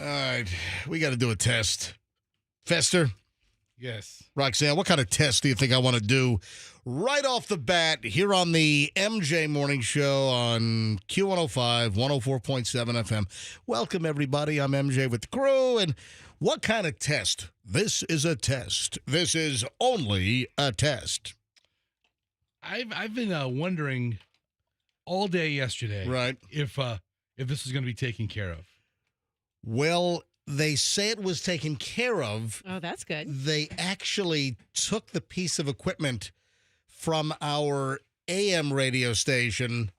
All right, we got to do a test. Fester? Yes. Roxanne, what kind of test do you think I want to do right off the bat here on the MJ Morning Show on Q105, 104.7 FM? Welcome, everybody. I'm MJ with the crew. And what kind of test? This is a test. This is only a test. I've been wondering all day yesterday, Right. if this is going to be taken care of. Well, they say it was taken care of. Oh, that's good. They actually took the piece of equipment from our AM radio station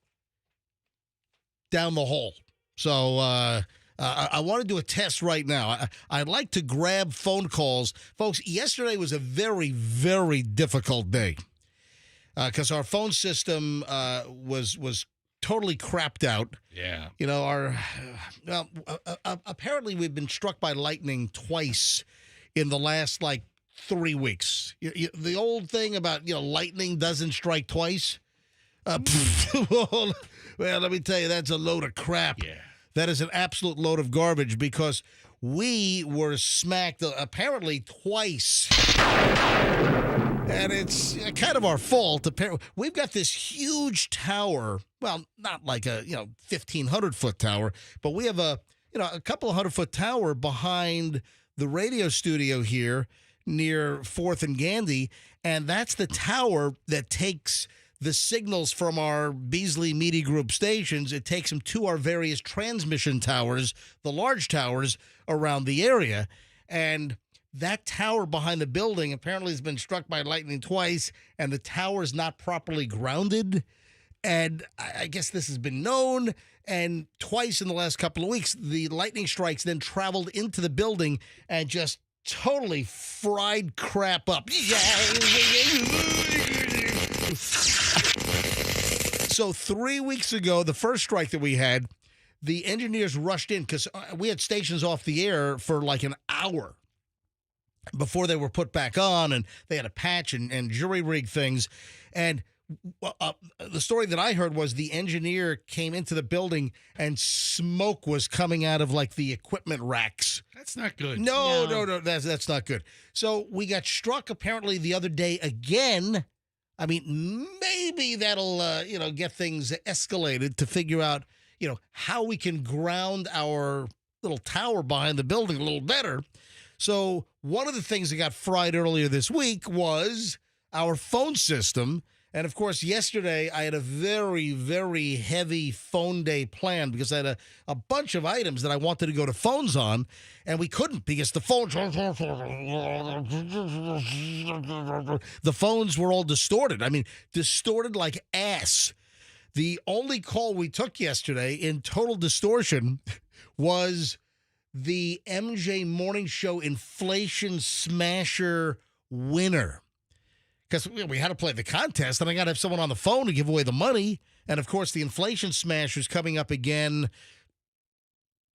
down the hall. So I want to do a test right now. I'd like to grab phone calls. Folks, yesterday was a very, very difficult day because our phone system was totally crapped out. Yeah. You know, apparently we've been struck by lightning twice in the last, 3 weeks. The old thing about, lightning doesn't strike twice. Well, let me tell you, that's a load of crap. Yeah. That is an absolute load of garbage because we were smacked apparently twice And it's kind of our fault. We've got this huge tower. Well, not like a 1,500-foot tower, but we have a couple of 100-foot tower behind the radio studio here near 4th and Gandy, and that's the tower that takes the signals from our Beasley Media Group stations. It takes them to our various transmission towers, the large towers around the area, and that tower behind the building apparently has been struck by lightning twice, and the tower is not properly grounded. And I guess this has been known. And twice in the last couple of weeks, the lightning strikes then traveled into the building and just totally fried crap up. So 3 weeks ago, the first strike that we had, the engineers rushed in because we had stations off the air for like an hour before they were put back on, and they had to patch and jury rig things. And the story that I heard was the engineer came into the building and smoke was coming out of like the equipment racks. That's not good. No, that's not good. So we got struck apparently the other day again. I mean, maybe that'll get things escalated to figure out how we can ground our little tower behind the building a little better. So one of the things that got fried earlier this week was our phone system. And, of course, yesterday I had a very, very heavy phone day planned because I had a bunch of items that I wanted to go to phones on, and we couldn't because the phones were all distorted. I mean, distorted like ass. The only call we took yesterday in total distortion was the MJ Morning Show Inflation Smasher winner. Because we had to play the contest, and I got to have someone on the phone to give away the money. And, of course, the Inflation Smasher is coming up again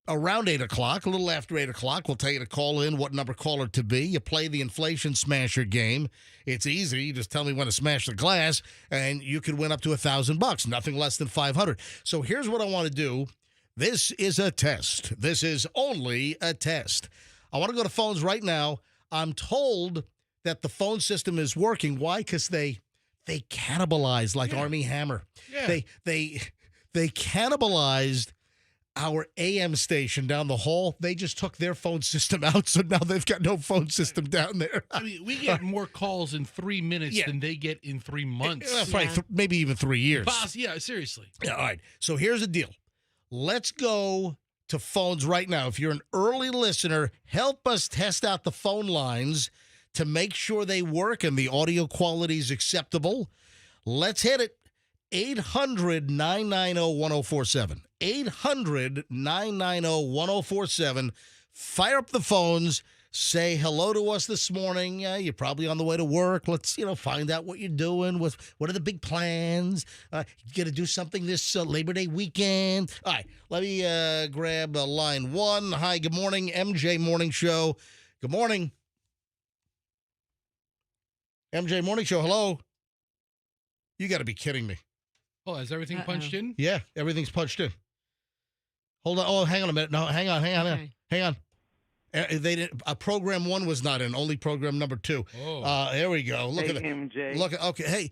around 8 o'clock, a little after 8 o'clock. We'll tell you to call in, what number caller to be. You play the Inflation Smasher game. It's easy. You just tell me when to smash the glass, and you could win up to $1,000, nothing less than $500. So here's what I want to do. This is a test. This is only a test. I want to go to phones right now. I'm told that the phone system is working. Why? Because they cannibalized like Army Hammer. Yeah. They cannibalized our AM station down the hall. They just took their phone system out, so now they've got no phone system down there. I mean, we get more calls in 3 minutes than they get in 3 months. That's right. Maybe even 3 years. Yeah, seriously. Yeah, all right. So here's the deal. Let's go to phones right now. If you're an early listener, help us test out the phone lines to make sure they work and the audio quality is acceptable. Let's hit it. 800-990-1047. 800-990-1047. Fire up the phones. Say hello to us this morning. You're probably on the way to work. Let's, find out what you're doing. What are the big plans? You got to do something this Labor Day weekend. All right, let me grab line one. Hi, good morning, MJ Morning Show. Good morning. MJ Morning Show, hello. You got to be kidding me. Oh, is everything punched in? Yeah, everything's punched in. Hold on. Oh, hang on a minute. No, hang on. Okay. Hang on. They didn't. Program one was not in. Only program number two. Oh. There we go. Look hey, at it. MJ. Look at. Okay. Hey,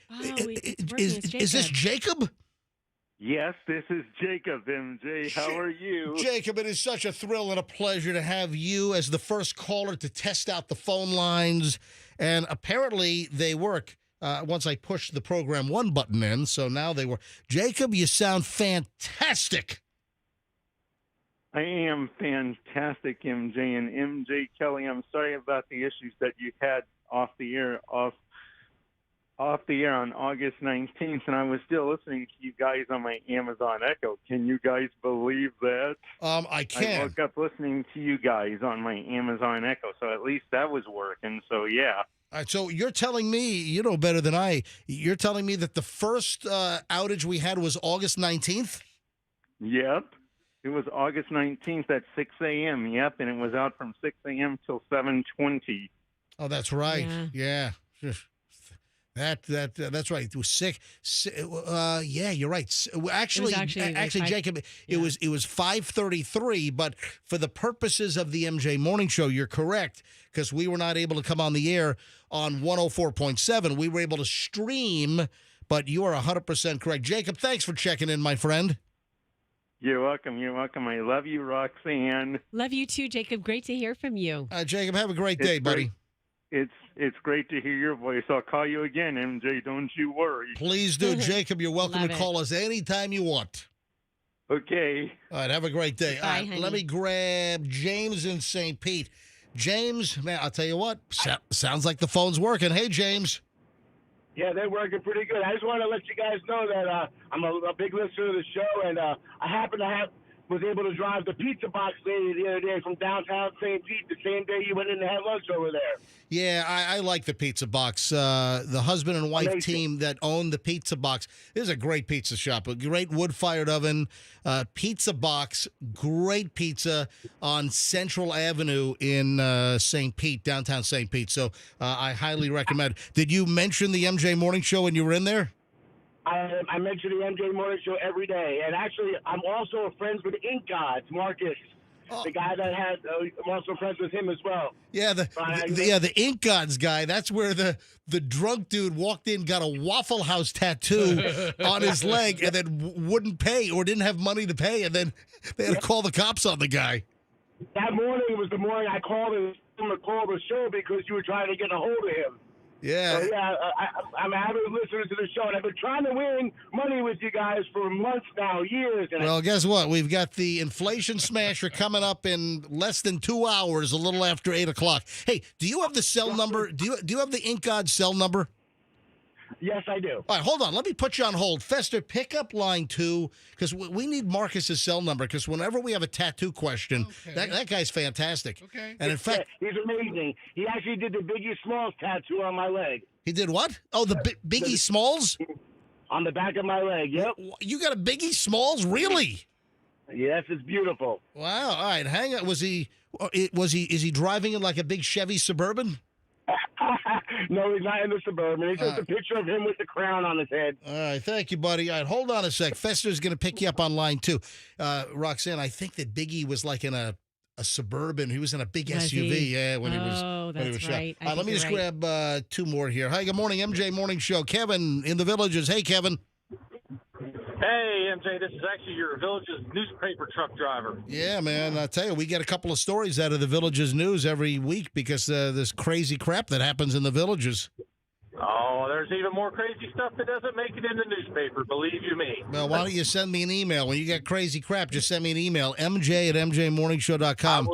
is this Jacob? Yes, this is Jacob, MJ. How are you? Jacob, it is such a thrill and a pleasure to have you as the first caller to test out the phone lines, and apparently they work. Once I pushed the program one button in, so now they work. Jacob, you sound fantastic. I am fantastic, MJ. And MJ Kelly, I'm sorry about the issues that you had off the air on August 19th, and I was still listening to you guys on my Amazon Echo. Can you guys believe that? I can. I woke up listening to you guys on my Amazon Echo, so at least that was working. So, yeah. All right, so you're telling me, you know better than I, you're telling me that the first outage we had was August 19th? Yep. It was August 19th at 6 a.m., yep, and it was out from 6 a.m. till 7:20. Oh, that's right. Yeah. That's right. It was sick. Yeah, you're right. Actually, like Jacob, it was 5:33. But for the purposes of the MJ Morning Show, you're correct because we were not able to come on the air on 104.7. We were able to stream, but you are 100% correct. Jacob, thanks for checking in, my friend. You're welcome. You're welcome. I love you, Roxanne. Love you too, Jacob. Great to hear from you. Jacob, have a great day, buddy. It's great to hear your voice. I'll call you again, MJ. Don't you worry. Please do. Jacob, you're welcome Love to it. call us anytime you want. Okay. All right, have a great day. Bye, All right, honey. let me grab James in St. Pete. James, man, I'll tell you what, sounds like the phone's working. Hey, James. Yeah, they're working pretty good. I just want to let you guys know that I'm a big listener to the show, and I happen to was able to drive the pizza box lady the other day from downtown St. Pete the same day you went in and had lunch over there. Yeah, I like the pizza box. The husband and wife Amazing. team that own the pizza box. This is a great pizza shop, a great wood-fired oven, pizza box, great pizza on Central Avenue in St. Pete, downtown St. Pete. So I highly recommend. Did you mention the MJ Morning Show when you were in there? I mention the MJ Morning Show every day, and actually I'm also friends with Ink Gods, Marcus. The guy that had, I'm also friends with him as well. Yeah, the Ink Gods guy. That's where the drunk dude walked in, got a Waffle House tattoo on his leg, and then wouldn't pay or didn't have money to pay, and then they had to call the cops on the guy. That morning was the morning I called him to call the show because you were trying to get a hold of him. Yeah. So, yeah, I'm a avid listener to the show, and I've been trying to win money with you guys for months now, years. And Well, guess what? We've got the Inflation Smasher coming up in less than 2 hours, a little after 8 o'clock. Hey, do you have the cell number? Do you have the Ink God cell number? Yes, I do. All right, hold on. Let me put you on hold. Fester, pick up line 2 because we need Marcus's cell number because whenever we have a tattoo question, that guy's fantastic. Okay. And in fact, He's amazing. He actually did the Biggie Smalls tattoo on my leg. he did what? Oh, the Biggie Smalls? On the back of my leg, yep. You got a Biggie Smalls? Really? Yes, it's beautiful. Wow. All right, hang on. Is he driving in like a big Chevy Suburban? No, he's not in the Suburban. It's just a picture of him with the crown on his head. All right, thank you, buddy. All right, hold on a sec. Fester's going to pick you up on line 2. Roxanne, I think that Biggie was like in a Suburban. He was in a big Was SUV, he? when he was that's shot. right. All right, let me just grab 2 more here. Hi, good morning, MJ Morning Show. Kevin in the Villages. Hey, Kevin. Hey, MJ, this is actually your Village's newspaper truck driver. Yeah, man. I tell you, we get a couple of stories out of the Villages news every week because this crazy crap that happens in the Villages. Oh, there's even more crazy stuff that doesn't make it in the newspaper, believe you me. Well, why don't you send me an email? When you get crazy crap, just send me an email, mj@mjmorningshow.com.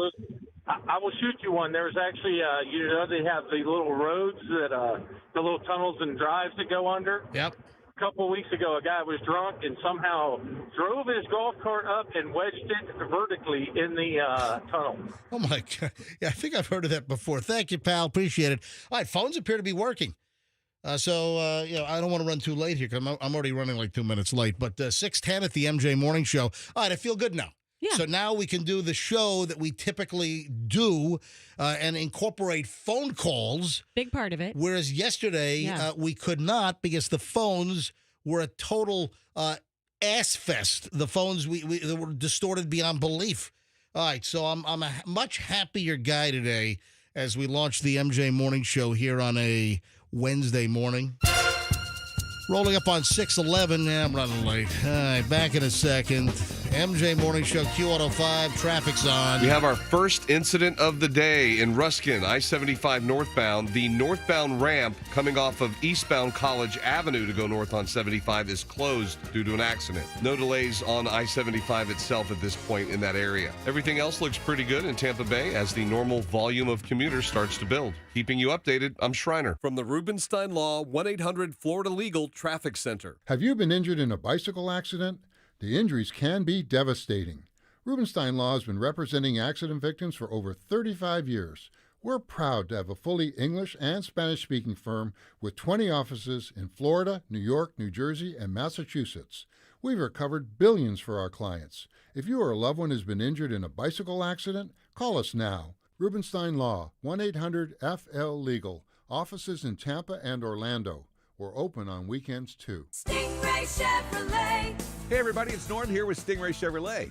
I will shoot you one. There's actually, they have the little roads that, the little tunnels and drives that go under. Yep. A couple of weeks ago, a guy was drunk and somehow drove his golf cart up and wedged it vertically in the tunnel. Oh, my God. Yeah, I think I've heard of that before. Thank you, pal. Appreciate it. All right, phones appear to be working. I don't want to run too late here because I'm already running like 2 minutes late. But 6:10 at the MJ Morning Show. All right, I feel good now. Yeah. So now we can do the show that we typically do and incorporate phone calls. Big part of it. Whereas yesterday we could not because the phones were a total ass fest. The phones they were distorted beyond belief. All right, so I'm a much happier guy today as we launch the MJ Morning Show here on a Wednesday morning. Rolling up on 6:11. Yeah, I'm running late. All right, back in a second. MJ Morning Show, Q105, traffic's on. We have our first incident of the day in Ruskin, I-75 northbound. The northbound ramp coming off of eastbound College Avenue to go north on 75 is closed due to an accident. No delays on I-75 itself at this point in that area. Everything else looks pretty good in Tampa Bay as the normal volume of commuters starts to build. Keeping you updated, I'm Schreiner. From the Rubenstein Law 1-800-FLORIDA Legal Traffic Center. Have you been injured in a bicycle accident? The injuries can be devastating. Rubenstein Law has been representing accident victims for over 35 years. We're proud to have a fully English and Spanish-speaking firm with 20 offices in Florida, New York, New Jersey, and Massachusetts. We've recovered billions for our clients. If you or a loved one has been injured in a bicycle accident, call us now. Rubenstein Law, 1-800-FL-LEGAL. Offices in Tampa and Orlando. We're open on weekends, too. Stingray Chevrolet. Hey everybody, it's Norm here with Stingray Chevrolet.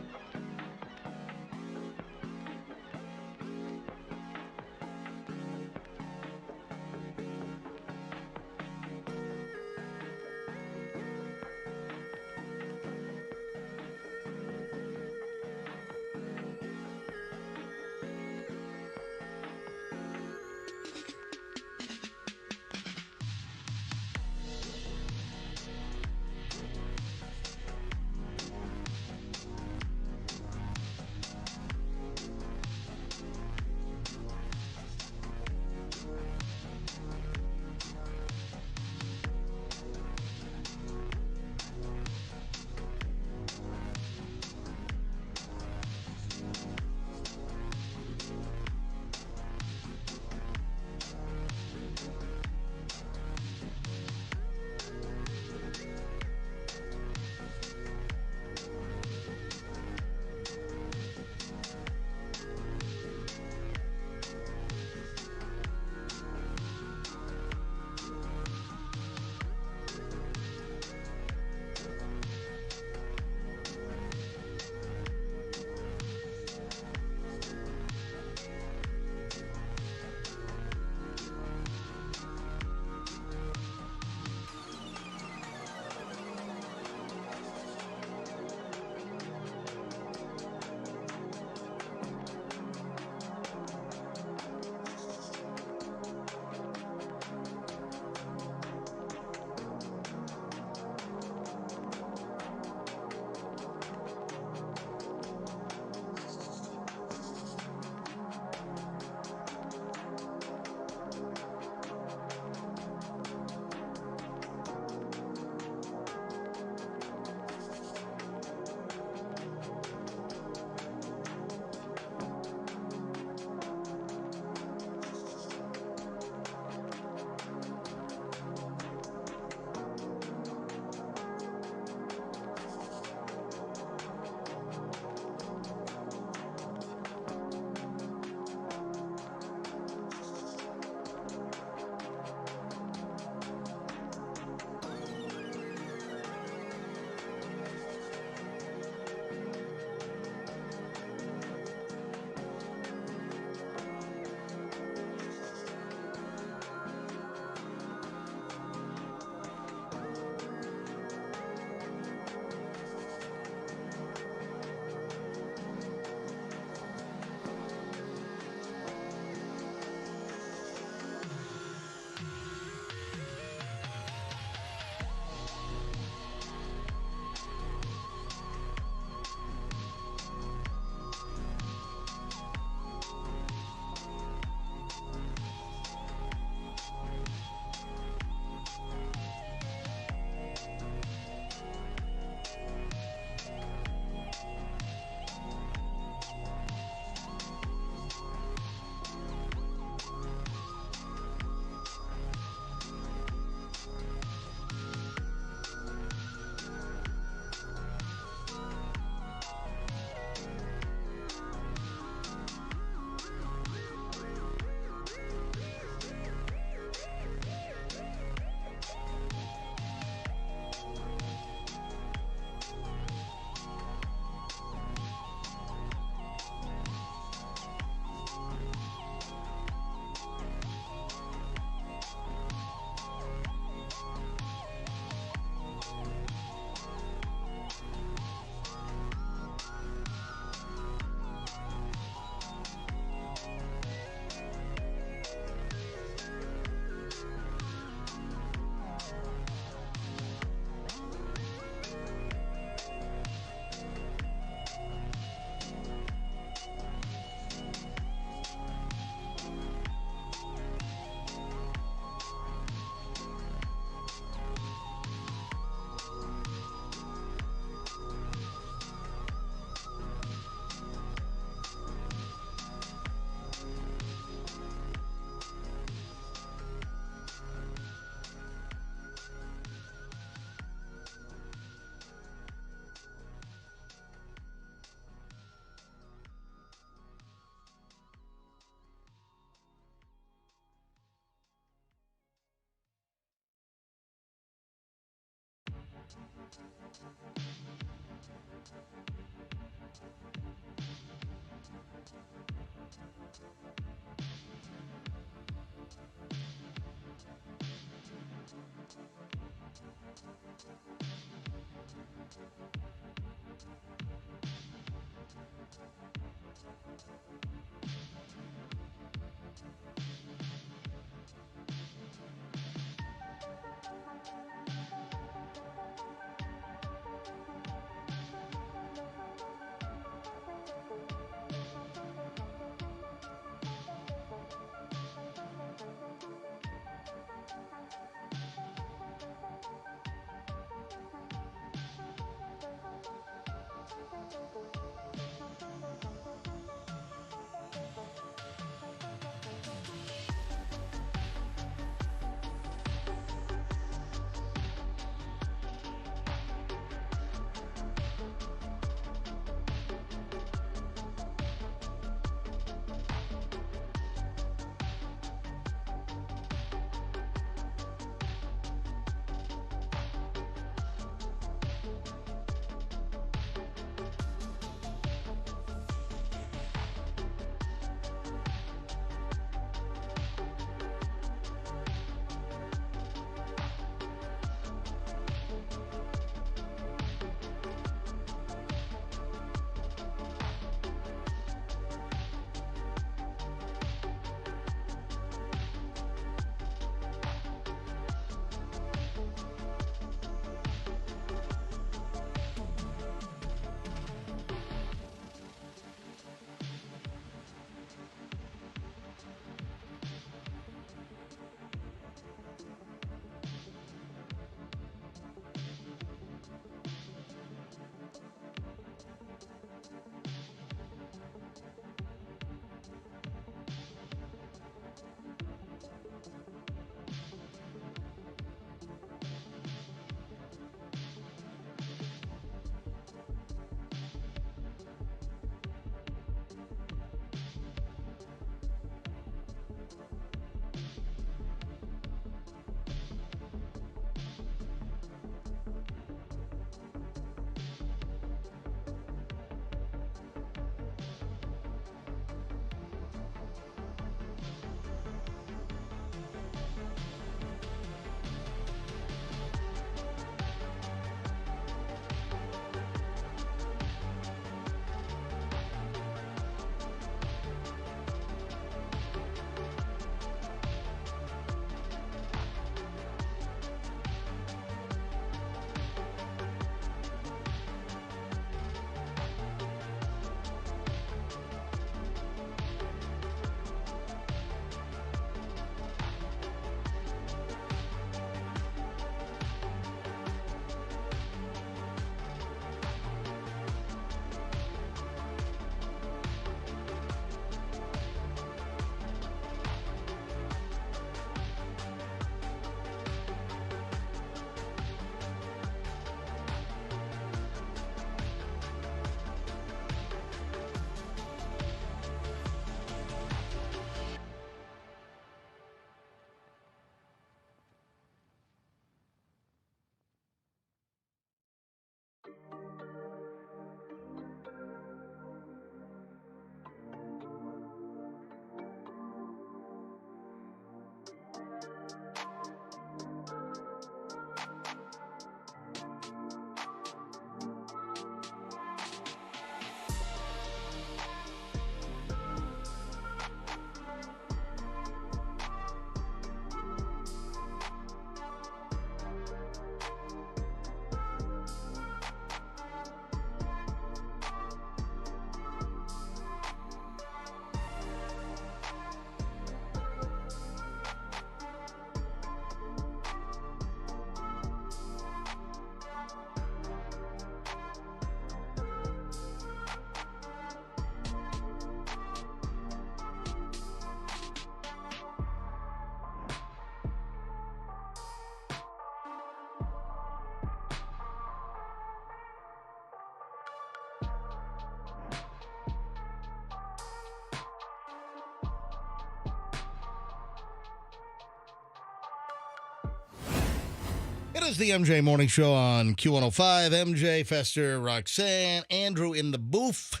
is the MJ Morning Show on Q105. MJ, Fester, Roxanne, Andrew in the booth.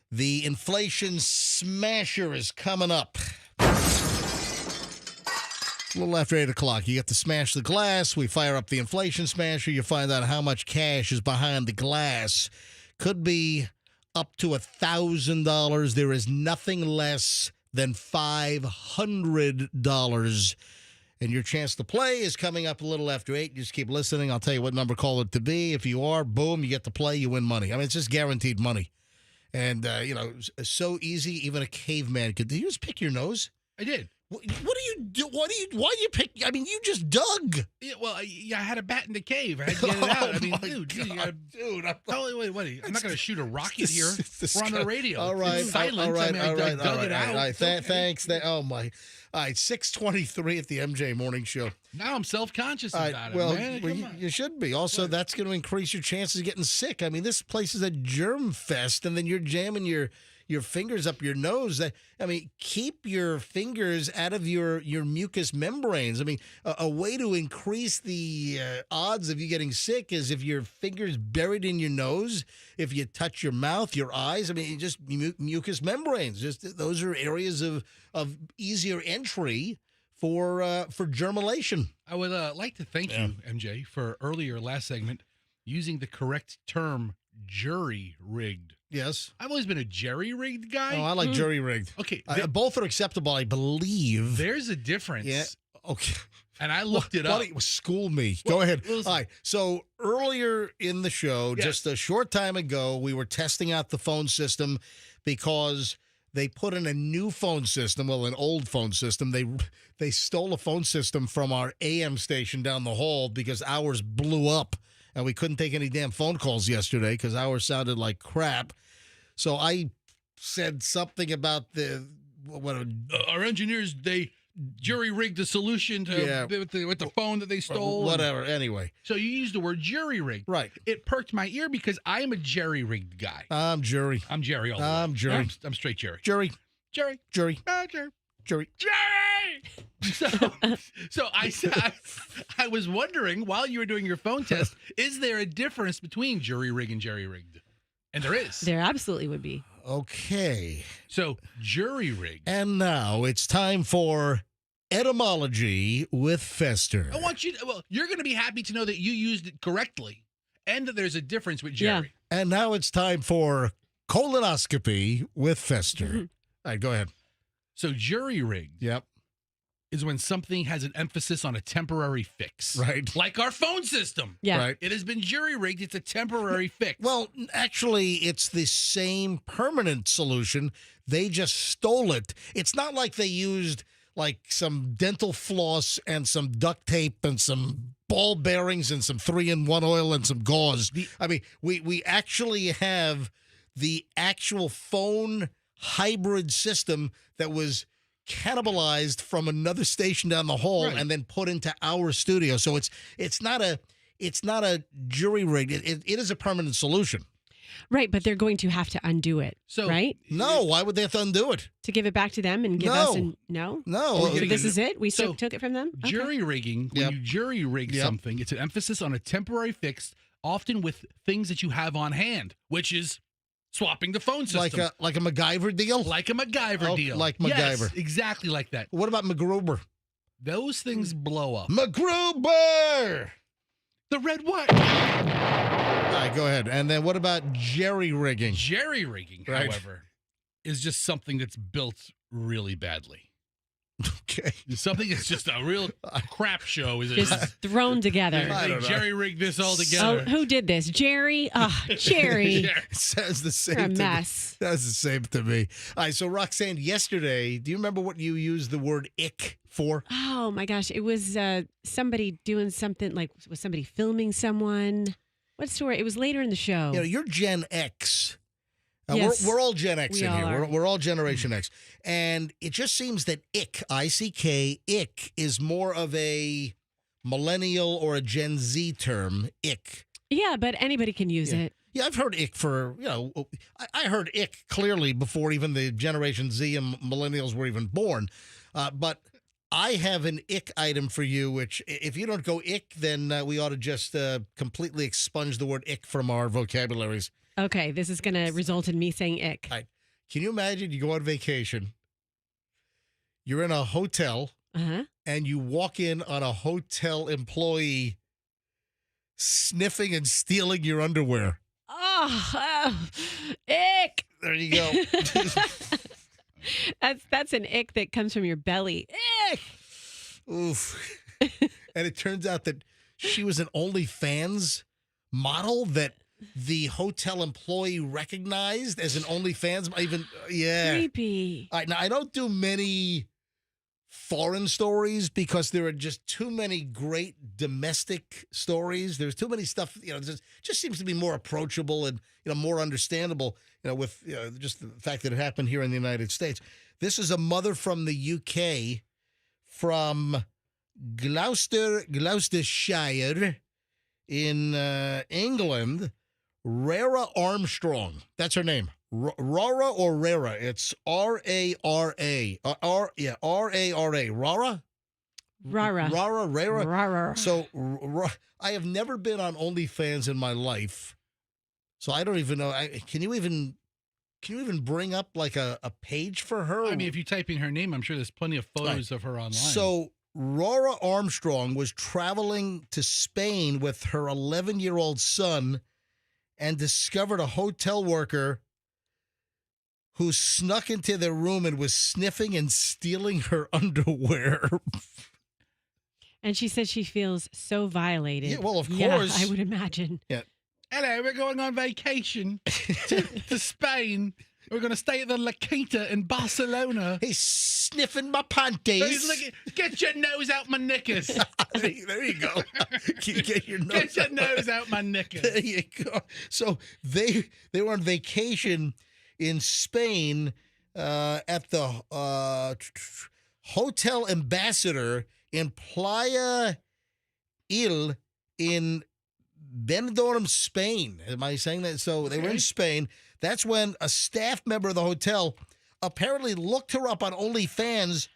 The inflation smasher is coming up. A little after 8 o'clock. You get to smash the glass. We fire up the inflation smasher. You find out how much cash is behind the glass. Could be up to $1,000. There is nothing less than $500. And your chance to play is coming up a little after 8. Just keep listening. I'll tell you what number call it to be. If you are, boom, you get to play, you win money. I mean, it's just guaranteed money. And, it's so easy, even a caveman could. Did you just pick your nose? I did. What do you do? Why do you pick? I mean, you just dug. Yeah, well, I had a bat in the cave. I had to get it out. I mean, dude, you gotta, dude. wait, I'm not going to shoot a rocket here. We're on the radio. All right, it's silent. all right, I mean, all right, I dug it out. all right. Thanks. Oh my. All right, 6:23 at the MJ Morning Show. Now I'm self-conscious about it, well, man. you should be. Also, that's going to increase your chances of getting sick. I mean, this place is a germ fest, and then you're jamming your fingers up your nose. I mean, keep your fingers out of your mucous membranes. I mean, a way to increase the odds of you getting sick is if your fingers buried in your nose, if you touch your mouth, your eyes. I mean, just mucous membranes. Just those are areas of easier entry for germination. I would like to thank you, MJ, for earlier last segment using the correct term, jury-rigged. Yes. I've always been a jerry-rigged guy. Oh, I like jury-rigged. Okay. Both are acceptable, I believe. There's a difference. Yeah. Okay. And I looked it up. School me. Go ahead. Listen. All right. So earlier in the show, just a short time ago, we were testing out the phone system because they put in a new phone system, an old phone system. They stole a phone system from our AM station down the hall because ours blew up. And we couldn't take any damn phone calls yesterday because ours sounded like crap. So I said something about our engineers, they jury-rigged the solution to with the phone that they stole. Whatever. Anyway. So you used the word jury-rigged. Right. It perked my ear because I am a jerry-rigged guy. I'm Jerry. I'm Jerry all the way. I'm Jerry. I'm straight Jerry. Jerry. Jerry. Jerry. Jerry. Jerry. Jerry! So I was wondering, while you were doing your phone test, is there a difference between jury-rigged and jerry-rigged? And there is. There absolutely would be. Okay. So, jury-rigged. And now it's time for etymology with Fester. I want you to, you're going to be happy to know that you used it correctly and that there's a difference with Jerry. Yeah. And now it's time for colonoscopy with Fester. Mm-hmm. All right, go ahead. So, jury-rigged. Yep. Is when something has an emphasis on a temporary fix. Right. Like our phone system. Yeah. Right. It has been jury-rigged. It's a temporary fix. Well, actually, it's the same permanent solution. They just stole it. It's not like they used like some dental floss and some duct tape and some ball bearings and some 3-in-1 oil and some gauze. I mean, we actually have the actual phone hybrid system that was cannibalized from another station down the hall and then put into our studio. So it's not a jury rig. It is a permanent solution. Right, but they're going to have to undo it. So right? No, why would they have to undo it? To give it back to them and give us no? No. So this is it? We took it from them? Jury rigging, when you jury rig something, it's an emphasis on a temporary fix, often with things that you have on hand, which is swapping the phone system. Like a MacGyver deal? Like a MacGyver deal. Like MacGyver. Yes, exactly like that. What about MacGruber? Those things blow up. MacGruber! The red what? All right, go ahead. And then what about jerry-rigging? Jerry-rigging, however, is just something that's built really badly. Okay. Something that's just a real crap show. Is it? Just thrown together. They jerry-rigged this all together. Oh, who did this? Jerry? Jerry. It says the same. You're a mess. That's the same to me. All right, so Roxanne, yesterday, do you remember what you used the word ick for? Oh, my gosh. It was somebody doing something, like, was somebody filming someone? What story? It was later in the show. You know, you're Gen X. Yes, we're all Gen X in here. are. We're all Generation X. And it just seems that ick, I-C-K, ick, is more of a millennial or a Gen Z term, ick. Yeah, but anybody can use it. Yeah, I've heard ick for, I heard ick clearly before even the Generation Z and millennials were even born. But I have an ick item for you, which if you don't go ick, then we ought to just completely expunge the word ick from our vocabularies. Okay, this is going to result in me saying ick. All right. Can you imagine you go on vacation, you're in a hotel, and you walk in on a hotel employee sniffing and stealing your underwear? Oh, ick. There you go. That's an ick that comes from your belly. Ick. Oof. And it turns out that she was an OnlyFans model that the hotel employee recognized as an OnlyFans. Creepy. All right, now, I don't do many foreign stories because there are just too many great domestic stories. There's too many stuff, just seems to be more approachable and, more understandable, with just the fact that it happened here in the United States. This is a mother from the UK, from Gloucestershire in England, Rara Armstrong. That's her name. Rara or Rara? It's R-A-R-A. R-A-R-A. Rara? Rara. So I have never been on OnlyFans in my life, so I don't even know. Can you even bring up like a page for her? I mean, if you type in her name, I'm sure there's plenty of photos of her online. So Rara Armstrong was traveling to Spain with her 11-year-old son and discovered a hotel worker who snuck into their room and was sniffing and stealing her underwear. And she said she feels so violated. Yeah, well, of course. Yeah, I would imagine. Yeah. Hello, we're going on vacation to Spain. We're going to stay at the La Quinta in Barcelona. He's sniffing my panties. He's looking, get your nose out my knickers. There you go. Get your nose out my knickers. There you go. So they were on vacation in Spain at the Hotel Ambassador in Playa Il in Benidorm, Spain. Am I saying that? So they were in Spain. That's when a staff member of the hotel apparently looked her up on OnlyFans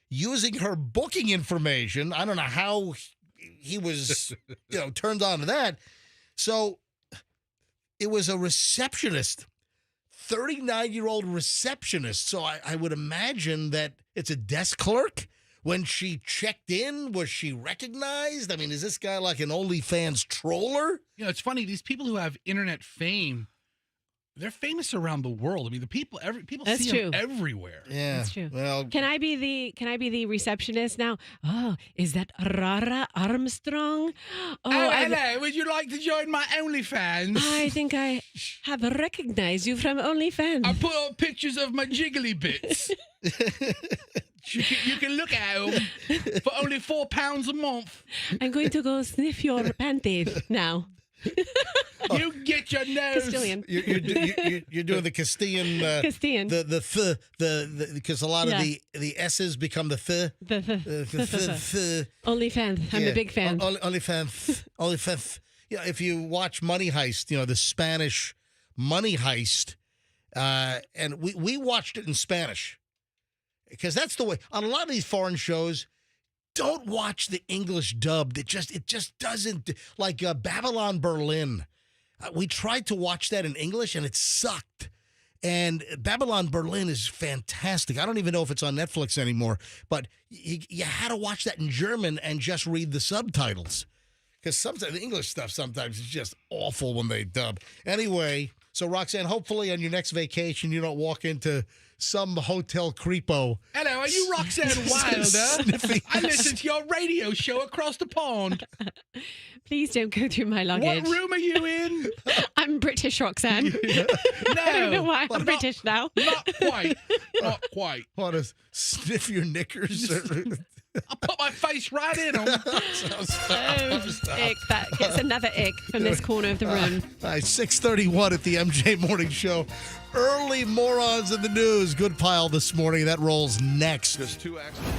using her booking information. I don't know how he was, turned on to that. So it was a receptionist, 39-year-old receptionist. So I would imagine that it's a desk clerk. When she checked in, was she recognized? I mean, is this guy like an OnlyFans troller? It's funny. These people who have internet fame, they're famous around the world. I mean, people That's see true. them everywhere. Yeah, that's true. Well, can I be the receptionist now? Oh, is that Rara Armstrong? Oh, hello. Would you like to join my OnlyFans? I think I have recognized you from OnlyFans. I put up pictures of my jiggly bits. You can look at them for only £4 a month. I'm going to go sniff your panties now. You get your nose. Castilian. You're doing the Castilian. Castilian. The because a lot of the S's become the th. OnlyFans. I'm a big fan. OnlyFans. Yeah, if you watch Money Heist, the Spanish Money Heist, and we watched it in Spanish. Because that's the way on a lot of these foreign shows. Don't watch the English dubbed. It just doesn't, like Babylon Berlin. We tried to watch that in English and it sucked. And Babylon Berlin is fantastic. I don't even know if it's on Netflix anymore, but you had to watch that in German and just read the subtitles. Because sometimes the English stuff sometimes is just awful when they dub. Anyway, so Roxanne, hopefully on your next vacation you don't walk into some hotel creepo. Hello, are you Roxanne Wilder? I listen to your radio show across the pond. Please don't go through my luggage. What room are you in? I'm British, Roxanne. No. I don't know why I'm British now. Not quite. Not quite. Want to sniff your knickers? I put my face right in them. Stop. Ick. That gets another ick from this corner of the room. 6:31 at the MJ Morning Show. Early morons in the news. Good pile this morning. That rolls next. Just 2 accidents.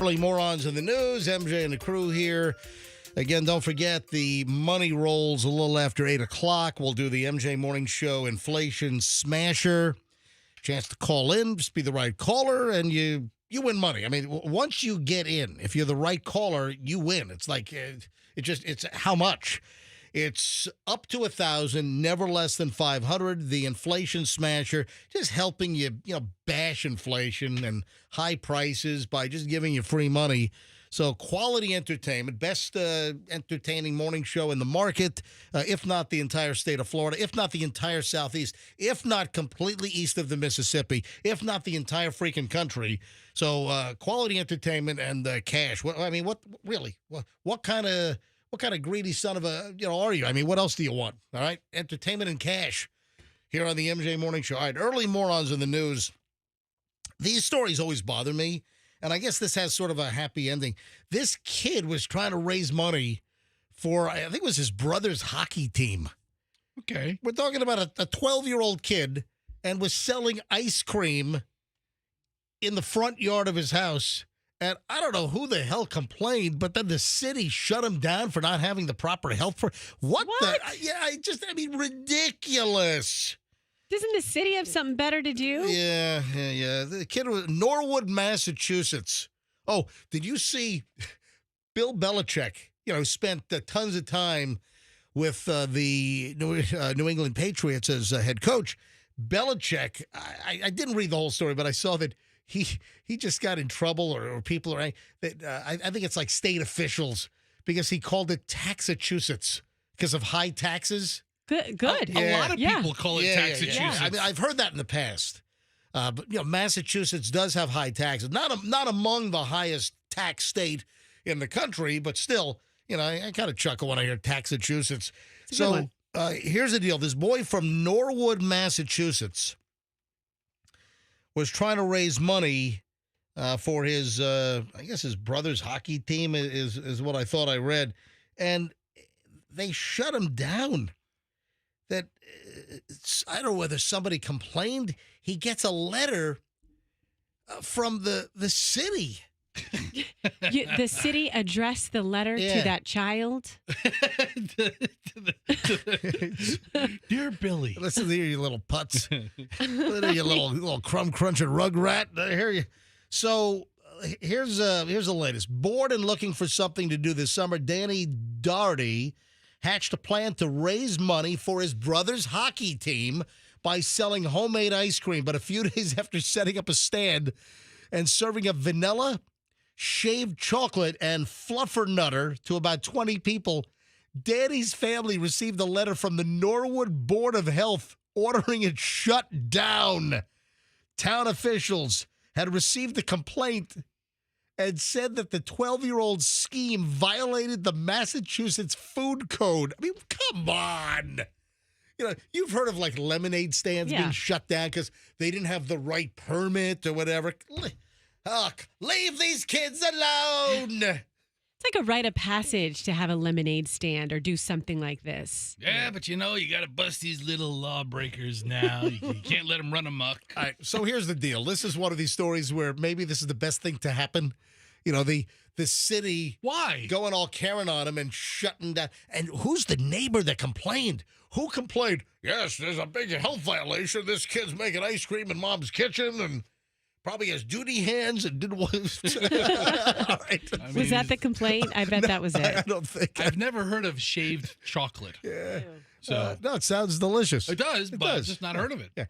Early morons in the news. MJ and the crew here. Again, don't forget the money rolls a little after 8 o'clock. We'll do the MJ Morning Show Inflation Smasher. Chance to call in. Just be the right caller, and you win money. I mean, once you get in, if you're the right caller, you win. It's like, it's how much? It's up to 1,000, never less than 500. The Inflation Smasher, just helping you, bash inflation and high prices by just giving you free money. So quality entertainment, best entertaining morning show in the market, if not the entire state of Florida, if not the entire Southeast, if not completely east of the Mississippi, if not the entire freaking country. So quality entertainment and cash. What kind of greedy son of a, are you? I mean, what else do you want? All right. Entertainment and cash here on the MJ Morning Show. All right. Early morons in the news. These stories always bother me. And I guess this has sort of a happy ending. This kid was trying to raise money for, I think it was his brother's hockey team. Okay. We're talking about a 12-year-old kid and was selling ice cream in the front yard of his house. And I don't know who the hell complained, but then the city shut him down for not having the proper health for what? Ridiculous. Doesn't the city have something better to do? Yeah. The kid was Norwood, Massachusetts. Oh, did you see Bill Belichick, spent tons of time with the New England Patriots as head coach. Belichick, I didn't read the whole story, but I saw that he just got in trouble, or people are that I think it's like state officials, because he called it Taxachusetts because of high taxes. Good. A lot of people call it Taxachusetts. Yeah. I mean, I've heard that in the past. But Massachusetts does have high taxes. Not among the highest tax state in the country, but still, I kind of chuckle when I hear Taxachusetts. So here's the deal. This boy from Norwood, Massachusetts was trying to raise money for his, I guess his brother's hockey team is what I thought I read. And they shut him down. that I don't know whether somebody complained. He gets a letter from the city. The city addressed the letter to that child. Dear Billy. Listen here, you little putz. Listen here, you little crumb crunching rug rat. I hear you. So here's the latest. Bored and looking for something to do this summer, Danny Doherty hatched a plan to raise money for his brother's hockey team by selling homemade ice cream. But a few days after setting up a stand and serving up vanilla, shaved chocolate, and fluffernutter to about 20 people, Danny's family received a letter from the Norwood Board of Health ordering it shut down. Town officials had received a complaint and said that the 12-year-old scheme violated the Massachusetts food code. I mean, come on. You know, you've heard of like lemonade stands being shut down because they didn't have the right permit or whatever. Leave these kids alone. It's like a rite of passage to have a lemonade stand or do something like this. Yeah, but you got to bust these little lawbreakers now. You can't let them run amok. All right, so here's the deal. This is one of these stories where maybe this is the best thing to happen. You know, the city going all Karen on him and shutting down. And who's the neighbor that complained? Who complained? Yes, there's a big health violation. This kid's making ice cream in mom's kitchen and probably has duty hands and didn't want to. Was that the complaint? I bet that was it. I don't think. I've never heard of shaved chocolate. Yeah. So no, it sounds delicious. It does, but I've just not heard of it. Yeah.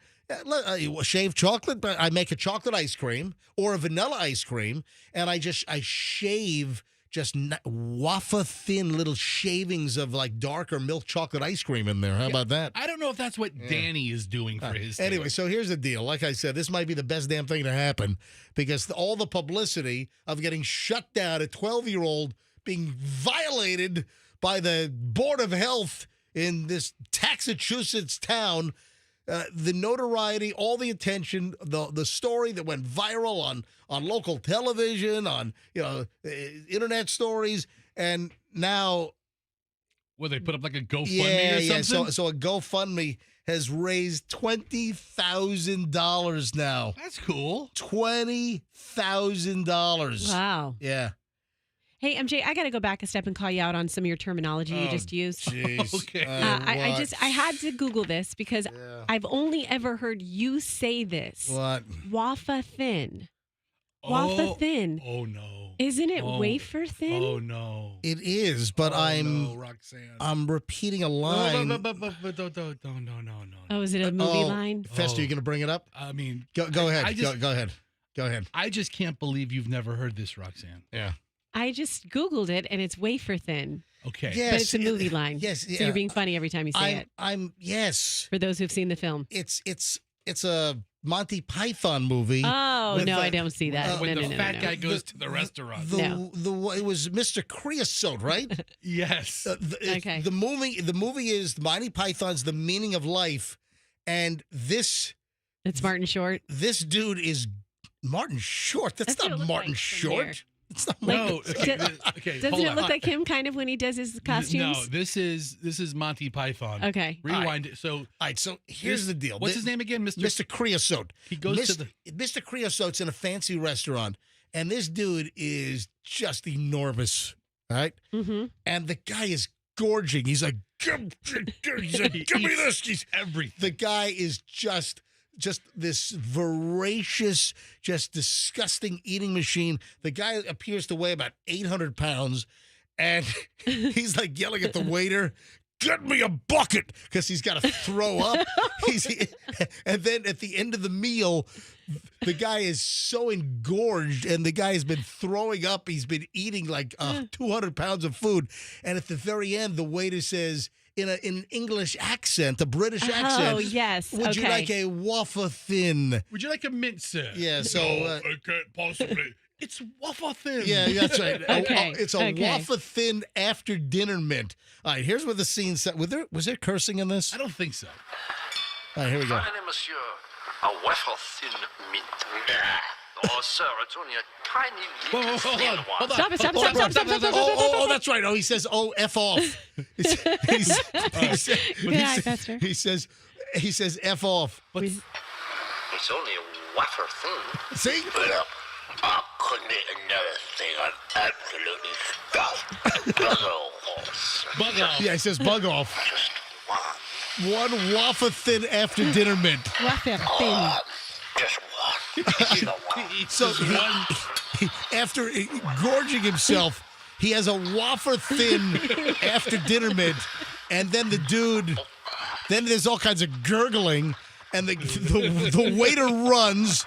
Shaved chocolate, but I make a chocolate ice cream or a vanilla ice cream, and I shave just wafer thin little shavings of like darker milk chocolate ice cream in there. How about that? I don't know if that's what Danny is doing for his Anyway, so here's the deal. Like I said, this might be the best damn thing to happen because all the publicity of getting shut down, a 12-year-old being violated by the Board of Health in this Massachusetts town, the notoriety, all the attention, the story that went viral on local television, on internet stories, and now, well, they put up like a GoFundMe or something. So a GoFundMe has raised $20,000 now. That's cool. $20,000. Wow. Yeah. Hey, MJ, I got to go back a step and call you out on some of your terminology you just used. Jeez. Okay. I had to Google this because I've only ever heard you say this. What? Wafa thin. Wafa thin. Oh, no. Isn't it wafer thin? Oh, no. It is, but Roxanne. I'm repeating a line. No. Oh, is it a movie line? Fester, you going to bring it up? I mean, go ahead. Go ahead. Go ahead. I just can't believe you've never heard this, Roxanne. Yeah. I just Googled it, and it's wafer thin. Okay. Yes, but it's a movie line. Yes. So you're being funny every time you say it. Yes. For those who've seen the film. It's a Monty Python movie. Oh, no, I don't see that. When no, the fat guy goes to the restaurant. It was Mr. Creosote, right? Yes. Okay. The movie is Monty Python's The Meaning of Life, and this. It's Martin Short. This dude is Martin Short. That's not Martin Short. It's not Martin. Okay. Doesn't it look like him kind of when he does his costumes? No, this is Monty Python. Okay. Rewind it. So, all right. So here's the deal. What's his name again, Mr. Creosote. He goes to the Mr. Creosote's in a fancy restaurant, and this dude is just enormous. All right. Mm-hmm. And the guy is gorging. He's like, give me this. He's everything. The guy is just this voracious, just disgusting eating machine. The guy appears to weigh about 800 pounds, and he's like yelling at the waiter, get me a bucket, because he's got to throw up. And then at the end of the meal, the guy is so engorged, and the guy has been throwing up. He's been eating like 200 pounds of food. And at the very end, the waiter says, in an English accent, a British accent. Oh, yes. Would you like a wafer thin? Would you like a mint, sir? Yeah, so... No, I can't possibly. It's wafer thin. Yeah, that's right. Okay. It's a wafer thin after dinner mint. All right, here's what the scene said. Was there cursing in this? I don't think so. All right, here we go. Finally, monsieur, a wafer thin mint. Oh, sir, it's only a tiny Whoa, little hold thin on, one. hold on. Stop it, stop it, Hold stop on, it, stop it, stop it, Oh, that's right. Oh, he says, "Oh, f off." He says, "F off." It's only a wafer thin. See? But I couldn't eat another thing. I'm absolutely stuffed. Bug off. Bug off. Yeah, he says, "Bug off." Just one. One wafer thin after dinner mint. Wafer thin. Just one. Just the one. So after gorging himself, he has a wafer thin after dinner mint, and then the dude, then there's all kinds of gurgling, and the waiter runs.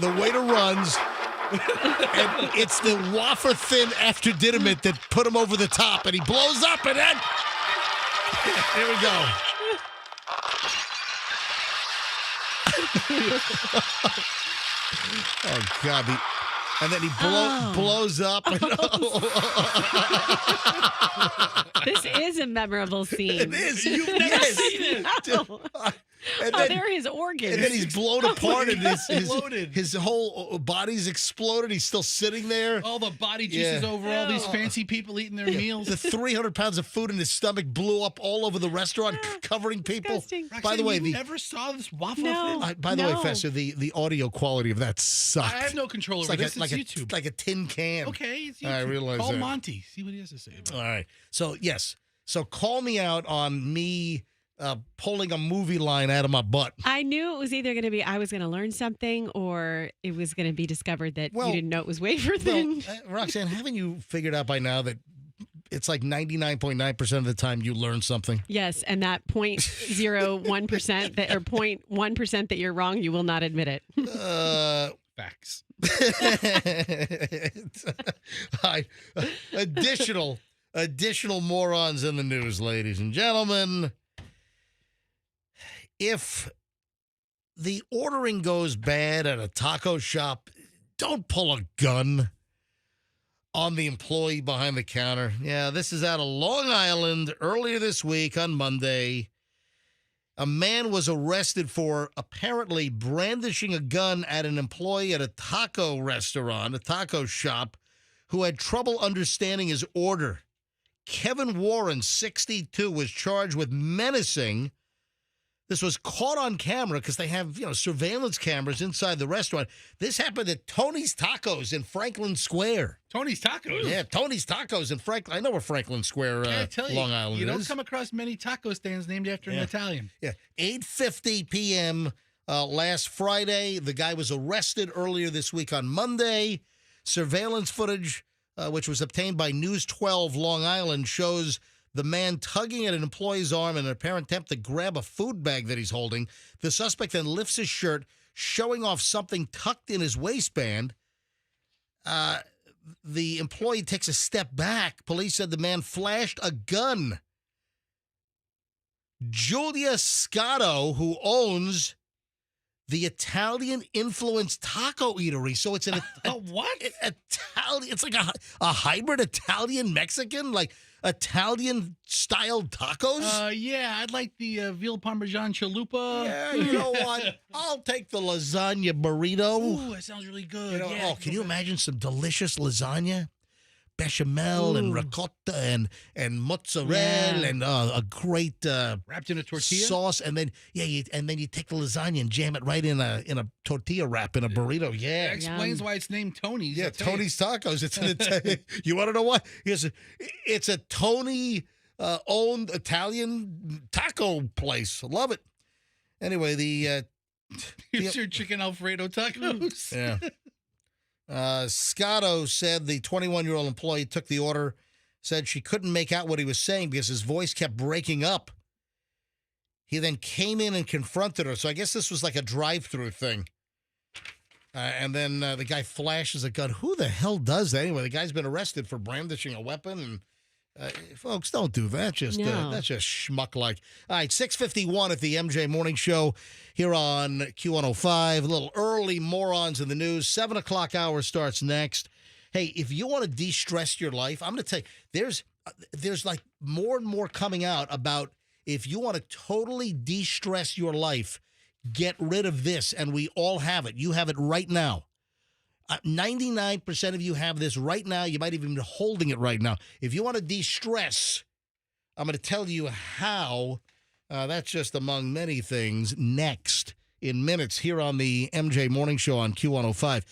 The waiter runs, and it's the wafer thin after dinner mint that put him over the top, and he blows up, and then here we go. Oh God! And then he blows up. This is a memorable scene. It is. You've never seen it. No. And Oh, then, they're his organs. and then he's blown apart, and Exploded. his whole body's exploded. He's still sitting there. All the body juices Yeah. over all these fancy people eating their meals. The 300 pounds of food in his stomach blew up all over the restaurant, covering people. Disgusting. Roxanne, By the way, you the never saw this waffle No. thing? by the way, No. Fester, the audio quality of that sucked. I have no control over this. It's YouTube. like a tin can. Okay, it's YouTube. I realize Call that. Monty. See what he has to say about All it. right. So yes. So call me out on me pulling a movie line out of my butt. I knew it was either going to be I was going to learn something or it was going to be discovered that Well- you didn't know it was wafer Well, thin. Roxanne, haven't you figured out by now that it's like 99.9% of the time you learn something? Yes, and that 0.01% that or 0.1% that you're wrong, you will not admit it. Facts. All right. Additional morons in the news, ladies and gentlemen. If the ordering goes bad at a taco shop, don't pull a gun on the employee behind the counter. Yeah, this is out of Long Island earlier this week on Monday. A man was arrested for apparently brandishing a gun at an employee at a taco restaurant, a taco shop, who had trouble understanding his order. Kevin Warren, 62, was charged with menacing. This was caught on camera because they have, surveillance cameras inside the restaurant. This happened at Tony's Tacos in Franklin Square. Tony's Tacos. Yeah, Tony's Tacos in Franklin. I know where Franklin Square, I tell you, Long Island you don't is. come across many taco stands named after an Italian. Yeah, 8:50 p.m. Last Friday. The guy was arrested earlier this week on Monday. Surveillance footage, which was obtained by News 12 Long Island, shows the man tugging at an employee's arm in an apparent attempt to grab a food bag that he's holding. The suspect then lifts his shirt, showing off something tucked in his waistband. The employee takes a step back. Police said the man flashed a gun. Julia Scotto, who owns the Italian-influenced taco eatery. So it's an what? Italian. It's like a hybrid Italian-Mexican, like Italian-styled tacos. Yeah, I'd like the veal parmesan chalupa. Yeah, you know what? I'll take the lasagna burrito. Ooh, that sounds really good. Yeah, Can you imagine some delicious lasagna? Bechamel and ricotta and mozzarella and a great wrapped in a tortilla sauce, and then you take the lasagna and jam it right in a tortilla wrap in a burrito. Yeah, that explains why it's named Tony's. Yeah, Tony's Tacos. It's an you want to know what? It's a Tony owned Italian taco place. Love it. Anyway, here's your chicken Alfredo tacos. Yeah. Scotto said the 21-year-old employee took the order, said she couldn't make out what he was saying because his voice kept breaking up. He then came in and confronted her. So I guess this was like a drive-through thing. And then the guy flashes a gun. Who the hell does that? Anyway, the guy's been arrested for brandishing a weapon. And folks, don't do that. That's just schmuck-like. All right, 6:51 at the MJ Morning Show here on Q105. A little early morons in the news. 7 o'clock hour starts next. Hey, if you want to de-stress your life, I'm going to tell you, there's like more and more coming out about if you want to totally de-stress your life, Get rid of this, and we all have it. You have it right now. 99% of you have this right now. You might even be holding it right now. If you want to de-stress, I'm going to tell you how. That's just among many things. Next, in minutes, here on the MJ Morning Show on Q105.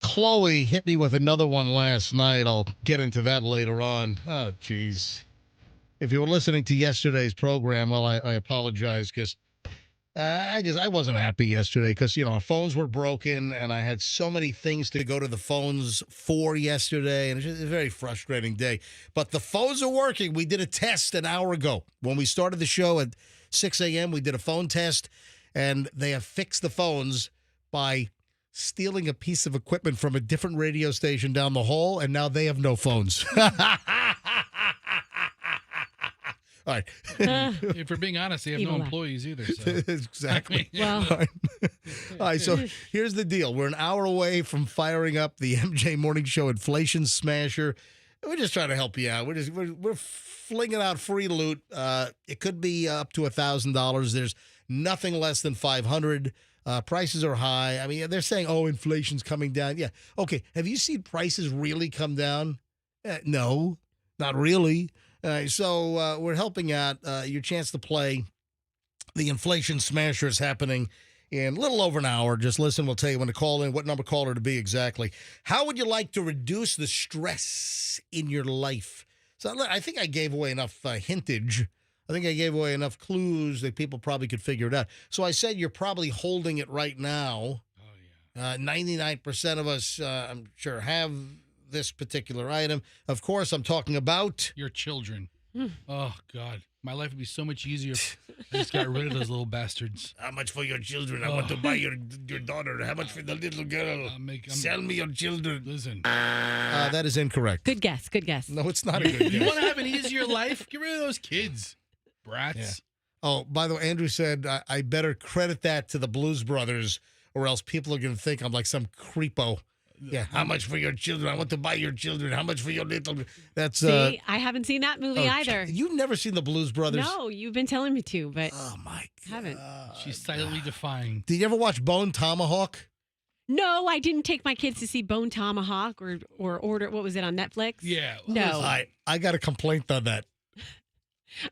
Chloe hit me with another one last night. I'll get into that later on. Oh, jeez. If you were listening to yesterday's program, well, I apologize because I wasn't happy yesterday because, our phones were broken and I had so many things to go to the phones for yesterday. And it's just a very frustrating day. But the phones are working. We did a test an hour ago. When we started the show at 6 a.m., we did a phone test and they have fixed the phones by stealing a piece of equipment from a different radio station down the hall, and now they have no phones. All right. If we're being honest, they have no employees either. So. Exactly. Well. All right. So here's the deal. We're an hour away from firing up the MJ Morning Show Inflation Smasher. We're just trying to help you out. We're flinging out free loot. It could be up to $1,000. There's nothing less than $500. Prices are high. I mean, they're saying, inflation's coming down. Yeah. Okay. Have you seen prices really come down? No, not really. So we're helping out. Your chance to play the Inflation Smasher is happening in a little over an hour. Just listen. We'll tell you when to call in, what number caller to be exactly. How would you like to reduce the stress in your life? So I think I gave away enough hintage. I think I gave away enough clues that people probably could figure it out. So I said you're probably holding it right now. 99% of us, I'm sure, have this particular item. Of course, I'm talking about your children. Oh, God. My life would be so much easier if I just got rid of those little bastards. How much for your children? I want to buy your daughter. How much for the little girl? Sell me your children. Listen. That is incorrect. Good guess. Good guess. No, it's not a good guess. You want to have an easier life? Get rid of those kids. Brats. Yeah. Oh, by the way, Andrew said I better credit that to the Blues Brothers, or else people are going to think I'm like some creepo. Yeah, how much for your children? I want to buy your children. How much for your little? That's See, I haven't seen that movie either. You've never seen the Blues Brothers? No, you've been telling me to, but oh my God. Haven't. She's silently defying. Did you ever watch Bone Tomahawk? No, I didn't take my kids to see Bone Tomahawk or order. What was it on Netflix? Yeah. No. I got a complaint on that.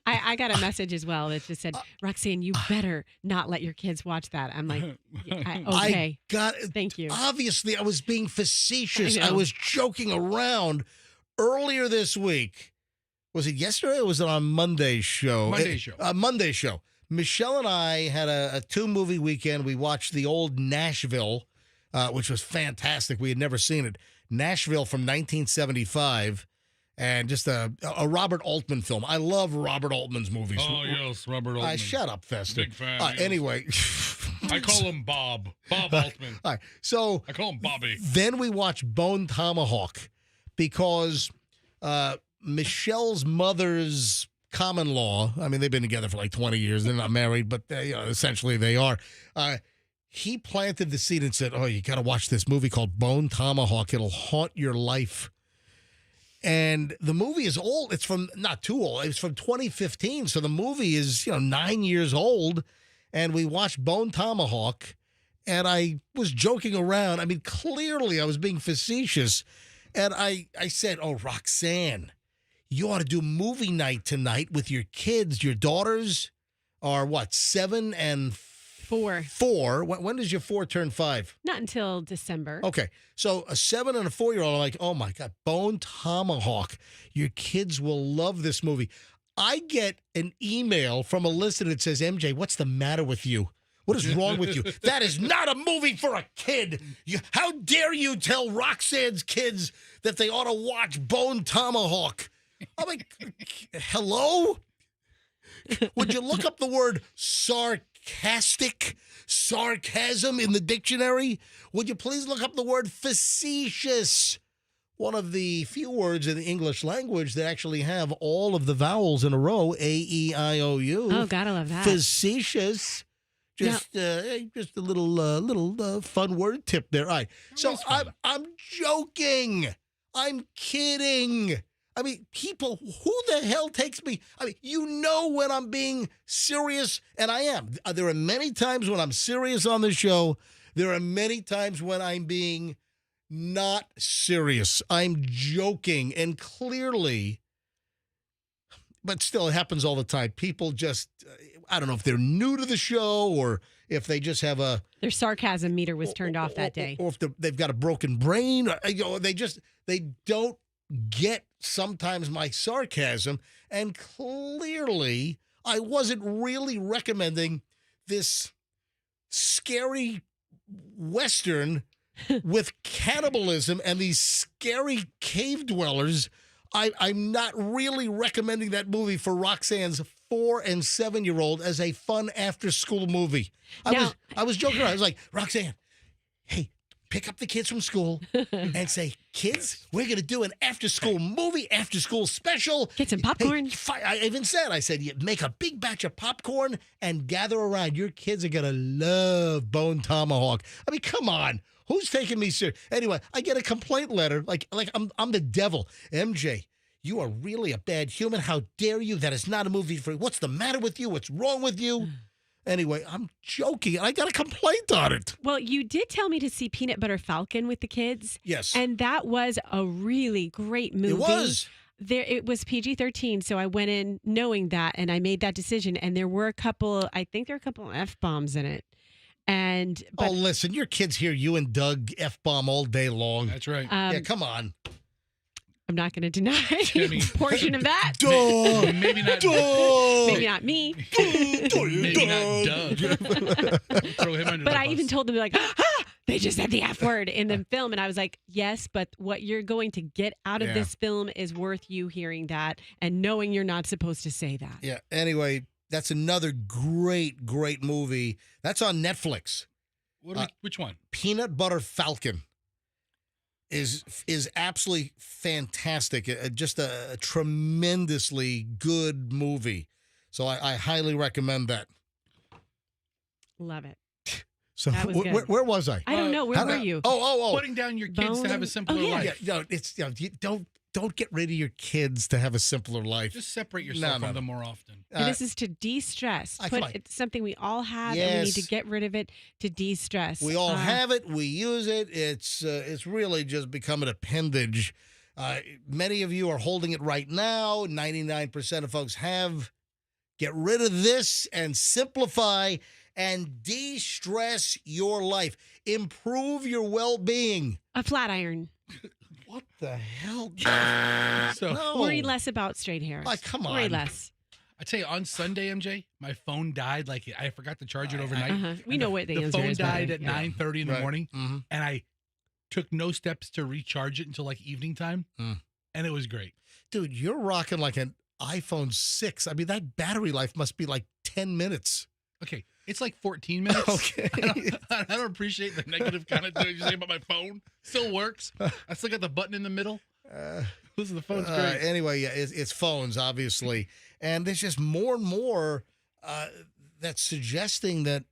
I got a message as well that just said, Roxanne, you better not let your kids watch that. I'm like, okay. Thank you. Obviously, I was being facetious. I I was joking around. Earlier this week, was it yesterday or was it on Monday's show? Monday show. Michelle and I had a 2-movie weekend. We watched the old Nashville, which was fantastic. We had never seen it. Nashville from 1975. And just a Robert Altman film. I love Robert Altman's movies. Oh, yes, Robert Altman. Shut up, Fester. Big fan. Yes. Anyway. I call him Bob. Bob Altman. All right. So I call him Bobby. Then we watched Bone Tomahawk because Michelle's mother's common law, I mean, they've been together for like 20 years. They're not married, but essentially they are. He planted the seed and said, oh, you got to watch this movie called Bone Tomahawk. It'll haunt your life. And the movie is old. It's from, not too old. It's from 2015. So the movie is, 9 years old. And we watched Bone Tomahawk. And I was joking around. I mean, clearly I was being facetious. And I said, oh, Roxanne, you ought to do movie night tonight with your kids. Your daughters are what, 7 and 4. 4. When does your 4 turn 5? Not until December. Okay. So a 7 and a 4-year-old are like, oh my God, Bone Tomahawk. Your kids will love this movie. I get an email from a listener that says, MJ, what's the matter with you? What is wrong with you? That is not a movie for a kid. How dare you tell Roxanne's kids that they ought to watch Bone Tomahawk? I'm like, hello? Would you look up the word sarcasm in the dictionary? Would you please look up the word facetious? One of the few words in the English language that actually have all of the vowels in a row, A-E-I-O-U. Oh, gotta love that. Facetious. Just a little fun word tip there. All right. So I'm joking. I'm kidding. I mean, people, who the hell takes me? I mean, when I'm being serious, and I am. There are many times when I'm serious on the show. There are many times when I'm being not serious. I'm joking, and clearly, but still, it happens all the time. People just, I don't know if they're new to the show or if they just have their sarcasm meter was turned off that day. Or if they've got a broken brain. They don't get sometimes my sarcasm, and clearly I wasn't really recommending this scary Western with cannibalism and these scary cave dwellers. I'm not really recommending that movie for Roxanne's 4 and 7-year-old as a fun after-school movie. I was joking around. I was like, Roxanne, hey, pick up the kids from school and say, kids, we're going to do an after-school movie, after-school special. Get some popcorn. Hey, I even said, you make a big batch of popcorn and gather around. Your kids are going to love Bone Tomahawk. I mean, come on. Who's taking me serious? Anyway, I get a complaint letter like I'm the devil. MJ, you are really a bad human. How dare you? That is not a movie for you. What's the matter with you? What's wrong with you? Anyway, I'm joking. I got a complaint on it. Well, you did tell me to see Peanut Butter Falcon with the kids. Yes. And that was a really great movie. It was. It was PG-13, so I went in knowing that, and I made that decision. And there were a couple, I think there were a couple of F-bombs in it. But, listen, your kids hear you and Doug F-bomb all day long. That's right. Yeah, come on. I'm not going to deny a portion of that. Duh. Maybe not. Duh. Maybe not me. Maybe not Doug. Throw him under But the I bus. even told them, like, they just said the F word in the film. And I was like, yes, but what you're going to get out of this film is worth you hearing that and knowing you're not supposed to say that. Yeah. Anyway, that's another great movie. That's on Netflix. Which one? Peanut Butter Falcon is absolutely fantastic. Just a tremendously good movie. So I highly recommend that. Love it. So That was good. where was I? I don't know. Where were you? Oh. Putting down your kids to have a simpler life. Yeah, no, it's don't get rid of your kids to have a simpler life. Just separate yourself from them more often. And this is to de-stress. It's something we all have, and we need to get rid of it to de-stress. We all have it. We use it. It's really just become an appendage. Many of you are holding it right now. 99% of folks have. Get rid of this and simplify and de-stress your life. Improve your well-being. A flat iron. What the hell? Worry less about straight hair. Come on. Worry less. I tell you, on Sunday, MJ, my phone died. Like I forgot to charge it overnight. We know what the answer phone is. died at 9:30 in the morning, Mm-hmm. and I took no steps to recharge it until like evening time, and it was great. Dude, you're rocking like an iPhone 6. I mean, that battery life must be like 10 minutes. Okay, it's like 14 minutes. Okay. I don't appreciate the negative connotation you say about my phone. Still works. I still got the button in the middle. Listen, the phone's great. Anyway, yeah, it's phones, obviously. And there's just more and more that's suggesting that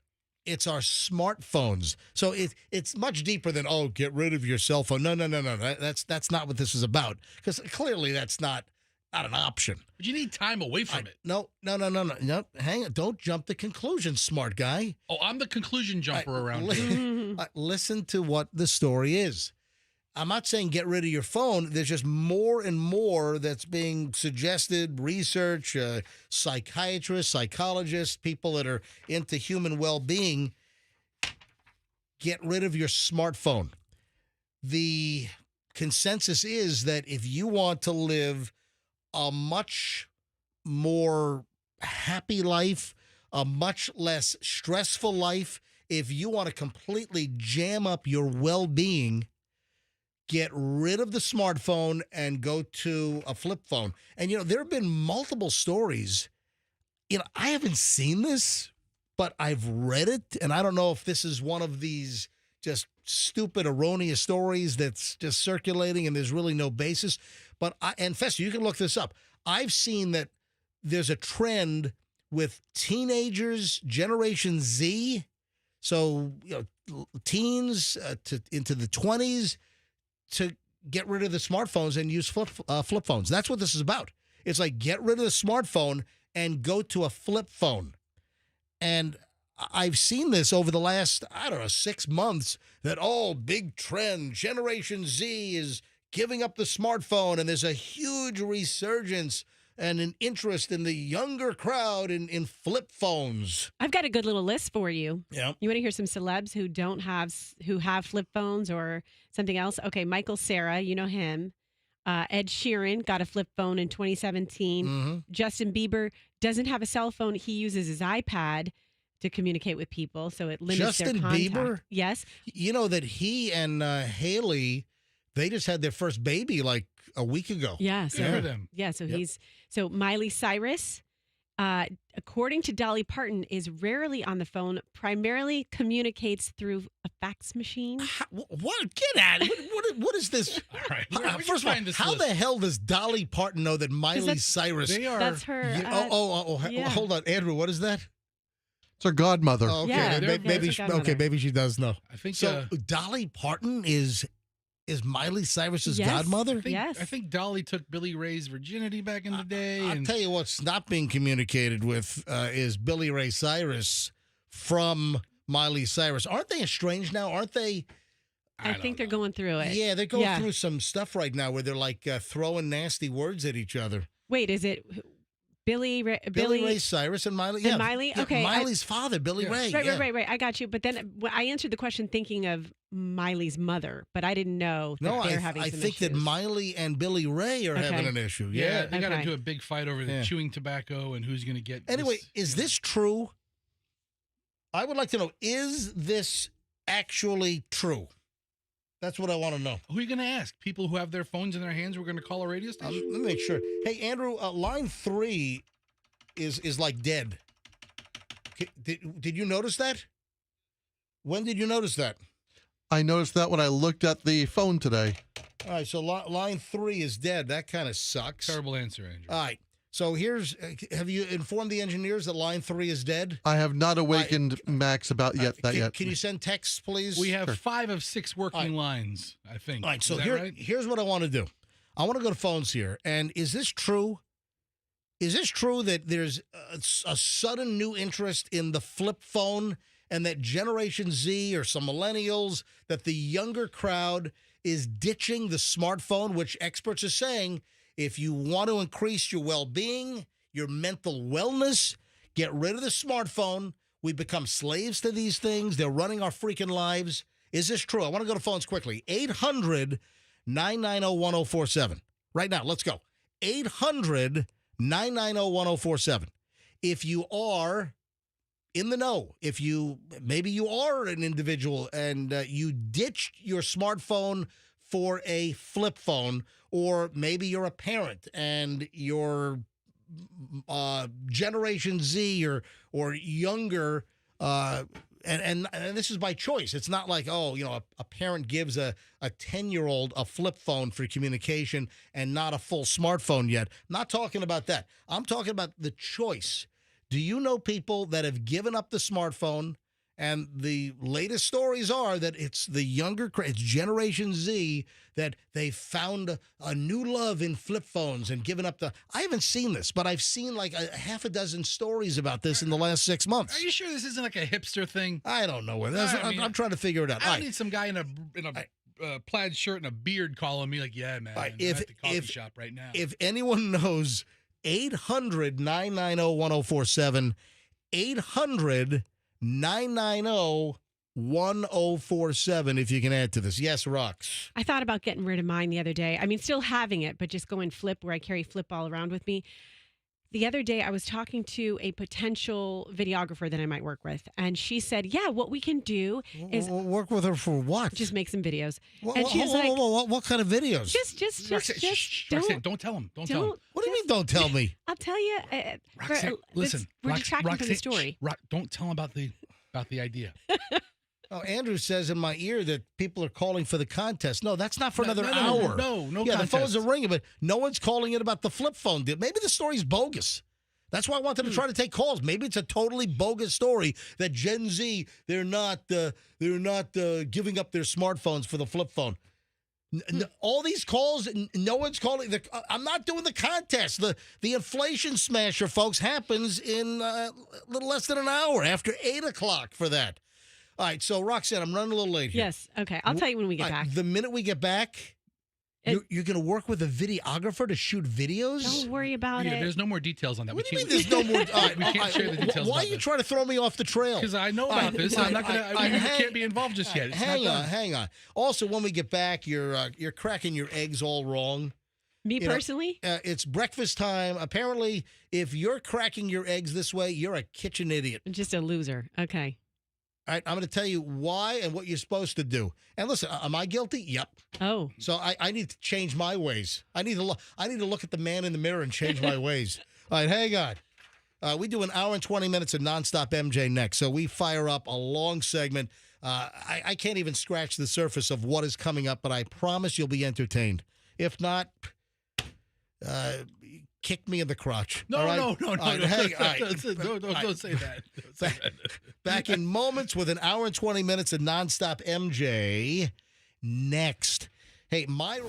it's our smartphones. So it's much deeper than, get rid of your cell phone. No. That's not what this is about. Because clearly that's not an option. But you need time away from it. No. Hang on. Don't jump to conclusions, smart guy. Oh, I'm the conclusion jumper around here. Listen to what the story is. I'm not saying get rid of your phone. There's just more and more that's being suggested, research, psychiatrists, psychologists, people that are into human well-being. Get rid of your smartphone. The consensus is that if you want to live a much more happy life, a much less stressful life, if you want to completely jam up your well-being, get rid of the smartphone and go to a flip phone. And, there have been multiple stories. I haven't seen this, but I've read it. And I don't know if this is one of these just stupid, erroneous stories that's just circulating and there's really no basis. But and Fester, you can look this up. I've seen that there's a trend with teenagers, Generation Z, so teens into the 20s, to get rid of the smartphones and use flip phones. That's what this is about. It's like get rid of the smartphone and go to a flip phone. And I've seen this over the last, 6 months, that, big trend, Generation Z is giving up the smartphone, and there's a huge resurgence and an interest in the younger crowd in flip phones. I've got a good little list for you. Yeah. You want to hear some celebs who have flip phones or something else? Okay, Michael Cera, you know him. Ed Sheeran got a flip phone in 2017. Mm-hmm. Justin Bieber doesn't have a cell phone. He uses his iPad to communicate with people, so it limits Justin their contact. Bieber? Yes. You know that he and Haley, they just had their first baby like a week ago. Yeah. Good for them. Yeah, so Miley Cyrus, according to Dolly Parton, is rarely on the phone, primarily communicates through a fax machine. What? Get at it. What is this? All right. First of all, how the hell does Dolly Parton know that Miley Cyrus? That's her. Yeah. Hold on, Andrew. What is that? It's her godmother. Oh, okay, Yeah, maybe she does know. I think So Dolly Parton is Miley Cyrus's godmother? I think Dolly took Billy Ray's virginity back in the day. I'll tell you what's not being communicated with is Billy Ray Cyrus from Miley Cyrus. Aren't they estranged now? Aren't they? I think they're going through it. Yeah, they're going through some stuff right now where they're like throwing nasty words at each other. Wait, is it Billy Ray Cyrus and Miley. And Miley? Yeah, Okay, Miley's father, Billy Ray. Right. I got you. But then I answered the question thinking of Miley's mother, but I didn't know that they're having some I think issues. that Miley and Billy Ray are having an issue. Yeah. They got into a big fight over the chewing tobacco and who's going to get. Anyway, is this true? I would like to know, is this actually true? That's what I want to know. Who are you going to ask? People who have their phones in their hands who are going to call a radio station? Let me make sure. Hey, Andrew, line 3 is like dead. Did you notice that? When did you notice that? I noticed that when I looked at the phone today. All right, so line 3 is dead. That kind of sucks. Terrible answer, Andrew. All right. So have you informed the engineers that line 3 is dead? I have not awakened Max about yet. Can you send texts, please? We have 5 of 6 working lines, I think. All right, so right? here's what I want to do. I want to go to phones here. And is this true? Is this true that there's a sudden new interest in the flip phone and that Generation Z or some millennials, that the younger crowd is ditching the smartphone, which experts are saying, if you want to increase your well-being, your mental wellness, get rid of the smartphone. We become slaves to these things. They're running our freaking lives. Is this true? I want to go to phones quickly. 800-990-1047. Right now, let's go. 800-990-1047. If you are in the know, maybe you are an individual and you ditched your smartphone for a flip phone, or maybe you're a parent and you're Generation Z or younger, and this is by choice. It's not like, a parent gives a 10-year-old a flip phone for communication and not a full smartphone yet. I'm not talking about that. I'm talking about the choice. Do you know people that have given up the smartphone? And the latest stories are that it's the younger, it's Generation Z, that they found a new love in flip phones and given up I haven't seen this, but I've seen like a half a dozen stories about this in the last 6 months. Are you sure this isn't like a hipster thing? I don't know. I'm trying to figure it out. I don't need some guy in a plaid shirt and a beard calling me like, yeah, man, I'm at the coffee shop right now. If anyone knows, 800-990-1047, 800-990-1047 if you can add to this. Yes, Rox. I thought about getting rid of mine the other day. I mean, still having it, but just going flip where I carry flip all around with me. The other day, I was talking to a potential videographer that I might work with, and she said, yeah, what we can do is... Work with her for what? Just make some videos. And she's like... What kind of videos? Just Roxanne, don't tell him. Don't tell him. What do you mean don't tell me? I'll tell you. Roxanne, listen. We're detracting from the story. Don't tell him about the idea. Oh, Andrew says in my ear that people are calling for the contest. No, that's not for another No hour. Yeah, contest. the phones are ringing, but no one's calling it about the flip phone deal. Maybe the story's bogus. That's why I wanted to try to take calls. Maybe it's a totally bogus story that Gen Z, they're not giving up their smartphones for the flip phone. All these calls, no one's calling. I'm not doing the contest. The inflation smasher, folks, happens in a little less than an hour after 8 o'clock for that. All right, so Roxanne, I'm running a little late here. Yes, okay. I'll tell you when we get back. The minute we get back, you're going to work with a videographer to shoot videos? Don't worry about it. There's no more details on that. What do you mean there's no more? We can't share the details. Why are you trying to throw me off the trail? Because I know about this. I'm not going to. You can't be involved just yet. Hang on. Also, when we get back, you're cracking your eggs all wrong. Me personally? It's breakfast time. Apparently, if you're cracking your eggs this way, you're a kitchen idiot. Just a loser. Okay. All right, I'm going to tell you why and what you're supposed to do. And listen, am I guilty? Yep. Oh. So I need to change my ways. I need to look at the man in the mirror and change my ways. All right, hang on. We do an hour and 20 minutes of nonstop MJ next. So we fire up a long segment. I can't even scratch the surface of what is coming up, but I promise you'll be entertained. If not, kick me in the crotch. No. Don't say that. Back in moments with an hour and 20 minutes of nonstop MJ next. Hey, my...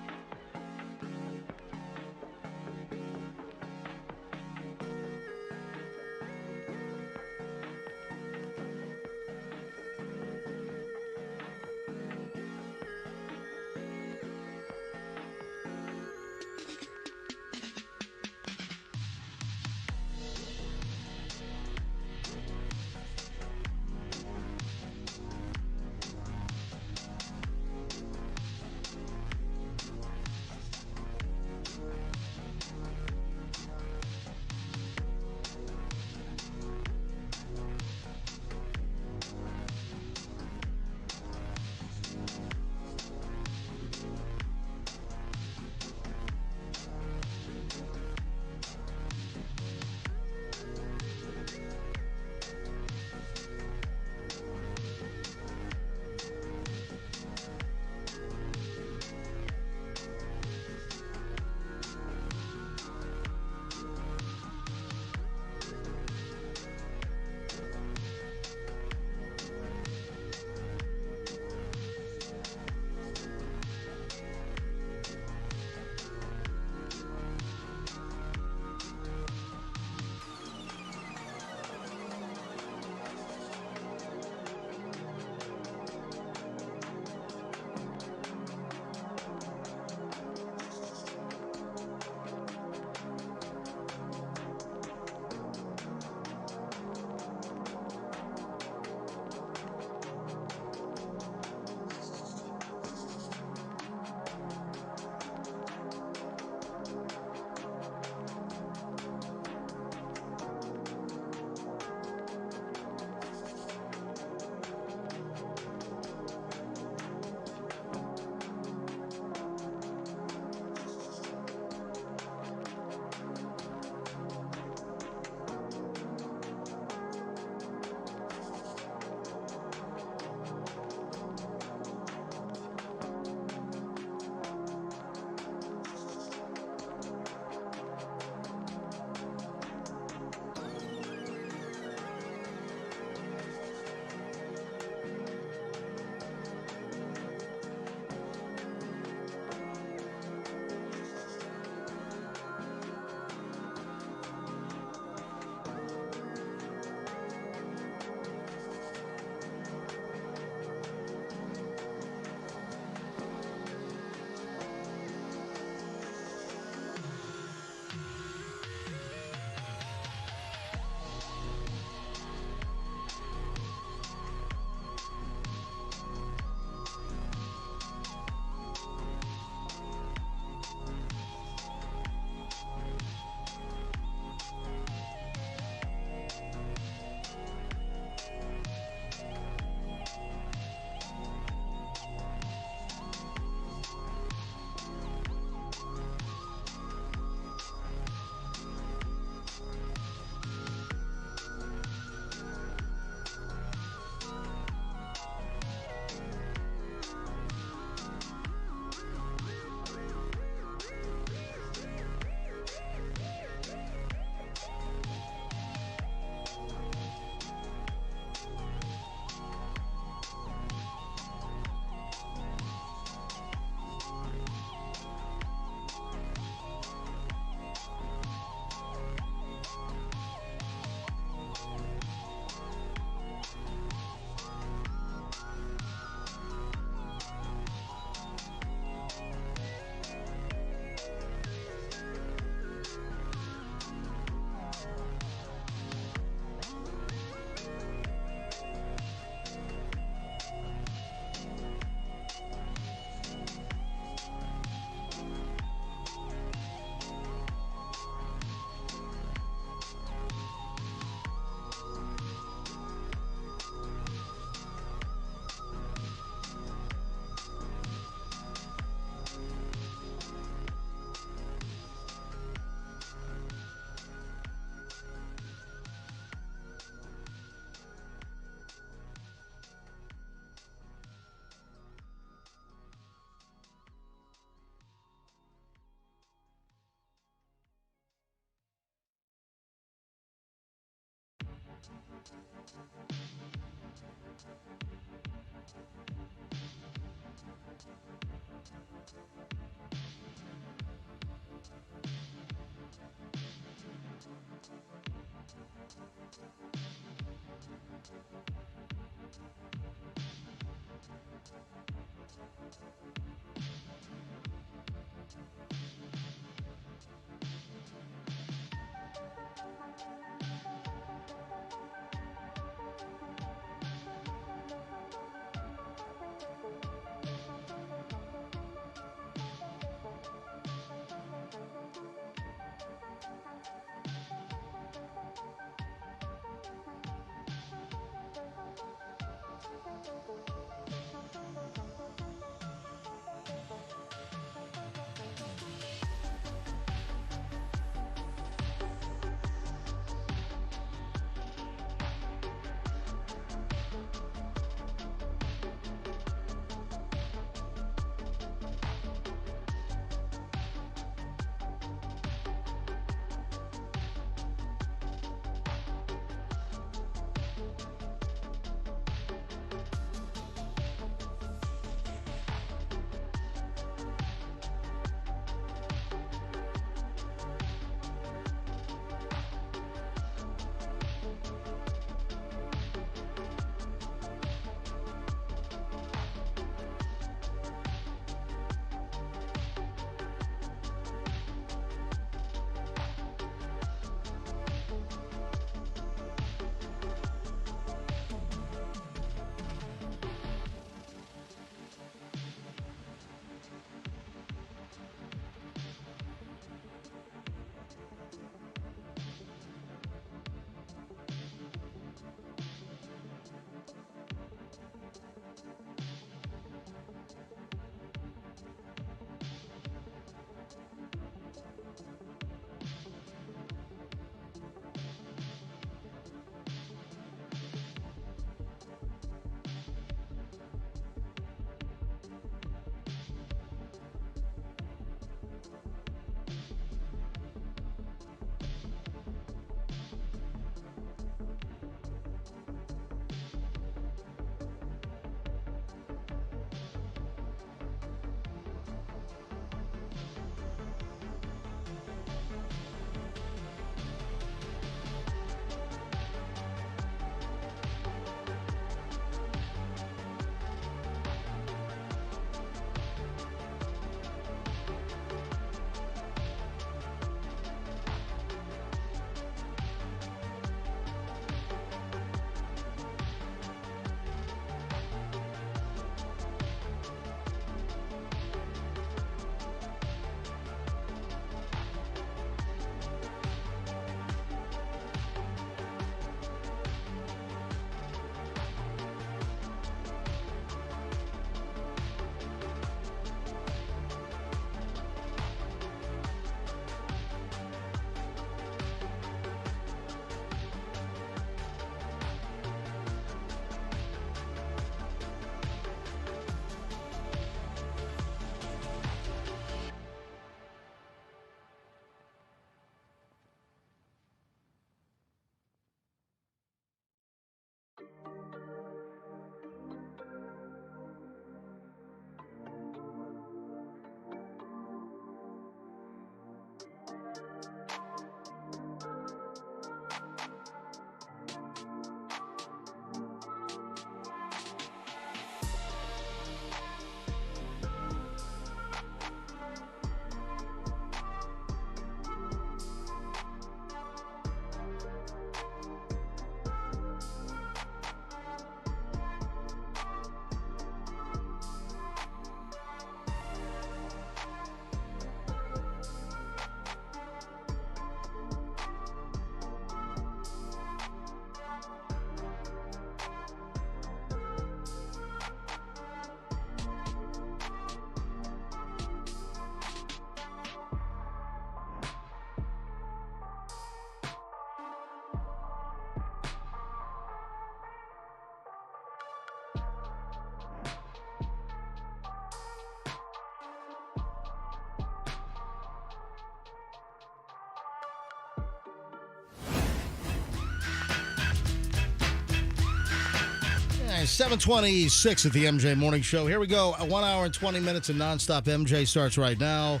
7:26 at the MJ Morning Show. Here we go. 1 hour and 20 minutes of nonstop MJ starts right now.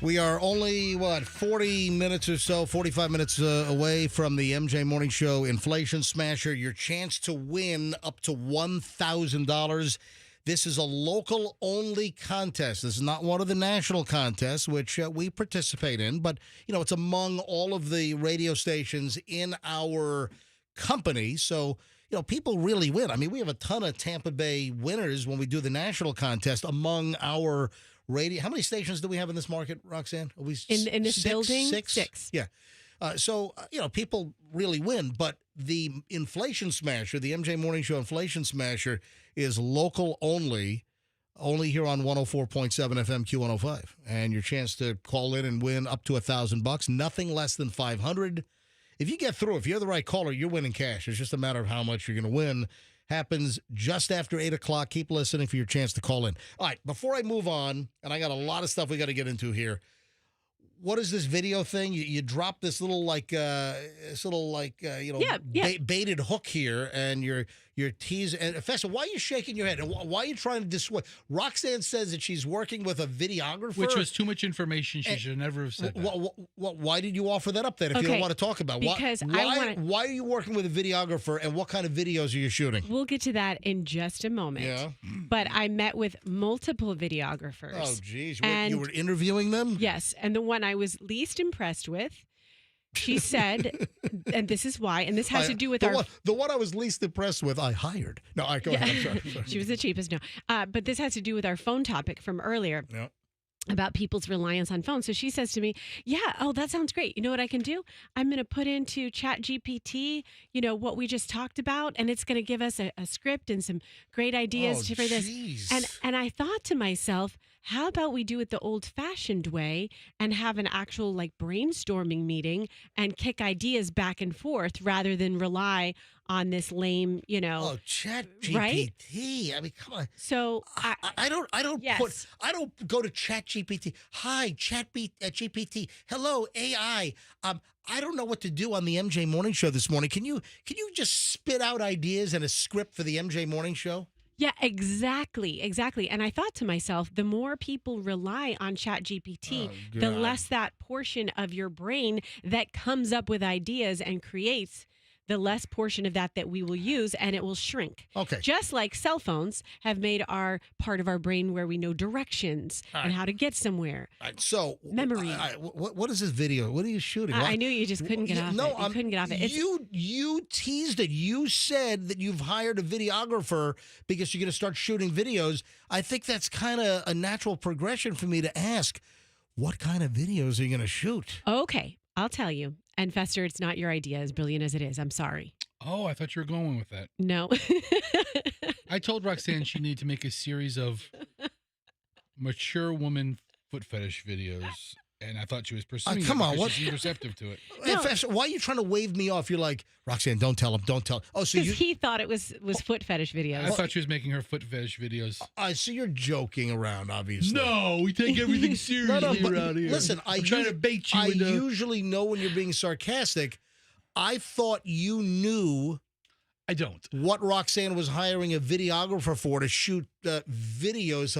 We are only, 40 minutes or so, 45 minutes away from the MJ Morning Show Inflation Smasher. Your chance to win up to $1,000. This is a local-only contest. This is not one of the national contests, which we participate in. But, it's among all of the radio stations in our company. So, people really win. I mean, we have a ton of Tampa Bay winners when we do the national contest among our radio. How many stations do we have in this market, Roxanne? Are we in this building? Six. Yeah. So, people really win. But the Inflation Smasher, the MJ Morning Show Inflation Smasher, is local only here on 104.7 FM Q105. And your chance to call in and win up to $1,000, nothing less than $500. If you get through, if you're the right caller, you're winning cash. It's just a matter of how much you're going to win. Happens just after 8 o'clock. Keep listening for your chance to call in. All right, before I move on, and I got a lot of stuff we got to get into here. What is this video thing? You drop this little baited hook here, and you're teasing. And Fessa, why are you shaking your head? And why are you trying to dissuade? Roxanne says that she's working with a videographer, which was too much information. She should never have said that. Why did you offer that up then if you don't want to talk about? Because why are you working with a videographer, and what kind of videos are you shooting? We'll get to that in just a moment. Yeah. But I met with multiple videographers. Oh, geez. You were interviewing them? Yes. And the one I was least impressed with, she said, and this is why, and this has to do with the one I was least impressed with, I hired. No, go ahead. I'm sorry. She was the cheapest. No. But this has to do with our phone topic from earlier. Yeah. About people's reliance on phones. So she says to me, that sounds great. You know what I can do? I'm going to put into ChatGPT, what we just talked about, and it's going to give us a script and some great ideas for this. And I thought to myself, how about we do it the old-fashioned way and have an actual brainstorming meeting and kick ideas back and forth rather than rely on this lame, ChatGPT. Right? I mean, come on. So I don't go to ChatGPT. Hi, ChatGPT. Hello, AI. I don't know what to do on the MJ Morning Show this morning. Can you just spit out ideas and a script for the MJ Morning Show? Yeah, exactly. And I thought to myself, the more people rely on ChatGPT, the less that portion of your brain that comes up with ideas and creates, the less portion of that we will use, and it will shrink. Okay. Just like cell phones have made our part of our brain where we know directions and how to get somewhere. All right, so memory. What is this video? What are you shooting? I knew you just couldn't get off it. No, you couldn't get off it. You teased it. You said that you've hired a videographer because you're going to start shooting videos. I think that's kind of a natural progression for me to ask, what kind of videos are you going to shoot? Okay, I'll tell you. And Fester, it's not your idea, as brilliant as it is. I'm sorry. Oh, I thought you were going with that. No. I told Roxanne she needed to make a series of mature woman foot fetish videos, and I thought she was pursuing come on, what? She's receptive to it. No. Fester, why are you trying to wave me off? You're like, Roxanne, don't tell him. Oh, so he thought it was foot fetish videos. I thought she was making her foot fetish videos. So you're joking around, obviously. No, we take everything seriously around here. Listen, I'm trying to bait you. I usually know when you're being sarcastic. I thought you knew. I don't. What Roxanne was hiring a videographer for to shoot videos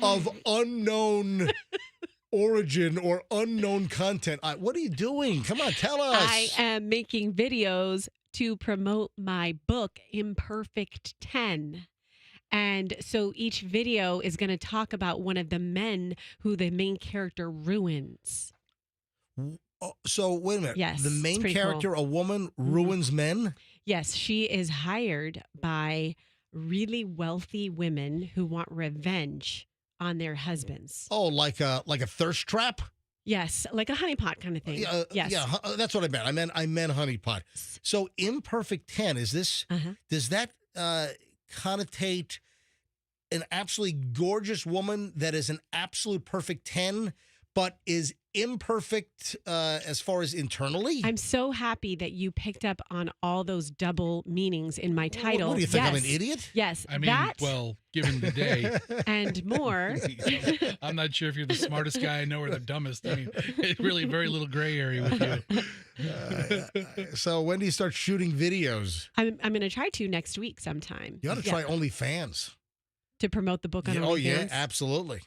of unknown origin or unknown content. What are you doing? Come on, tell us. I am making videos to promote my book, Imperfect 10. And so each video is going to talk about one of the men who the main character ruins. So wait a minute. Yes, the main character, cool. A woman, ruins men? Yes, she is hired by really wealthy women who want revenge on their husbands. Oh, like a thirst trap? Yes, like a honeypot kind of thing. Yes. Yeah, that's what I meant. I meant honeypot. So Imperfect 10, is this, does that connotate an absolutely gorgeous woman that is an absolute perfect 10, but is imperfect as far as internally. I'm so happy that you picked up on all those double meanings in my title. What do you think? Yes. I'm an idiot? Yes. I mean, that well, given the day. and more. I'm not sure if you're the smartest guy I know or the dumbest. I mean, it's really very little gray area with you. So when do you start shooting videos? I'm going to try to next week sometime. You ought to try OnlyFans. To promote the book on OnlyFans? Oh, yeah, absolutely.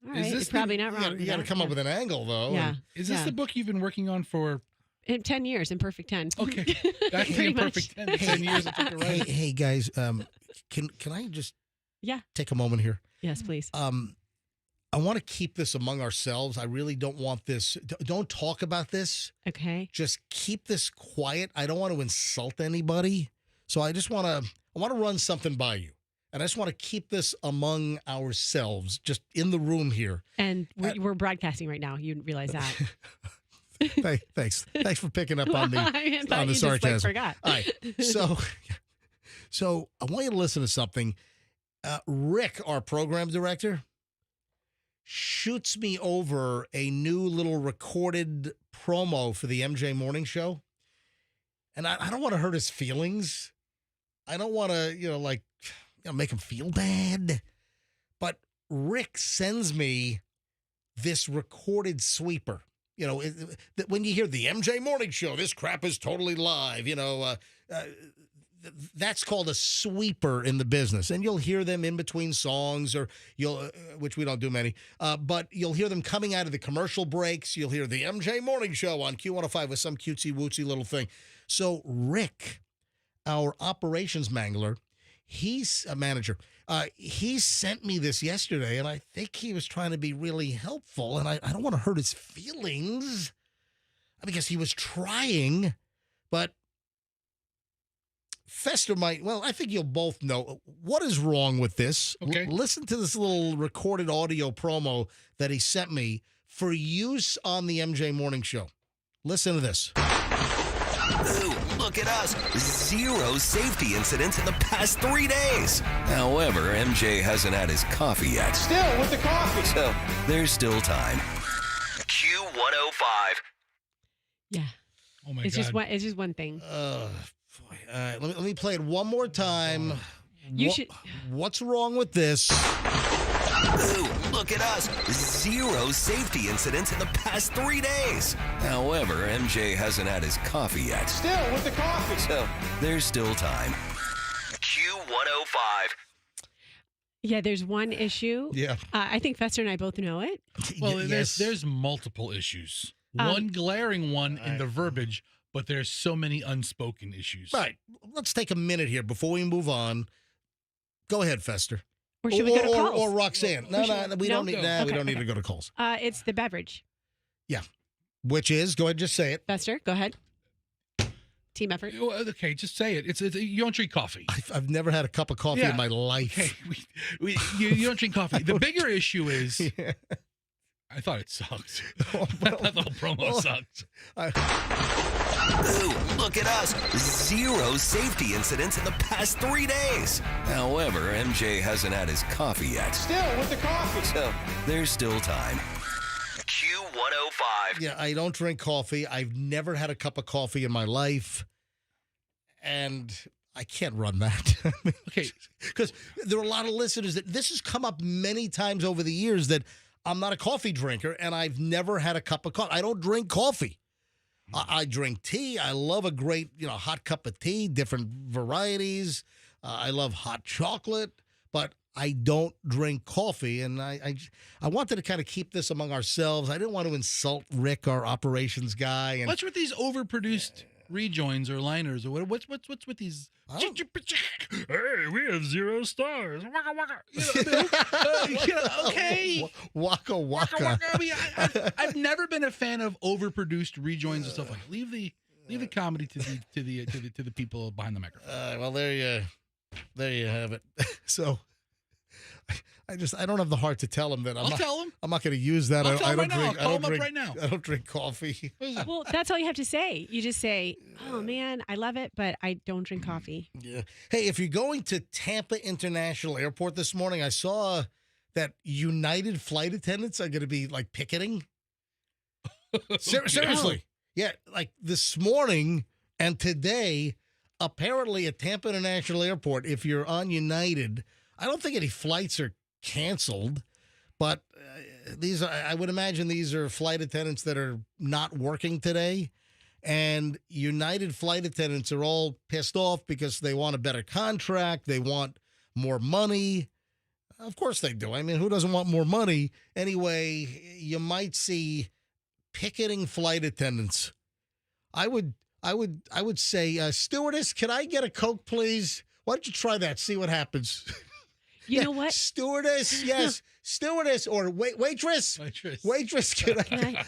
All right, it's probably not wrong. You got to come up with an angle, though. Yeah. Is this the book you've been working on for? 10 years, Imperfect 10. Okay. That's the Imperfect 10. 10 years it took to write. Hey, guys, can I just take a moment here? Yes, please. I want to keep this among ourselves. I really don't want this. Don't talk about this. Okay. Just keep this quiet. I don't want to insult anybody. So I just want to run something by you. And I just want to keep this among ourselves, just in the room here. And we're broadcasting right now. You realize that. Thanks for picking up on the you sarcasm. just, like, forgot. All right. So I want you to listen to something. Rick, our program director, shoots me over a new little recorded promo for the MJ Morning Show. And I don't want to hurt his feelings. I don't want to, make him feel bad. But Rick sends me this recorded sweeper. When you hear the MJ Morning Show, this crap is totally live. That's called a sweeper in the business. And you'll hear them in between songs, or which we don't do many, but you'll hear them coming out of the commercial breaks. You'll hear the MJ Morning Show on Q105 with some cutesy-wootsy little thing. So Rick, our operations mangler, he's a manager. He sent me this yesterday, and I think he was trying to be really helpful, and I don't want to hurt his feelings because he was trying, but Fester might, I think you'll both know what is wrong with this. Okay. Listen to this little recorded audio promo that he sent me for use on the MJ Morning Show. Listen to this. Ooh, look at us. 0 safety incidents in the past 3 days. However, MJ hasn't had his coffee yet. Still with the coffee. So there's still time. Q105. Yeah. Oh my it's God. It's just one thing. Boy. All right, let me play it one more time. What's wrong with this? Ooh, look at us. 0 safety incidents in the past 3 days. However, MJ hasn't had his coffee yet. Still with the coffee. So there's still time. Q105. Yeah, there's one issue. Yeah. I think Fester and I both know it. Well, there's multiple issues. One glaring one in the verbiage, but there's so many unspoken issues. Right. Let's take a minute here before we move on. Go ahead, Fester. Or should we go to calls? Or Roxanne. No, we don't need. We don't need to go to calls. It's the beverage. Yeah. Which is, go ahead, just say it. Fester, go ahead. Team effort. Okay, just say it. It's you don't drink coffee. I've never had a cup of coffee in my life. Okay, you don't drink coffee. The bigger issue is, I thought it sucked. I thought the whole promo sucked. Ooh, look at us. 0 safety incidents in the past 3 days. However, MJ hasn't had his coffee yet. Still with the coffee. So there's still time. Q105. Yeah, I don't drink coffee. I've never had a cup of coffee in my life. And I can't run that. Okay. Because there are a lot of listeners that this has come up many times over the years that I'm not a coffee drinker and I've never had a cup of coffee. I don't drink coffee. I drink tea. I love a great, hot cup of tea, different varieties. I love hot chocolate, but I don't drink coffee. And I wanted to kind of keep this among ourselves. I didn't want to insult Rick, our operations guy. And what's with these overproduced rejoins or liners or what's with these? Hey, we have 0 stars. Waka waka. Okay. Waka waka. I mean, I've never been a fan of overproduced rejoins and stuff like that. Leave the comedy to the people behind the microphone. Well, there you have it. So I don't have the heart to tell him that I'm not going to use that. I don't drink coffee. Well, that's all you have to say. You just say, "Oh man, I love it, but I don't drink coffee." Yeah. Hey, if you're going to Tampa International Airport this morning, I saw that United flight attendants are going to be like picketing. Seriously. Yeah, like this morning and today, apparently at Tampa International Airport, if you're on United, I don't think any flights are canceled, but I would imagine these are flight attendants that are not working today. And United flight attendants are all pissed off because they want a better contract. They want more money. Of course they do. I mean, who doesn't want more money? Anyway, you might see picketing flight attendants. I would say, stewardess, can I get a Coke, please? Why don't you try that? See what happens. You know what? Stewardess, yes. Stewardess or waitress. Waitress, can I?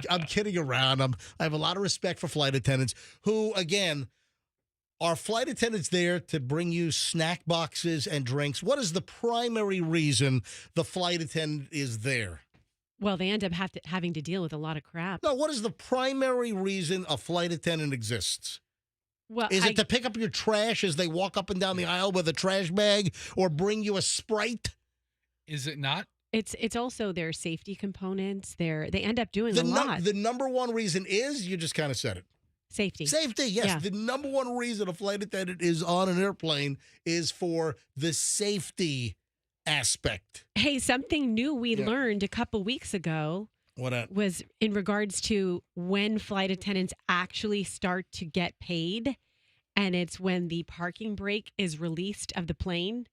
I'm kidding around. I have a lot of respect for flight attendants who, again, are flight attendants there to bring you snack boxes and drinks? What is the primary reason the flight attendant is there? Well, they end up having to deal with a lot of crap. No, what is the primary reason a flight attendant exists? Well, is it to pick up your trash as they walk up and down the aisle with a trash bag or bring you a Sprite? Is it not? It's also their safety components. They end up doing a lot. The number one reason is, you just kind of said it. Safety. Safety, yes. Yeah. The number one reason a flight attendant is on an airplane is for the safety aspect. Hey, something new we learned a couple weeks ago was in regards to when flight attendants actually start to get paid, and it's when the parking brake is released of the plane.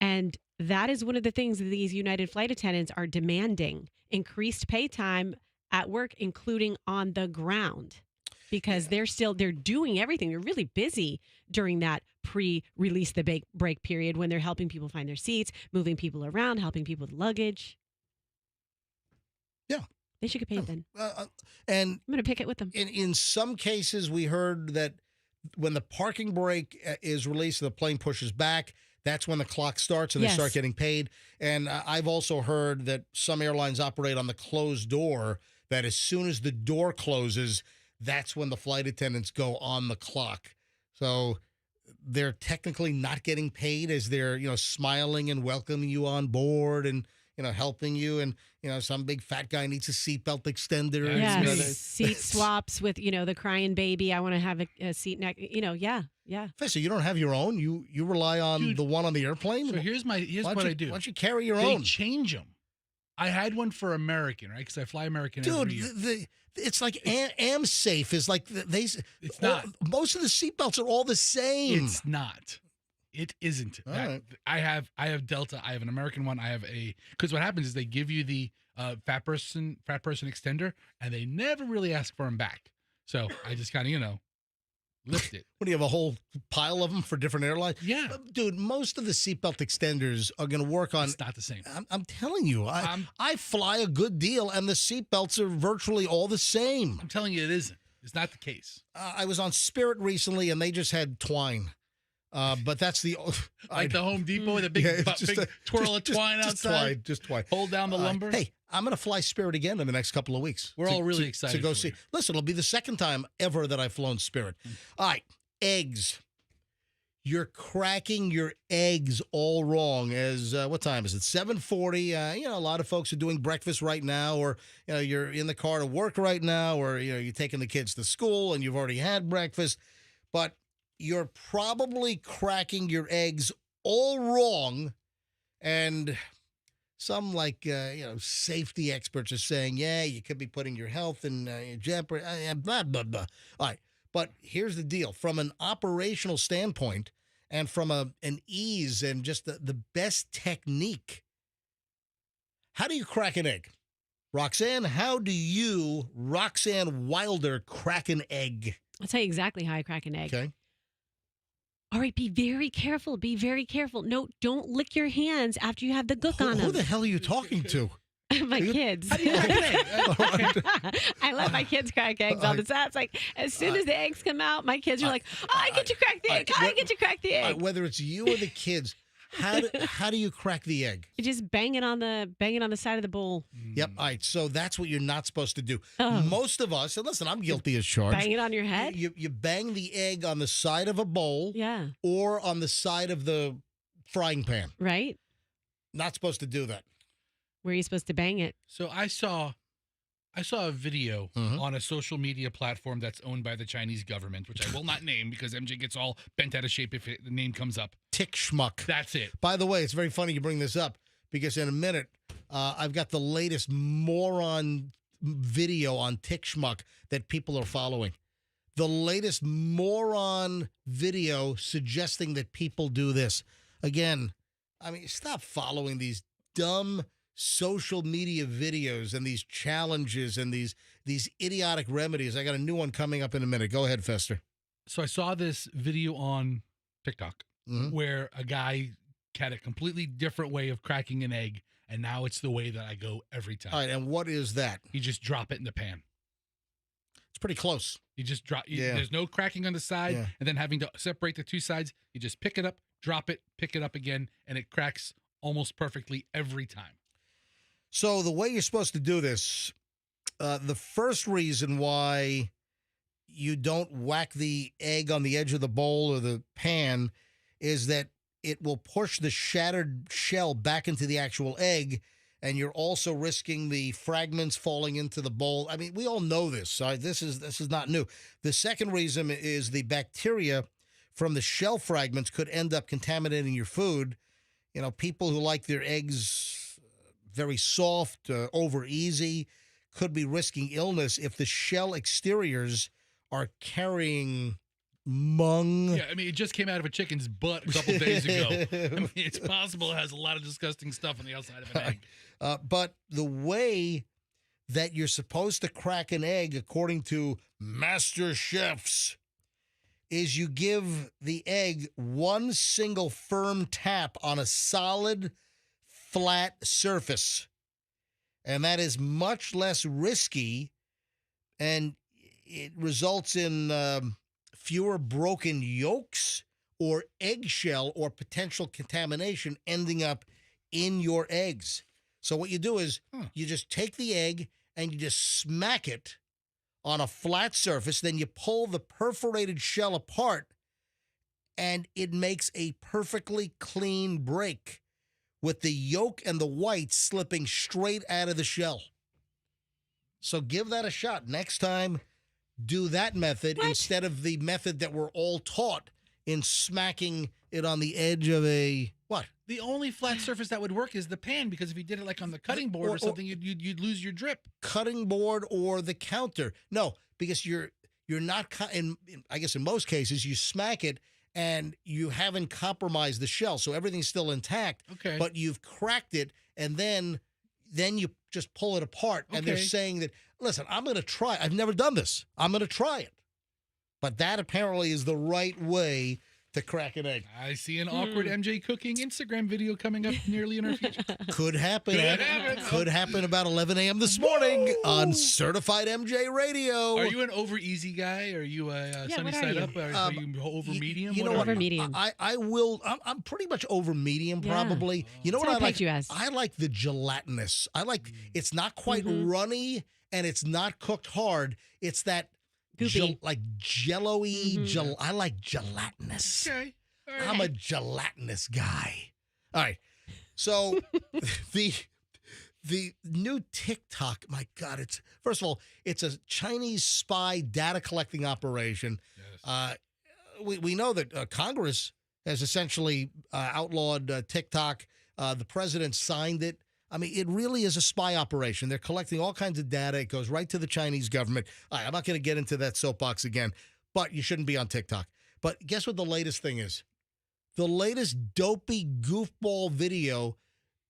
And that is one of the things that these United flight attendants are demanding, increased pay time at work, including on the ground. Because they're doing everything. They're really busy during that pre-release the break period when they're helping people find their seats, moving people around, helping people with luggage. Yeah. They should get paid then. And I'm going to pick it with them. In some cases, we heard that when the parking brake is released and the plane pushes back, that's when the clock starts and they start getting paid. And I've also heard that some airlines operate on the closed door, that as soon as the door closes, that's when the flight attendants go on the clock. So they're technically not getting paid as they're, smiling and welcoming you on board and, helping you. And, some big fat guy needs a seatbelt extender. Yes, seat swaps with, the crying baby. I want to have a seat neck, yeah. So you don't have your own? You rely on the one on the airplane? So here's what I do. Why don't you carry your They own? change them. I had one for American, right? Because I fly American every year. It's like AmSafe is like It's not. Most of the seatbelts are all the same. It's not. It isn't. Right. I have Delta. I have an American one. I have because what happens is they give you the fat person extender, and they never really ask for them back. So I just kind of lift it. What do you have, a whole pile of them for different airlines? Yeah, dude. Most of the seatbelt extenders are going to work on. It's not the same. I'm telling you, I fly a good deal, and the seatbelts are virtually all the same. I'm telling you, it isn't. It's not the case. I was on Spirit recently, and they just had twine. But that's the the Home Depot, the big twirl of twine outside. Just twine. Hold down the lumber. Hey, I'm going to fly Spirit again in the next couple of weeks. We're all really excited to go for see. you. Listen, it'll be the second time ever that I've flown Spirit. All right, eggs. You're cracking your eggs all wrong. As what time is it? 7:40. A lot of folks are doing breakfast right now, or you're in the car to work right now, or you're taking the kids to school and you've already had breakfast, but you're probably cracking your eggs all wrong. And some safety experts are saying, you could be putting your health in jeopardy, blah, blah, blah. All right. But here's the deal. From an operational standpoint and from an ease and just the best technique, how do you crack an egg? Roxanne, how do you, Roxanne Wilder, crack an egg? I'll tell you exactly how I crack an egg. Okay. All right, be very careful. Be very careful. No, don't lick your hands after you have the gook on them. Who the hell are you talking to? My kids. How do you crack an egg? I let my kids crack eggs all the time. It's like as soon as the eggs come out, my kids are like, I get to crack the egg. I get to crack the egg. Whether it's you or the kids, how do you crack the egg? You just bang it on the side of the bowl. Yep. All right. So that's what you're not supposed to do. Oh. Most of us, and listen, I'm guilty as charged. Bang it on your head? You bang the egg on the side of a bowl. Yeah. Or on the side of the frying pan. Right. Not supposed to do that. Where are you supposed to bang it? So I saw I saw a video Mhm. on a social media platform that's owned by the Chinese government, which I will not name because MJ gets all bent out of shape if the name comes up. Tick Schmuck. That's it. By the way, it's very funny you bring this up because in a minute, I've got the latest moron video on Tick Schmuck that people are following. The latest moron video suggesting that people do this. Again, I mean, stop following these dumb social media videos and these challenges and these idiotic remedies. I got a new one coming up in a minute. Go ahead, Fester. So I saw this video on TikTok Mhm. where a guy had a completely different way of cracking an egg, and now it's the way that I go every time. All right, and what is that? You just drop it in the pan. It's pretty close. You just drop. Yeah. There's no cracking on the side, Yeah. and then having to separate the two sides. You just pick it up, drop it, pick it up again, and it cracks almost perfectly every time. So the way you're supposed to do this, the first reason why you don't whack the egg on the edge of the bowl or the pan is that it will push the shattered shell back into the actual egg, and you're also risking the fragments falling into the bowl. I mean, we all know this. So this is not new. The second reason is the bacteria from the shell fragments could end up contaminating your food. You know, people who like their eggs very soft, over easy, could be risking illness if the shell exteriors are carrying mung. Yeah, I mean, it just came out of a chicken's butt a couple days ago. I mean, it's possible it has a lot of disgusting stuff on the outside of an egg. But the way that you're supposed to crack an egg, according to master chefs, is you give the egg one single firm tap on a solid, flat surface. And that is much less risky, and it results in fewer broken yolks or eggshell or potential contamination ending up in your eggs. So what you do is you just take the egg and you just smack it on a flat surface. Then you pull the perforated shell apart, and it makes a perfectly clean break with the yolk and the white slipping straight out of the shell. So give that a shot. Next time, do that method instead of the method that we're all taught in smacking it on the edge of a what? The only flat surface that would work is the pan, because if you did it like on the cutting board or something, you'd lose your drip. Cutting board or the counter. No, because you're not I guess in most cases you smack it and you haven't compromised the shell, so everything's still intact. Okay. But you've cracked it, and then you just pull it apart. And they're Okay. saying that, listen, I'm going to try. I've never done this. I'm going to try it. But that apparently is the right way to crack an egg. I see an awkward MJ cooking Instagram video coming up nearly in our future. Could happen. Could happen. Could happen about 11 a.m. this morning on Certified MJ Radio. Are you an over easy guy? Are you a sunny what are side you? up? Are you over medium? You know What what? are Over you? medium. I will. I'm pretty much over medium, Yeah. probably. You know That's what I what I like? pegged you as. I like the gelatinous. I like. It's not quite runny, and it's not cooked hard. It's that Goopy. like jello-y. I like gelatinous. Okay. All right. I'm a gelatinous guy. All right. So the new TikTok, my God, it's first of all, it's a Chinese spy data collecting operation. Yes. We know that Congress has essentially outlawed TikTok. The president signed it. I mean, it really is a spy operation. They're collecting all kinds of data. It goes right to the Chinese government. All right, I'm not going to get into that soapbox again, but you shouldn't be on TikTok. But guess what the latest thing is? The latest dopey goofball video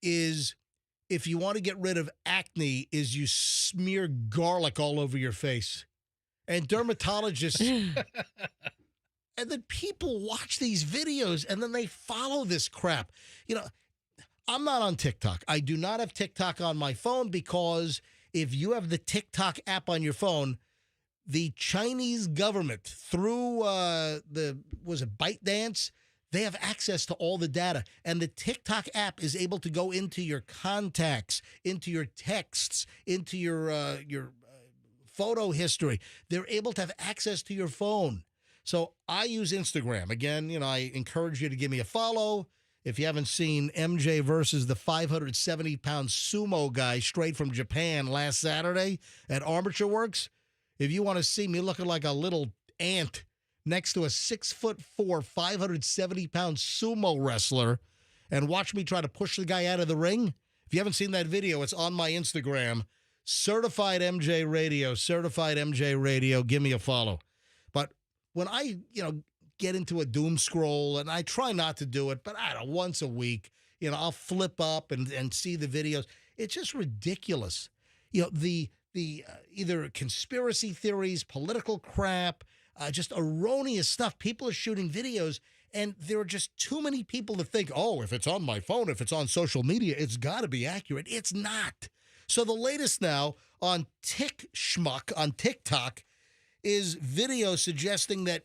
is, if you want to get rid of acne, is you smear garlic all over your face. And dermatologists, and then people watch these videos and then they follow this crap. You know, I'm not on TikTok. I do not have TikTok on my phone, because if you have the TikTok app on your phone, the Chinese government, through was it ByteDance, they have access to all the data. And the TikTok app is able to go into your contacts, into your texts, into your photo history. They're able to have access to your phone. So I use Instagram. Again, you know, I encourage you to give me a follow. If you haven't seen MJ versus the 570-pound sumo guy straight from Japan last Saturday at Armature Works, if you want to see me looking like a little ant next to a 6'4", 570-pound sumo wrestler and watch me try to push the guy out of the ring, if you haven't seen that video, it's on my Instagram, Certified MJ Radio. Give me a follow. But when I, get into a doom scroll, and I try not to do it, but I don't know, once a week, I'll flip up and see the videos. It's just ridiculous. The either conspiracy theories, political crap, just erroneous stuff. People are shooting videos, and there are just too many people to think, oh, if it's on my phone, if it's on social media, it's got to be accurate. It's not. So the latest now on Schmuck on TikTok is video suggesting that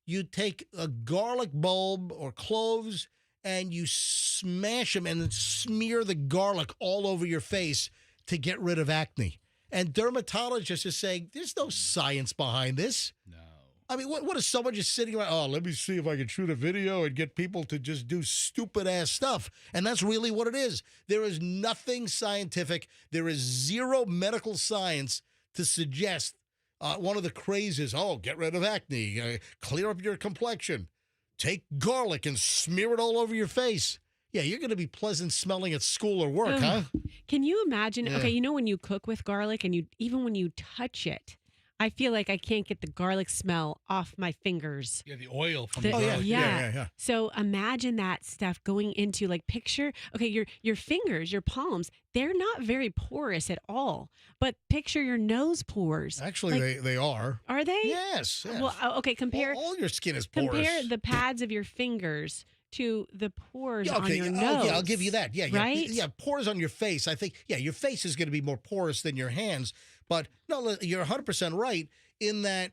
you take a garlic bulb or cloves and you smash them and then smear the garlic all over your face to get rid of acne. And dermatologists are saying there's no science behind this. No. I mean, what is someone just sitting around, oh, let me see if I can shoot a video and get people to just do stupid-ass stuff. And that's really what it is. There is nothing scientific. There is zero medical science to suggest one of the crazes, get rid of acne, clear up your complexion, take garlic and smear it all over your face. Yeah, you're going to be pleasant smelling at school or work, huh? Can you imagine? Yeah. Okay, when you cook with garlic and even when you touch it, I feel like I can't get the garlic smell off my fingers. Yeah, the oil from the garlic. Yeah. So imagine that stuff going into picture. Okay, your fingers, your palms, they're not very porous at all. But picture your nose pores. Actually, they are. Are they? Yes. Well, okay. Compare. All your skin is porous. Compare the pads of your fingers to the pores on your nose. Oh, yeah, I'll give you that. Yeah, right? Yeah, pores on your face. I think, your face is going to be more porous than your hands. But no, you're 100% right in that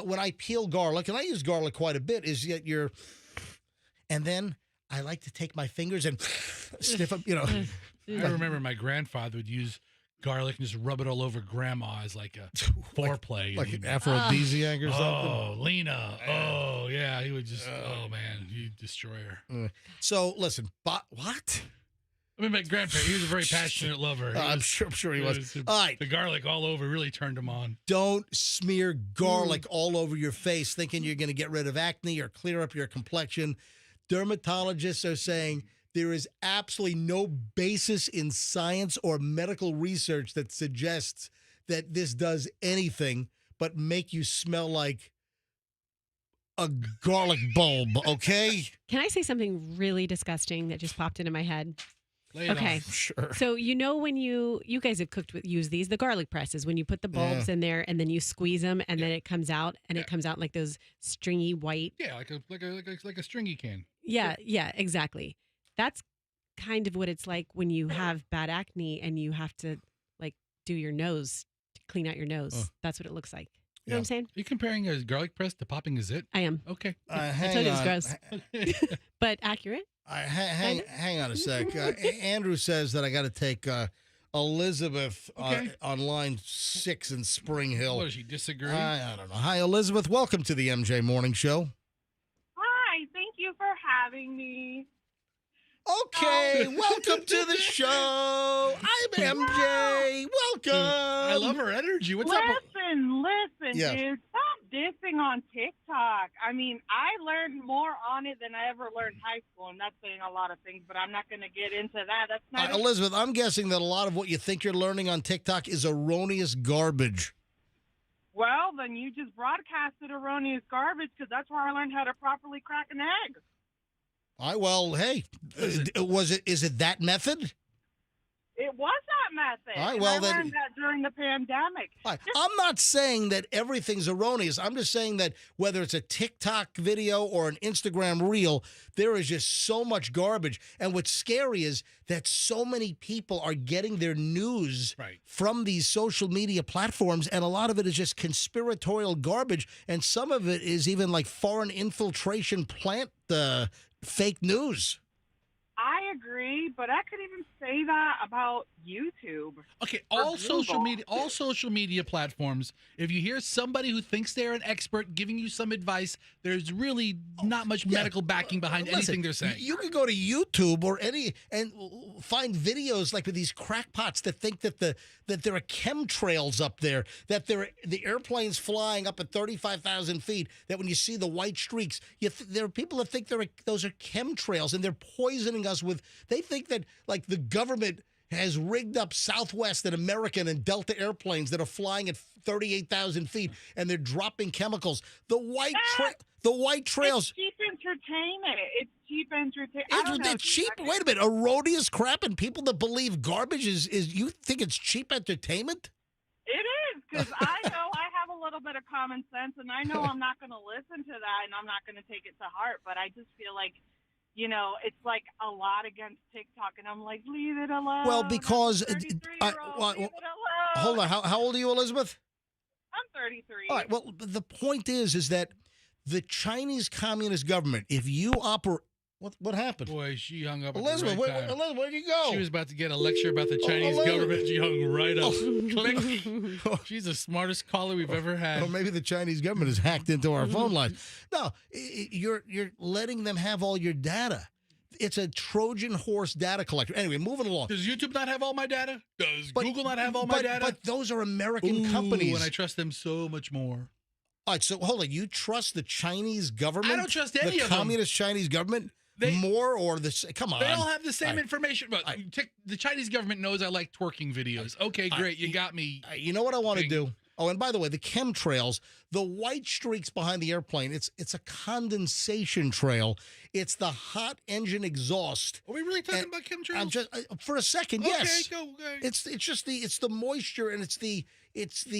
when I peel garlic, and I use garlic quite a bit, is that and then I like to take my fingers and sniff them, I remember my grandfather would use garlic and just rub it all over grandma as like a foreplay. Like an aphrodisiac or something? Oh, Lena. Oh, yeah. He would just, man, he'd destroy her. So, listen, what? I mean, my grandparent, he was a very passionate lover. I'm sure he was. All right. The garlic all over really turned him on. Don't smear garlic all over your face thinking you're going to get rid of acne or clear up your complexion. Dermatologists are saying there is absolutely no basis in science or medical research that suggests that this does anything but make you smell like a garlic bulb, okay? Can I say something really disgusting that just popped into my head? Okay. Sure. So when you guys have used these, the garlic presses, when you put the bulbs in there and then you squeeze them and then it comes out and it comes out like those stringy white. Yeah, like a stringy can. Yeah, exactly. That's kind of what it's like when you have bad acne and you have to do your nose to clean out your nose. That's what it looks like. You know what I'm saying? Are you comparing a garlic press to popping a zit? I am. Okay. I told you it was gross. But accurate. Hang on a sec. Andrew says that I got to take Elizabeth on line 6 in Spring Hill. What, does she disagree? I don't know. Hi, Elizabeth. Welcome to the MJ Morning Show. Hi. Thank you for having me. Okay, welcome to the show. I'm MJ. Welcome. I love her energy. What's up? Listen, dude. Stop dissing on TikTok. I mean, I learned more on it than I ever learned high school, and that's saying a lot of things, but I'm not going to get into that. That's not Elizabeth, I'm guessing that a lot of what you think you're learning on TikTok is erroneous garbage. Well, then you just broadcasted erroneous garbage because that's where I learned how to properly crack an egg. Hey, is it that method? It was that method. All right, and I learned that during the pandemic. Right. I'm not saying that everything's erroneous. I'm just saying that whether it's a TikTok video or an Instagram reel, there is just so much garbage. And what's scary is that so many people are getting their news from these social media platforms, and a lot of it is just conspiratorial garbage, and some of it is even like foreign infiltration plant fake news. I agree, but I could even say that about YouTube. Okay, or all social Google. media platforms, if you hear somebody who thinks they're an expert giving you some advice, there's really not much medical backing behind anything they're saying. You could go to YouTube or and find videos like with these crackpots that think that there are chemtrails up there, that the airplanes flying up at 35,000 feet, that when you see the white streaks, there are people that think those are chemtrails and they're poisoning us with. They think that like the government has rigged up Southwest and American and Delta airplanes that are flying at 38,000 feet and they're dropping chemicals. The white trails. It's cheap entertainment. It's cheap entertainment. I don't know. It's cheap. Wait a minute. Erroneous crap and people that believe garbage is you think it's cheap entertainment? It is, because I know I have a little bit of common sense, and I know I'm not going to listen to that, and I'm not going to take it to heart, but I just feel like, it's like a lot against TikTok, and I'm like, leave it alone. Well, because leave it alone. hold on. How old are you, Elizabeth? I'm 33. All right. Well, the point is that the Chinese Communist government, if you operate, what happened? Boy, she hung up. Elizabeth, at the right time. Elizabeth, where'd you go? She was about to get a lecture about the Chinese government. She hung right up. Click. She's the smartest caller we've ever had. Or maybe the Chinese government has hacked into our phone line. No, you're letting them have all your data. It's a Trojan horse data collector. Anyway, moving along. Does YouTube not have all my data? Does Google not have all my data? But those are American companies. And I trust them so much more. All right, so hold on. You trust the Chinese government? I don't trust any of them. The communist Chinese government? More or the come on. They all have the same information. But the Chinese government knows I like twerking videos. Okay, great. You got me. You know what I want to do? Oh, and by the way, the chemtrails, the white streaks behind the airplane, it's a condensation trail. It's the hot engine exhaust. Are we really talking about chemtrails? I'm just for a second, yes. Okay, go. It's just the moisture and it's the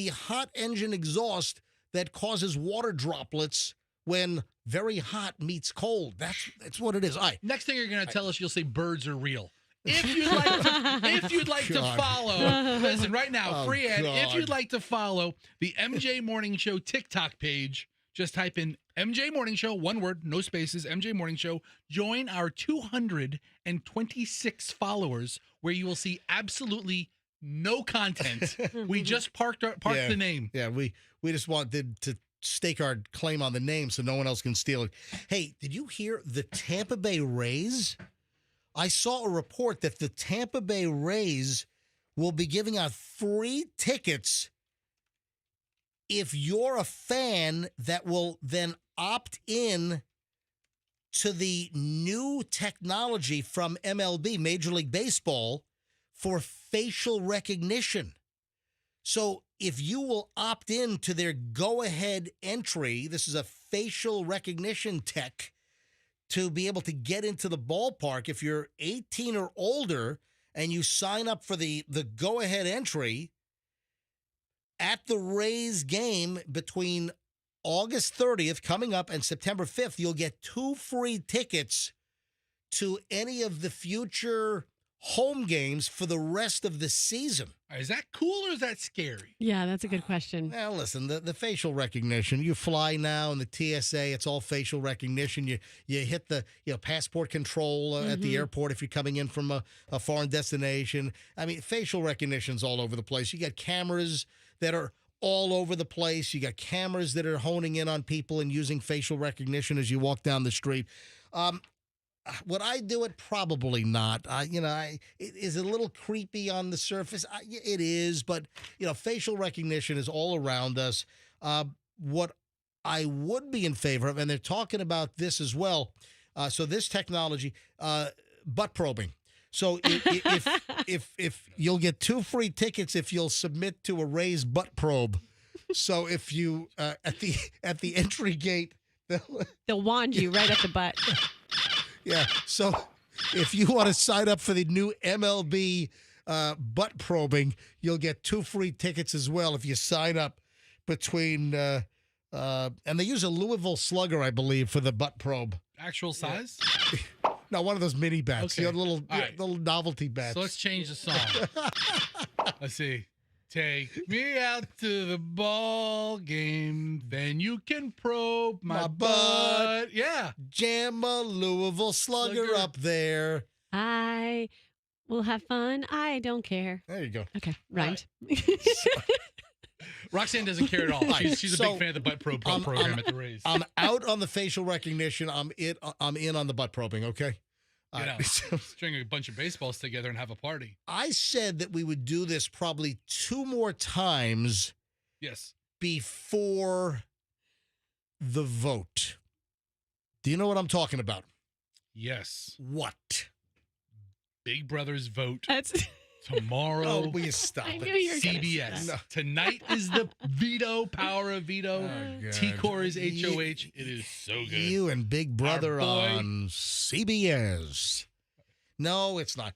hot engine exhaust that causes water droplets when very hot meets cold. That's what it is. All right. Next thing you're going to tell us, you'll say birds are real. If you'd like to follow, listen right now, free ad. If you'd like to follow the MJ Morning Show TikTok page, just type in MJ Morning Show, one word, no spaces, MJ Morning Show. Join our 226 followers, where you will see absolutely no content. We just parked the name. Yeah, we just wanted to stake our claim on the name so no one else can steal it. Hey, did you hear the Tampa Bay Rays? I saw a report that the Tampa Bay Rays will be giving out free tickets if you're a fan that will then opt in to the new technology from MLB, Major League Baseball, for facial recognition. So if you will opt in to their go-ahead entry, this is a facial recognition tech to be able to get into the ballpark. If you're 18 or older and you sign up for the go-ahead entry at the Rays game between August 30th coming up and September 5th, you'll get 2 free tickets to any of the future home games for the rest of the season. Is that cool or is that scary? Yeah, that's a good question. Now, listen, the facial recognition, you fly now in the TSA, it's all facial recognition. You hit the passport control at the airport if you're coming in from a foreign destination. I mean, facial recognition's all over the place. You got cameras that are all over the place. You got cameras that are honing in on people and using facial recognition as you walk down the street. Would I do it? Probably not. It is a little creepy on the surface. It is, but facial recognition is all around us. What I would be in favor of, and they're talking about this as well. So this technology, butt probing. So if you'll get 2 free tickets if you'll submit to a Rays butt probe. So if you at the entry gate, they'll wand you right at the butt. Yeah, so if you want to sign up for the new MLB butt probing, you'll get 2 free tickets as well if you sign up between, and they use a Louisville Slugger, I believe, for the butt probe. Actual size? No, one of those mini bats, Okay. Little novelty bats. So let's change the song. Let's see. Take me out to the ball game, then you can probe my butt. Yeah. Jam a Louisville Slugger up there. I will have fun. I don't care. There you go. Okay, rhymed. Roxanne doesn't care at all. She's a big fan of the butt probe program at the Rays. I'm out on the facial recognition. I'm in on the butt probing. Okay. String a bunch of baseballs together and have a party. I said that we would do this probably 2 more times. Yes. Before the vote. Do you know what I'm talking about? Yes. What? Big Brother's vote. That's tomorrow. Oh, will you stop I it? knew you were gonna say CBS. that. Tonight is the veto, power of veto. God. T-Core is HOH. It is so good. You and Big Brother Our boy. on CBS. No, it's not.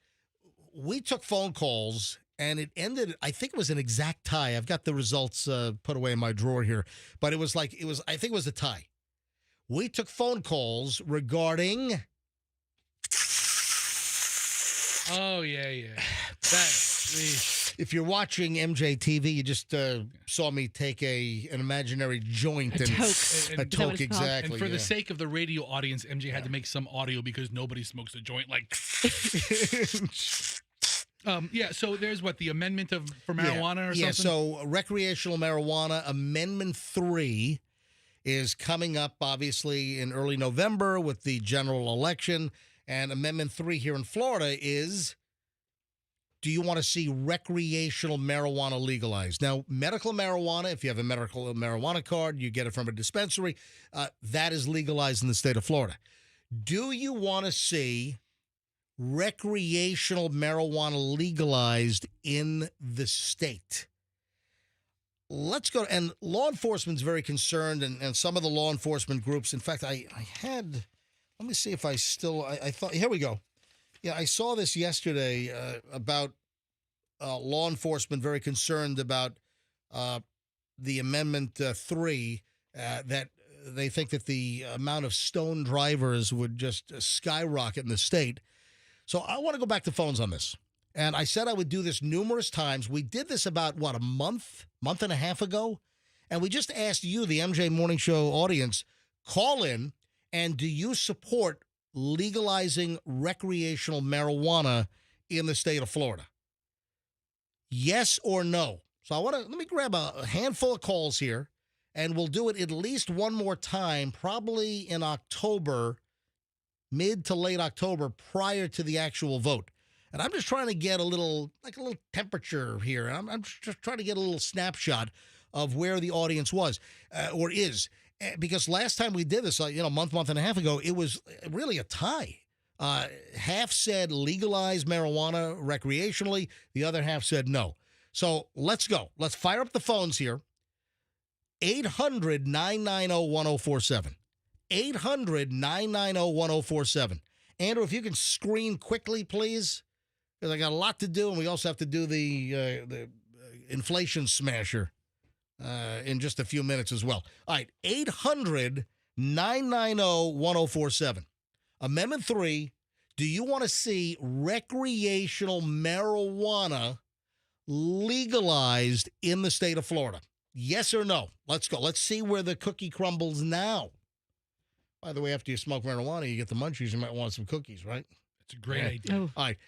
We took phone calls, and it ended, I think it was an exact tie. I've got the results put away in my drawer here. But I think it was a tie. We took phone calls regarding... Oh, yeah. If you're watching MJ TV, you just saw me take an imaginary joint A and toke. a Is that what toke, it's called? exactly. And for the sake of the radio audience, MJ had to make some audio because nobody smokes a joint like. So there's the amendment for marijuana or something? Yeah, so recreational marijuana Amendment 3 is coming up, obviously, in early November with the general election. And Amendment 3 here in Florida is, do you want to see recreational marijuana legalized? Now, medical marijuana, if you have a medical marijuana card, you get it from a dispensary, that is legalized in the state of Florida. Do you want to see recreational marijuana legalized in the state? Let's go. And law enforcement's very concerned, and some of the law enforcement groups. In fact, I had, let me see if I still, I thought, here we go. Yeah, I saw this yesterday about law enforcement very concerned about the Amendment 3, that they think that the amount of stone drivers would just skyrocket in the state. So I want to go back to phones on this. And I said I would do this numerous times. We did this about, a month and a half ago? And we just asked you, the MJ Morning Show audience, call in, and do you support legalizing recreational marijuana in the state of Florida? Yes or no? So let me grab a handful of calls here, and we'll do it at least one more time, probably in October, mid to late October, prior to the actual vote. And I'm just trying to get a little temperature here. I'm just trying to get a little snapshot of where the audience was or is. Because last time we did this, month and a half ago, it was really a tie. Half said legalize marijuana recreationally. The other half said no. So let's go. Let's fire up the phones here. 800-990-1047. 800-990-1047. Andrew, if you can screen quickly, please, because I got a lot to do, and we also have to do the inflation smasher in just a few minutes as well. All right, 800-990-1047. Amendment 3, do you want to see recreational marijuana legalized in the state of Florida? Yes or no? Let's go. Let's see where the cookie crumbles now. By the way, after you smoke marijuana, you get the munchies. You might want some cookies, right? It's a great idea. Oh. All right.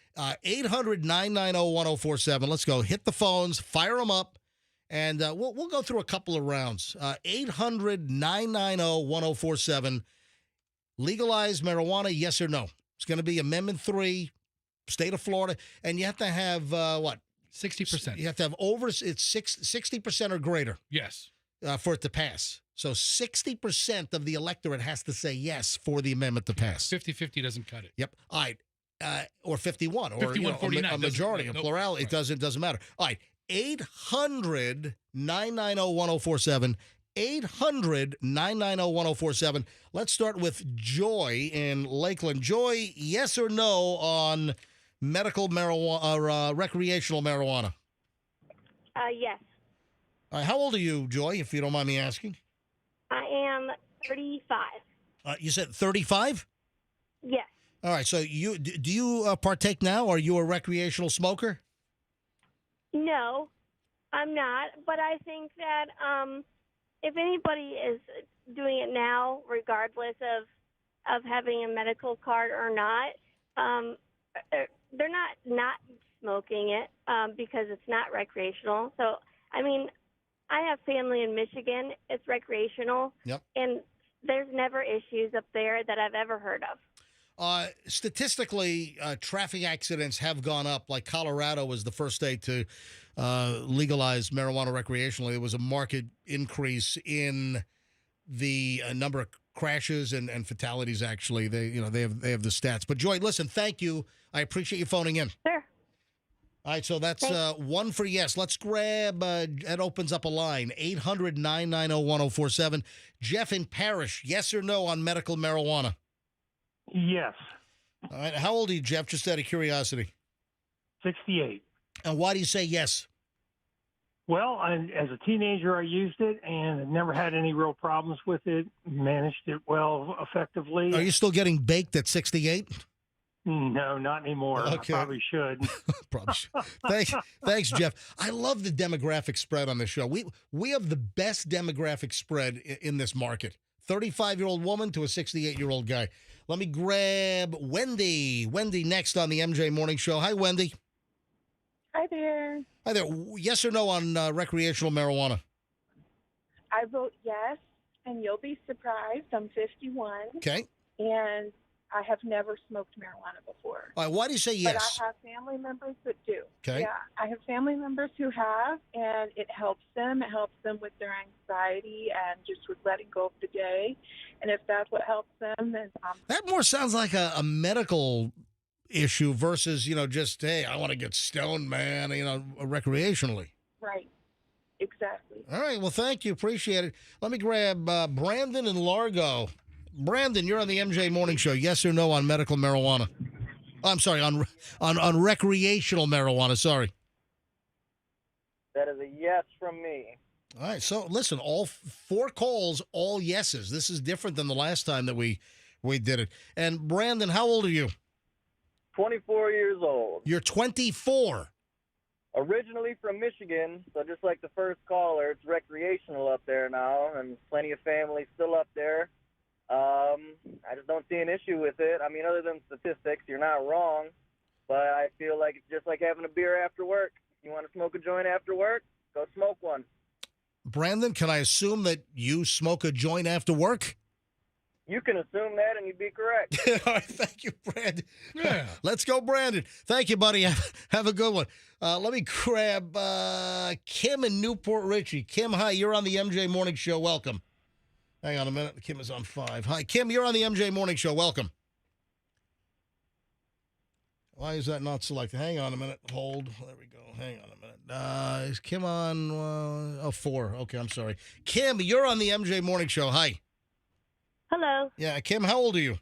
800-990-1047. Let's go. Hit the phones. Fire them up. And we'll go through a couple of rounds. 800-990-1047. Legalize marijuana, yes or no? It's going to be Amendment 3, state of Florida. And you have to have, 60%. You have to have over, it's 60% or greater. Yes. For it to pass. So 60% of the electorate has to say yes for the amendment to pass. 50-50 doesn't cut it. Yep. All right. Or 51. Or 51-49. a majority, a plurality. It doesn't matter. All right. 800-990-1047. 800-990-1047. Let's start with Joy in Lakeland. Joy, yes or no on medical marijuana or recreational marijuana? Yes. All right, how old are you, Joy, if you don't mind me asking? I am 35. You said 35? Yes. All right, so do you partake now? Are you a recreational smoker? No, I'm not. But I think that if anybody is doing it now, regardless of having a medical card or not, they're not smoking it because it's not recreational. So, I mean, I have family in Michigan. It's recreational. Yep. And there's never issues up there that I've ever heard of. Statistically, traffic accidents have gone up. Like Colorado was the first state to legalize marijuana recreationally. There was a marked increase in the number of crashes and fatalities. Actually, they have the stats. But Joy, listen, thank you. I appreciate you phoning in. Sure. All right, so that's one for yes. Let's grab, that opens up a line, 800-990-1047. Jeff in Parrish, yes or no on medical marijuana? Yes. All right, how old are you, Jeff, just out of curiosity? 68. And why do you say yes? Well, as a teenager, I used it and never had any real problems with it. Managed it well, effectively. Are you still getting baked at 68? No, not anymore. Okay. I probably should. Probably should. Thanks, Jeff. I love the demographic spread on this show. We have the best demographic spread in this market. 35-year-old woman to a 68-year-old guy. Let me grab Wendy. Wendy next on the MJ Morning Show. Hi, Wendy. Hi there. Hi there. Yes or no on recreational marijuana? I vote yes, and you'll be surprised. I'm 51. Okay. And I have never smoked marijuana before. All right, why do you say yes? But I have family members that do. Okay. Yeah, I have family members who have, and it helps them. It helps them with their anxiety and just with letting go of the day. And if that's what helps them, then that more sounds like a medical issue versus, just, hey, I want to get stoned, man, recreationally. right. Exactly. All right, well, thank you. Appreciate it. Let me grab Brandon in Largo. Brandon, you're on the MJ Morning Show. Yes or no on medical marijuana? Oh, I'm sorry, on recreational marijuana. Sorry. That is a yes from me. All right. So listen, all four calls, all yeses. This is different than the last time that we did it. And Brandon, how old are you? 24 years old. You're 24. Originally from Michigan, so just like the first caller, it's recreational up there now, and plenty of families still up there. I just don't see an issue with it. I mean, other than statistics, you're not wrong, but I feel like it's just like having a beer after work. You want to smoke a joint after work? Go smoke one. Brandon, can I assume that you smoke a joint after work? You can assume that, and you'd be correct. All right, thank you, Brandon. Yeah. Let's go, Brandon. Thank you, buddy. Have a good one. Let me grab Kim in Newport Richie. Kim, hi, you're on the MJ Morning Show. Welcome. Hang on a minute. Kim is on 5. Hi, Kim, you're on the MJ Morning Show. Welcome. Why is that not selected? Hang on a minute. Hold. There we go. Hang on a minute. Is Kim on 4? Okay, I'm sorry. Kim, you're on the MJ Morning Show. Hi. Hello. Yeah, Kim, how old are you?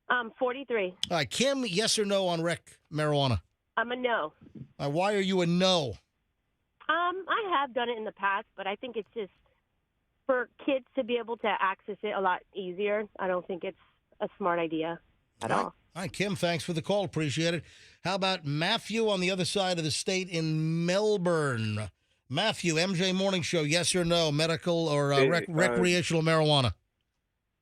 I'm 43. All right, Kim, yes or no on rec marijuana? I'm a no. Why are you a no? I have done it in the past, but I think it's just for kids to be able to access it a lot easier. I don't think it's a smart idea at all. All right, Kim, thanks for the call. Appreciate it. How about Matthew on the other side of the state in Melbourne? Matthew, MJ Morning Show, yes or no, medical or recreational marijuana?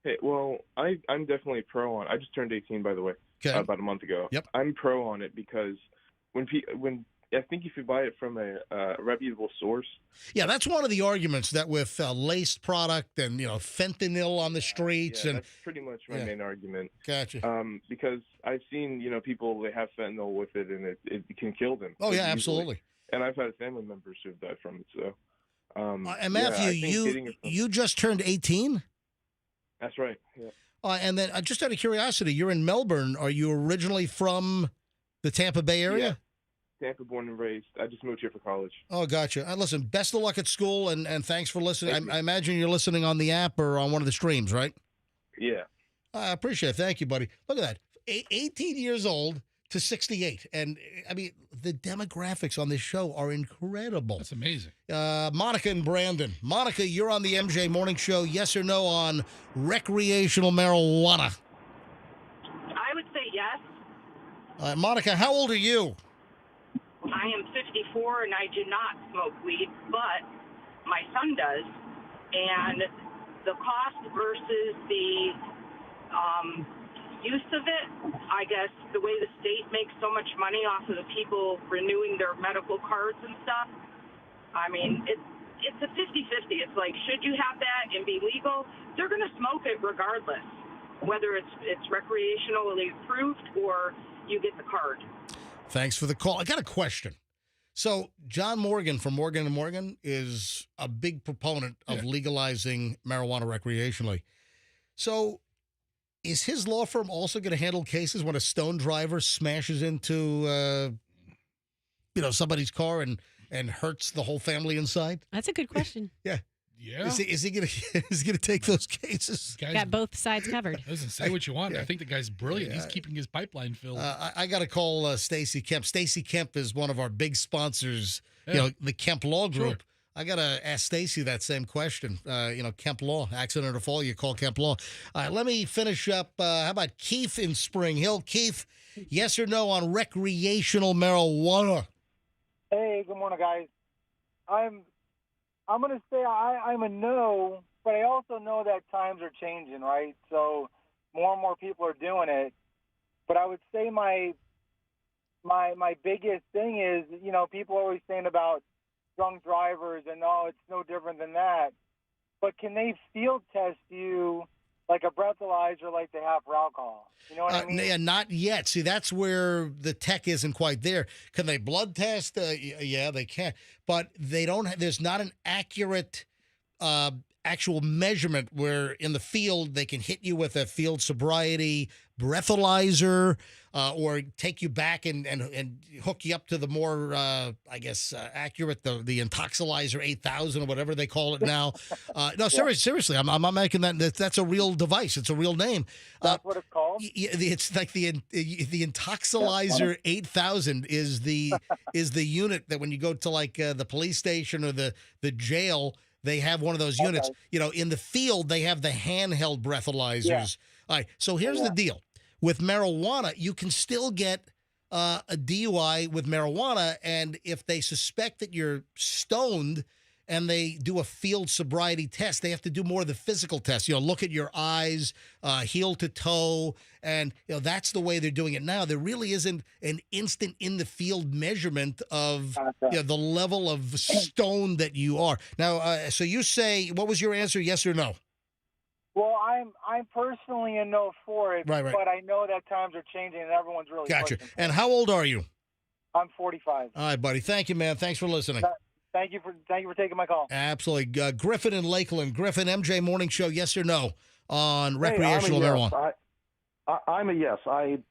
Hey, well, I'm definitely pro on. I just turned 18, by the way, about a month ago. Yep. I'm pro on it because when I think if you buy it from a reputable source. Yeah, that's one of the arguments that with laced product and fentanyl on the streets and that's pretty much my main argument. Gotcha. Because I've seen people they have fentanyl with it and it can kill them. Oh yeah, easily. Absolutely. And I've had family members who've died from it. So. And Matthew, you just turned 18. That's right. Yeah. And then, just out of curiosity, you're in Melbourne. Are you originally from the Tampa Bay area? Yeah. Tampa, born and raised. I just moved here for college. Oh, gotcha. Listen, best of luck at school, and thanks for listening. I imagine you're listening on the app or on one of the streams, right? Yeah. I appreciate it. Thank you, buddy. Look at that. 18 years old to 68. And, I mean, the demographics on this show are incredible. That's amazing. Monica and Brandon. Monica, you're on the MJ Morning Show. Yes or no on recreational marijuana? I would say yes. Monica, how old are you? I am 54 and I do not smoke weed, but my son does. And the cost versus the, use of it. I guess the way the state makes so much money off of the people renewing their medical cards and stuff, I mean, it's a 50-50. It's like, should you have that and be legal? They're going to smoke it regardless, whether it's recreationally approved or you get the card. Thanks for the call. I got a question. So John Morgan from Morgan & Morgan is a big proponent of legalizing marijuana recreationally. So is his law firm also going to handle cases when a stone driver smashes into, somebody's car and hurts the whole family inside? That's a good question. Yeah. Yeah. Is he gonna take those cases? Got both sides covered. Doesn't say what you want. I think the guy's brilliant. He's keeping his pipeline filled. I got to call Stacy Kemp. Stacy Kemp is one of our big sponsors. The Kemp Law Group. Sure. I got to ask Stacy that same question. Kemp Law, accident or fall, you call Kemp Law. All right, let me finish up. How about Keith in Spring Hill? Keith, yes or no on recreational marijuana? Hey, good morning, guys. I'm going to say I'm a no, but I also know that times are changing, right? So more and more people are doing it. But I would say my biggest thing is, people are always saying about drunk drivers and, it's no different than that. But can they field test you like a breathalyzer like they have for alcohol? You know what I mean? Yeah, not yet. See, that's where the tech isn't quite there. Can they blood test? Yeah, they can. But they don't. There's not an accurate actual measurement where in the field they can hit you with a field sobriety breathalyzer or take you back and hook you up to the more, accurate, the Intoxilizer 8000 or whatever they call it now. No, seriously, I'm not making that. That's a real device. It's a real name. That's what it's called? It's like the Intoxilizer 8000 is the unit that when you go to like the police station or the jail, they have one of those units. In the field, they have the handheld breathalyzers. Yeah. All right, so here's the deal. With marijuana, you can still get a DUI with marijuana, and if they suspect that you're stoned and they do a field sobriety test, they have to do more of the physical test. Look at your eyes, heel to toe, and that's the way they're doing it now. There really isn't an instant in the field measurement of the level of stone that you are. Now, so you say, what was your answer? Yes or no? Well, I'm personally a no for it, right. But I know that times are changing and everyone's really Gotcha. pushing. And how old are you? I'm 45. All right, buddy. Thank you, man. Thanks for listening. Thank you for taking my call. Absolutely. Griffin in Lakeland. Griffin, MJ Morning Show, yes or no on recreational marijuana? I'm a yes.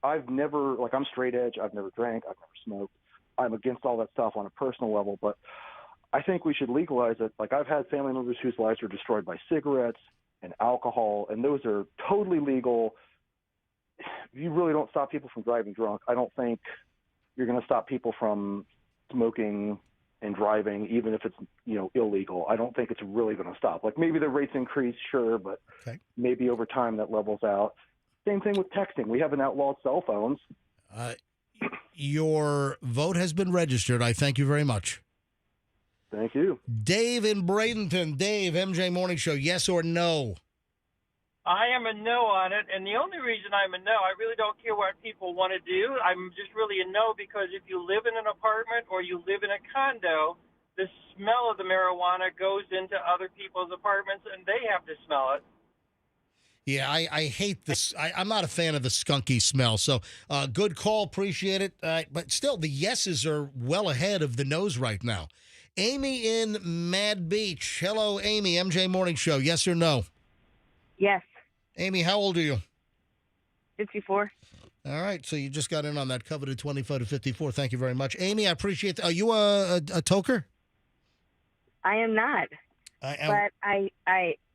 I've never, I'm straight edge. I've never drank. I've never smoked. I'm against all that stuff on a personal level, but I think we should legalize it. Like, I've had family members whose lives are destroyed by cigarettes and alcohol, and those are totally legal. You really don't stop people from driving drunk. I don't think you're going to stop people from smoking and driving, even if it's illegal. I don't think it's really going to stop. Like, maybe the rates increase, sure, but maybe over time that levels out. Same thing with texting. We haven't outlawed cell phones. Your vote has been registered. I thank you very much. Thank you. Dave in Bradenton. Dave, MJ Morning Show, yes or no? I am a no on it, and the only reason I'm a no, I really don't care what people want to do. I'm just really a no because if you live in an apartment or you live in a condo, the smell of the marijuana goes into other people's apartments, and they have to smell it. Yeah, I hate this. I'm not a fan of the skunky smell. So good call. Appreciate it. But still, the yeses are well ahead of the no's right now. Amy in Mad Beach. Hello, Amy. MJ Morning Show. Yes or no? Yes. Amy, how old are you? 54. All right. So you just got in on that coveted 25 to 54. Thank you very much. Amy, I appreciate that. Are you a toker? I am not. But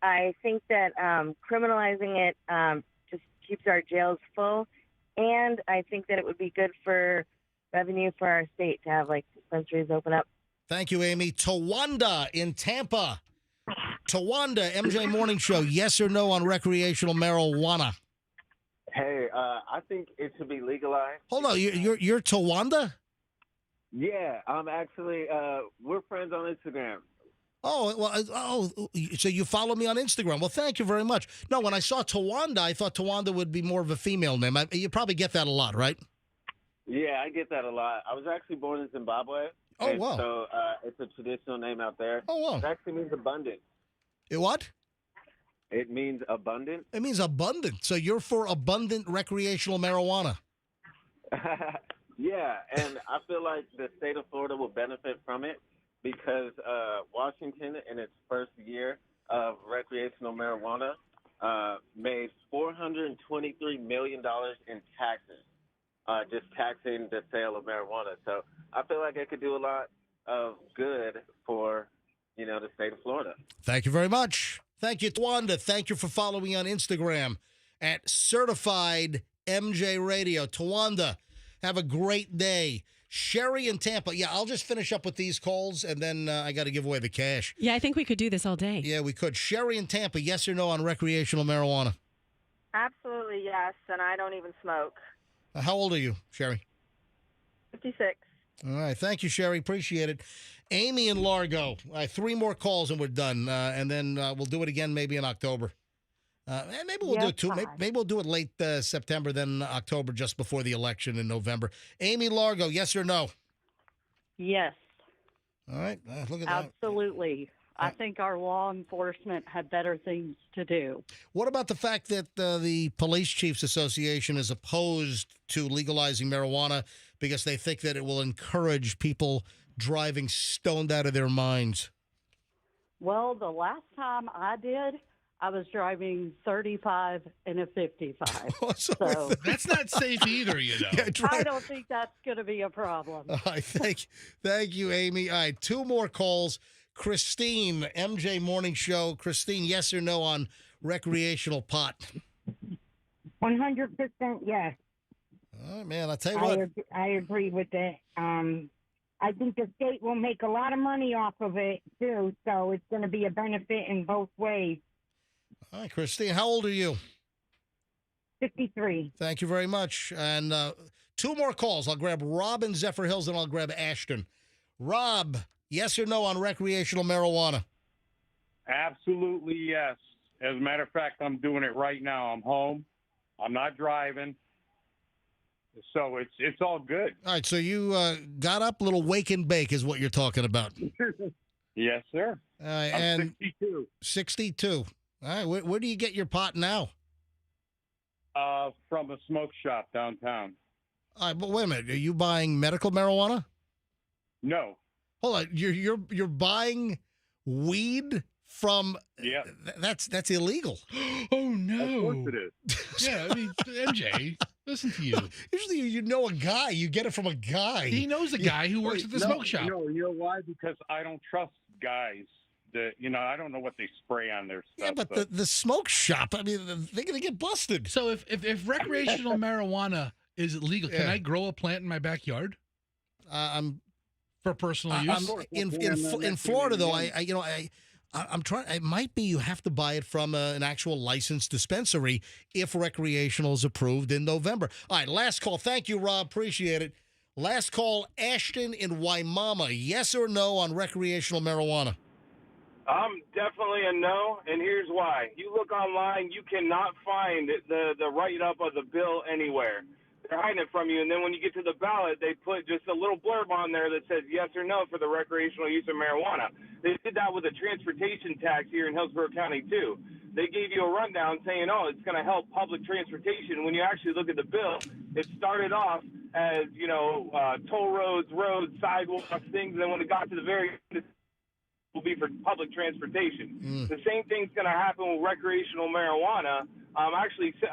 I think that criminalizing it just keeps our jails full. And I think that it would be good for revenue for our state to have, dispensaries open up. Thank you, Amy. Tawanda in Tampa. Tawanda, MJ Morning Show, yes or no on recreational marijuana? Hey, I think it should be legalized. Hold on, you're Tawanda? Yeah, I'm actually, we're friends on Instagram. Oh, well, so you follow me on Instagram. Well, thank you very much. No, when I saw Tawanda, I thought Tawanda would be more of a female name. You probably get that a lot, right? Yeah, I get that a lot. I was actually born in Zimbabwe. Oh, and wow. So it's a traditional name out there. Oh, wow. It actually means abundant. It what? It means abundant. It means abundant. So you're for abundant recreational marijuana. Yeah, and I feel like the state of Florida will benefit from it because Washington, in its first year of recreational marijuana, made $423 million in taxes, just taxing the sale of marijuana. So I feel like it could do a lot of good for, the state of Florida. Thank you very much. Thank you, Twanda. Thank you for following me on Instagram at Certified MJ Radio. Twanda, have a great day. Sherry in Tampa. Yeah, I'll just finish up with these calls, and then I got to give away the cash. Yeah, I think we could do this all day. Yeah, we could. Sherry in Tampa, yes or no on recreational marijuana? Absolutely, yes, and I don't even smoke. How old are you, Sherry? 56. All right. Thank you, Sherry. Appreciate it. Amy in Largo. All right, 3 more calls and we're done. And then we'll do it again maybe in October. And maybe we'll do it too. Maybe we'll do it late September, then October, just before the election in November. Amy Largo, yes or no? Yes. All right. Look at that. Absolutely. I think our law enforcement have better things to do. What about the fact that the Police Chiefs Association is opposed to legalizing marijuana because they think that it will encourage people driving stoned out of their minds? Well, the last time I did, I was driving 35 and a 55. So That's not safe either, I don't think that's going to be a problem. All right, thank you, Amy. All right, 2 more calls. Christine, MJ Morning Show. Christine, yes or no on recreational pot? 100% yes. All right, man, I'll tell you what. I agree with it. I think the state will make a lot of money off of it, too, so it's going to be a benefit in both ways. All right, Christine, how old are you? 53. Thank you very much. And 2 more calls. I'll grab Rob in Zephyr Hills, and I'll grab Ashton. Rob, yes or no on recreational marijuana? Absolutely yes. As a matter of fact, I'm doing it right now. I'm home. I'm not driving. So it's all good. All right, so you got up, little wake and bake is what you're talking about. Yes, sir. All right, I'm and 62. 62. All right, where do you get your pot now? From a smoke shop downtown. All right, but wait a minute. Are you buying medical marijuana? No. Hold on. You're buying weed from? Yeah. That's illegal. Oh no. Of course it is. Yeah, I mean, MJ, listen to you. Usually you know a guy. You get it from a guy. He knows a guy who works at the smoke shop. You know why? Because I don't trust guys. I don't know what they spray on their stuff. Yeah, but the smoke shop, I mean, they're going to get busted. So if recreational marijuana is legal, can Yeah. I grow a plant in my backyard? I'm for personal use. In Florida, though, I'm trying. It might be you have to buy it from an actual licensed dispensary if recreational is approved in November. All right, last call. Thank you, Rob. Appreciate it. Last call, Ashton in Waimama. Yes or no on recreational marijuana? I'm definitely a no, and here's why. You look online, you cannot find the write-up of the bill anywhere. They're hiding it from you, and then when you get to the ballot, they put just a little blurb on there that says yes or no for the recreational use of marijuana. They did that with a transportation tax here in Hillsborough County, too. They gave you a rundown saying, it's going to help public transportation. When you actually look at the bill, it started off as, toll roads, sidewalks, things, and then when it got to the very end, will be for public transportation. The same thing's going to happen with recreational marijuana. I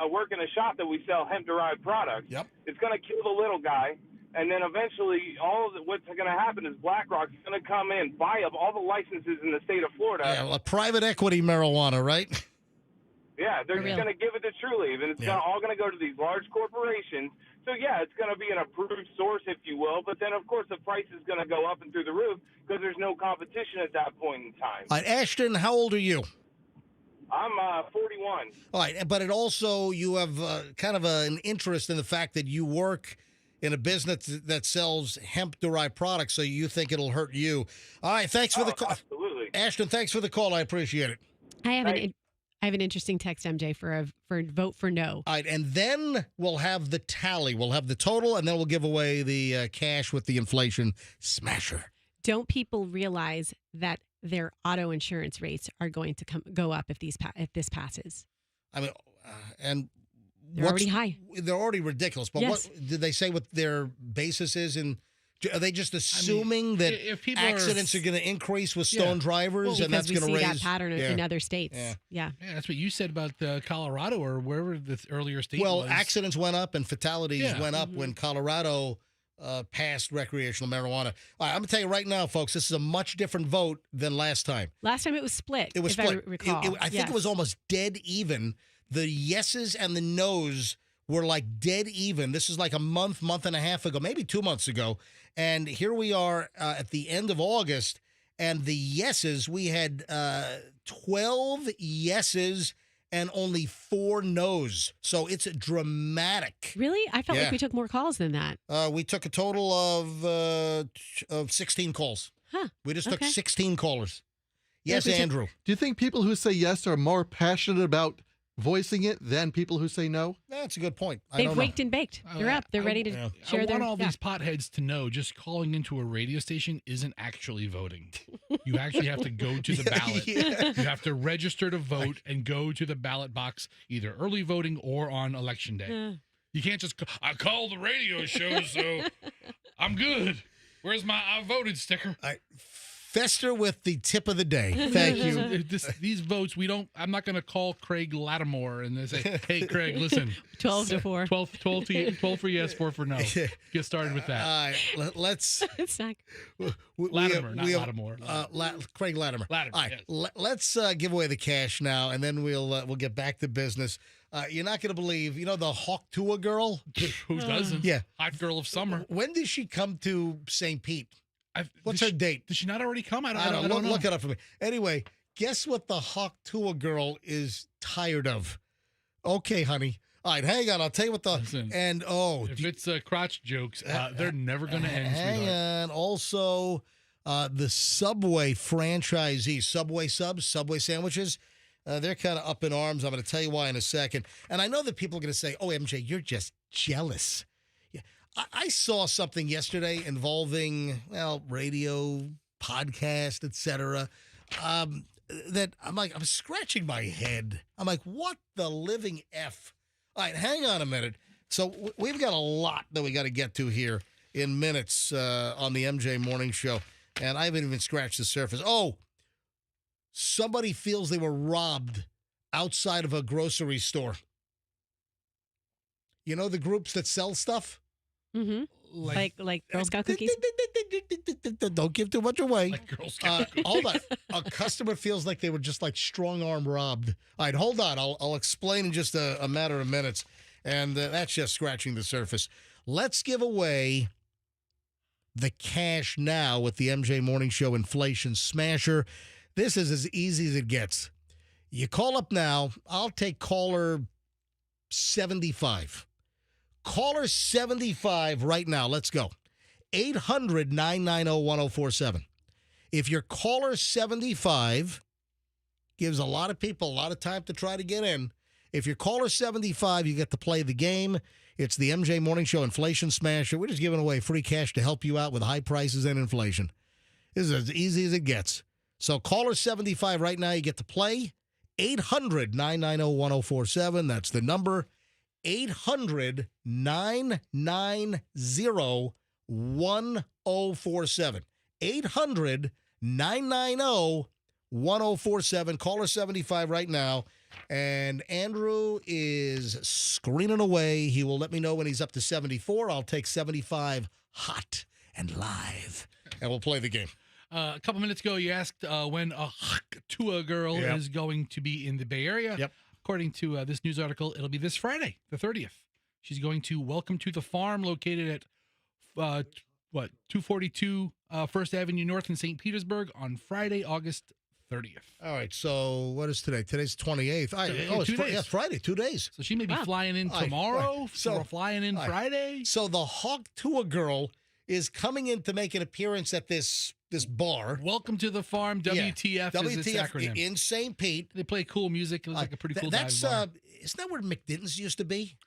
work in a shop that we sell hemp-derived products. Yep. It's going to kill the little guy, and then eventually what's going to happen is BlackRock's going to come in, buy up all the licenses in the state of Florida. Yeah, private equity marijuana, right? Yeah, they're just going to give it to Trulieve, and it's all going to go to these large corporations. So, yeah, it's going to be an approved source, if you will, but then, of course, the price is going to go up and through the roof because there's no competition at that point in time. All right, Ashton, how old are you? I'm 41. All right, but it also, you have kind of an interest in the fact that you work in a business that sells hemp-derived products, so you think it'll hurt you. All right, thanks for the call. Absolutely. Ashton, thanks for the call. I appreciate it. I have an interesting text, MJ, for vote for no. All right, and then we'll have the tally. We'll have the total, and then we'll give away the cash with the inflation smasher. Don't people realize that their auto insurance rates are going to go up if this passes? I mean, and they're already high. They're already ridiculous. But Yes. what did they say? What their basis is? And are they just assuming that if people accidents are going to increase with stone drivers, and that's going to raise that pattern in other states? Yeah. That's what you said about Colorado or wherever the earlier state Well, was. accidents went up and fatalities went up when Colorado passed recreational marijuana. All right, I'm going to tell you right now, folks, this is a much different vote than last time. Last time it was split. It was if split. I recall. I think it was almost dead even. The yeses and the nos were like dead even. This is like a month and a half ago, maybe 2 months ago. And here we are at the end of August, and the yeses, we had 12 yeses and only 4 nos. So it's dramatic. Really? I felt like we took more calls than that. We took a total of 16 calls. Huh. We just took 16 callers. Yes, Yeah, Andrew. Do you think people who say yes are more passionate about voicing it than people who say no? That's a good point. They've waked and baked. They're up. They're ready to share I their. want all these potheads to know just calling into a radio station isn't actually voting. You actually have to go to the ballot. You have to register to vote and go to the ballot box, either early voting or on election day. You can't just, I called the radio show, so I'm good. Where's my I voted sticker? Fester with the tip of the day. Thank you. These votes, I'm not going to call Craig Lattimore and say, hey, Craig, listen. 12 to 4. 12 for yes, 4 for no. Get started with that. All right, let's. It's not. Latimer, not Lattimore. Craig Latimer. Latimer, All right, yes. let's give away the cash now, and then we'll get back to business. You're not going to believe, the Hawk Tua girl? Who doesn't? Yeah. Hot girl of summer. When did she come to St. Pete? What's her date? Did she not already come? I don't know. Look it up for me. Anyway, guess what the Hawk Tua girl is tired of? Okay, honey. All right, hang on. I'll tell you what the... Listen, and, if it's crotch jokes, they're never going to end, hang sweetheart. on. Also, the Subway franchisees, Subway subs, Subway sandwiches, they're kind of up in arms. I'm going to tell you why in a second. And I know that people are going to say, oh, MJ, you're just jealous. I saw something yesterday involving, radio, podcast, etc. That I'm scratching my head. I'm like, what the living F? All right, hang on a minute. So we've got a lot that we got to get to here in minutes on the MJ Morning Show, and I haven't even scratched the surface. Oh, somebody feels they were robbed outside of a grocery store. You know the groups that sell stuff? Mm-hmm. Like Girl Scout cookies. Don't give too much away. Like Girl Scout cookies. Hold on. A customer feels like they were just like strong arm robbed. All right, hold on. I'll explain in just a matter of minutes. And that's just scratching the surface. Let's give away the cash now with the MJ Morning Show Inflation Smasher. This is as easy as it gets. You call up now. I'll take caller 75. Caller 75 right now. Let's go. 800-990-1047. If you're caller 75, gives a lot of people a lot of time to try to get in. If you're caller 75, you get to play the game. It's the MJ Morning Show Inflation Smasher. We're just giving away free cash to help you out with high prices and inflation. This is as easy as it gets. So caller 75 right now, you get to play. 800-990-1047. That's the number. 800-990-1047. 800-990-1047. Caller 75 right now. And Andrew is screening away. He will let me know when he's up to 74. I'll take 75 hot and live. And we'll play the game. A couple minutes ago, you asked when a Tua girl is going to be in the Bay Area. Yep. According to this news article, it'll be this Friday, the 30th. She's going to Welcome to the Farm, located at 242 First Avenue North in St. Petersburg on Friday, August 30th. All right, so what is today? Today's 28th. It's 2 days. Yeah, Friday, 2 days. So she may be flying in tomorrow, Right. So flying in Friday. So the Hawk Tua girl is coming in to make an appearance at this this bar. Welcome to the farm. WTF is its acronym. In St. Pete. They play cool music. It looks like a pretty cool That's dive bar. Isn't that where McDinton's used to be?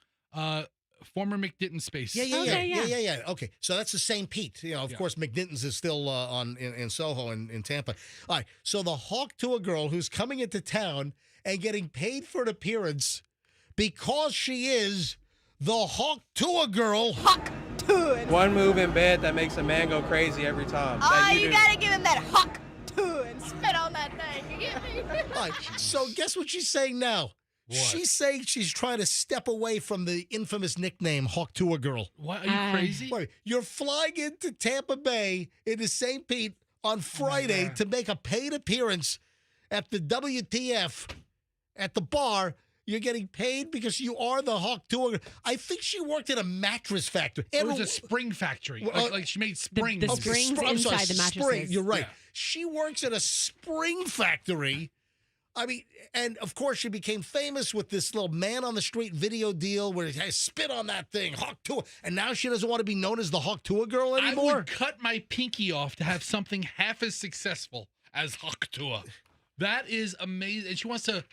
Former McDinton space. Yeah. Okay, so that's the St. Pete. Of course, McDinton's is still in Soho in Tampa. All right, so the Hawk Tour girl who's coming into town and getting paid for an appearance because she is the Hawk Tour girl. Hawk Tour. One move in bed that makes a man go crazy every time. Oh, you gotta give him that Hawk Tour and spit on that thing. You get me? All right, so guess what she's saying now? What? She's saying she's trying to step away from the infamous nickname Hawk Tour Girl. What? Are you crazy? Wait, you're flying into Tampa Bay into St. Pete on Friday to make a paid appearance at the WTF at the bar. You're getting paid because you are the Hawk Tour Girl. I think she worked at a mattress factory. It was a spring factory. Like she made springs. The springs inside the mattresses. You're right. Yeah. She works at a spring factory. I mean, and of course, she became famous with this little man on the street video deal where he spit on that thing, Hawk Tour. And now she doesn't want to be known as the Hawk Tour girl anymore. I would cut my pinky off to have something half as successful as Hawk Tour. That is amazing. And she wants to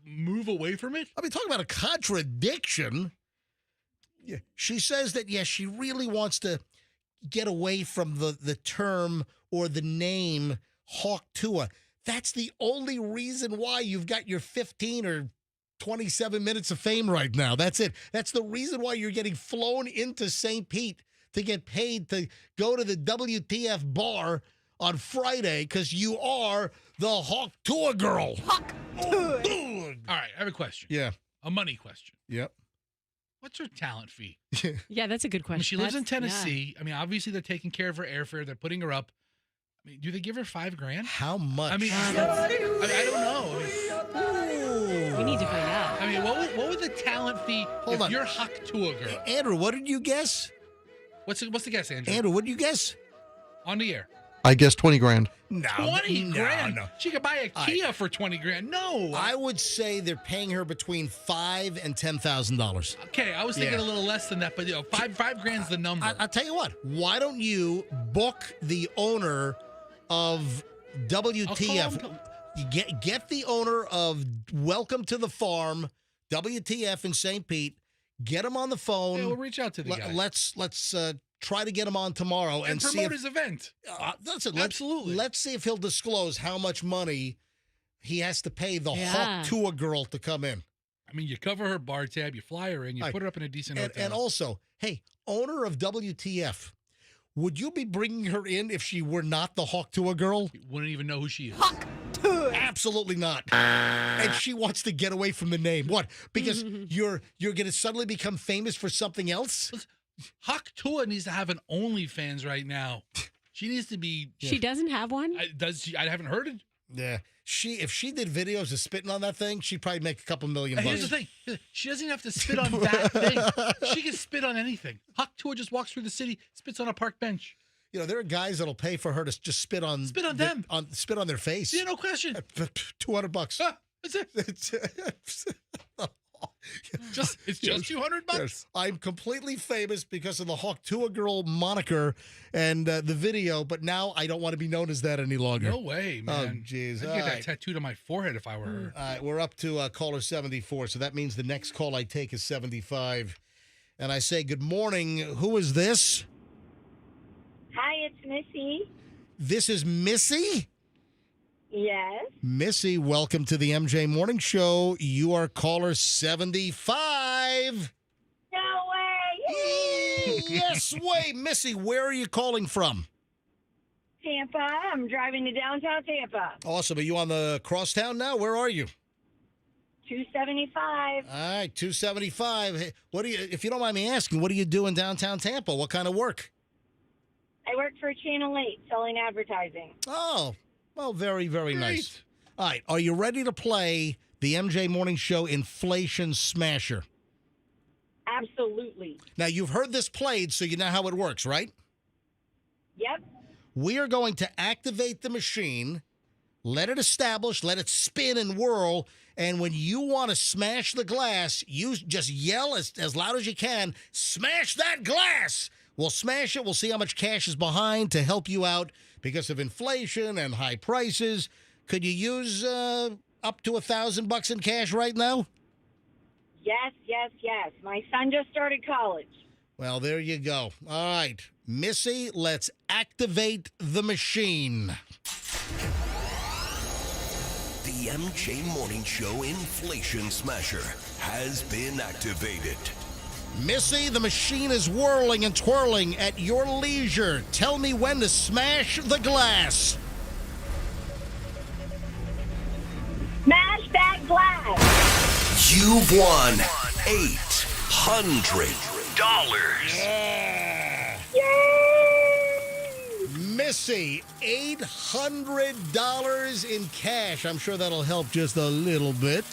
move away from it? I mean, talking about a contradiction. Yeah, she says that, yes, she really wants to get away from the term or the name Hawk Tour. That's the only reason why you've got your 15 or 27 minutes of fame right now. That's it. That's the reason why you're getting flown into St. Pete to get paid to go to the WTF bar on Friday because you are the Hawk Tour girl. Hawk Tour. All right, I have a question. Yeah. A money question. Yep. What's her talent fee? Yeah, that's a good I mean, question. she lives in That's- Tennessee. I mean, obviously they're taking care of her airfare. They're putting her up. I mean, do they give her $5,000? How much? I mean, I don't know. We need to find out. I mean, what would the talent fee Hold if on. you're Hawk Tour girl? Andrew, what did you guess? What's the guess, Andrew? Andrew, what did you guess? On the air. I guess 20 grand. No. 20 grand? No. She could buy a Kia for 20 grand. No. I would say they're paying her between $5,000 and $10,000. Okay, I was thinking Yeah. a little less than that, but five grand's the number. I'll tell you what. Why don't you book the owner of WTF? You get the owner of Welcome to the Farm, WTF in St. Pete. Get him on the phone. Yeah, we'll reach out to the guy. Let's try to get him on tomorrow and see promote if, his event. Listen, Absolutely. Let's see if he'll disclose how much money he has to pay the Yeah. Hawk Tour girl to come in. I mean, you cover her bar tab, you fly her in, you put her up in a decent hotel. And also, hey, owner of WTF, would you be bringing her in if she were not the Hawk Tour girl? You wouldn't even know who she is. Hawk Tour. Absolutely not. And she wants to get away from the name. What? Because you're going to suddenly become famous for something else? Hawk Tour needs to have an OnlyFans right now. She needs to be. She doesn't have one? Does she? I haven't heard it. Yeah. If she did videos of spitting on that thing, she'd probably make a couple million bucks. Here's the thing. She doesn't have to spit on that thing. She can spit on anything. Hawk Tour just walks through the city, spits on a park bench. You know, there are guys that'll pay for her to just spit on them. Spit on their face. Yeah, no question. $200. That's it. It's just $200. Yes. I'm completely famous because of the Hawk Tour girl moniker and the video, but now I don't want to be known as that any longer. No way, man. Oh, jeez. I'd get that tattooed on my forehead if I were her. All right, we're up to caller 74, so that means the next call I take is 75. And I say, good morning. Who is this? Hi, it's Missy. This is Missy? Yes. Missy, welcome to the MJ Morning Show. You are caller 75. No way. Yes way. Missy, where are you calling from? Tampa. I'm driving to downtown Tampa. Awesome. Are you on the crosstown now? Where are you? 275. All right, 275. Hey, what do you, if you don't mind me asking, what do you do in downtown Tampa? What kind of work? I work for Channel 8 selling advertising. Oh, well, very, very nice. All right, are you ready to play the MJ Morning Show Inflation Smasher? Absolutely. Now, you've heard this played, so you know how it works, right? Yep. We are going to activate the machine, let it establish, let it spin and whirl, and when you want to smash the glass, you just yell as loud as you can, smash that glass! We'll smash it. We'll see how much cash is behind to help you out because of inflation and high prices. Could you use up to $1,000 in cash right now? Yes, yes, yes. My son just started college. Well, there you go. All right, Missy, let's activate the machine. The MJ Morning Show Inflation Smasher has been activated. Missy, the machine is whirling and twirling at your leisure. Tell me when to smash the glass. Smash that glass. You've won $800. Missy, $800 in cash. I'm sure that'll help just a little bit.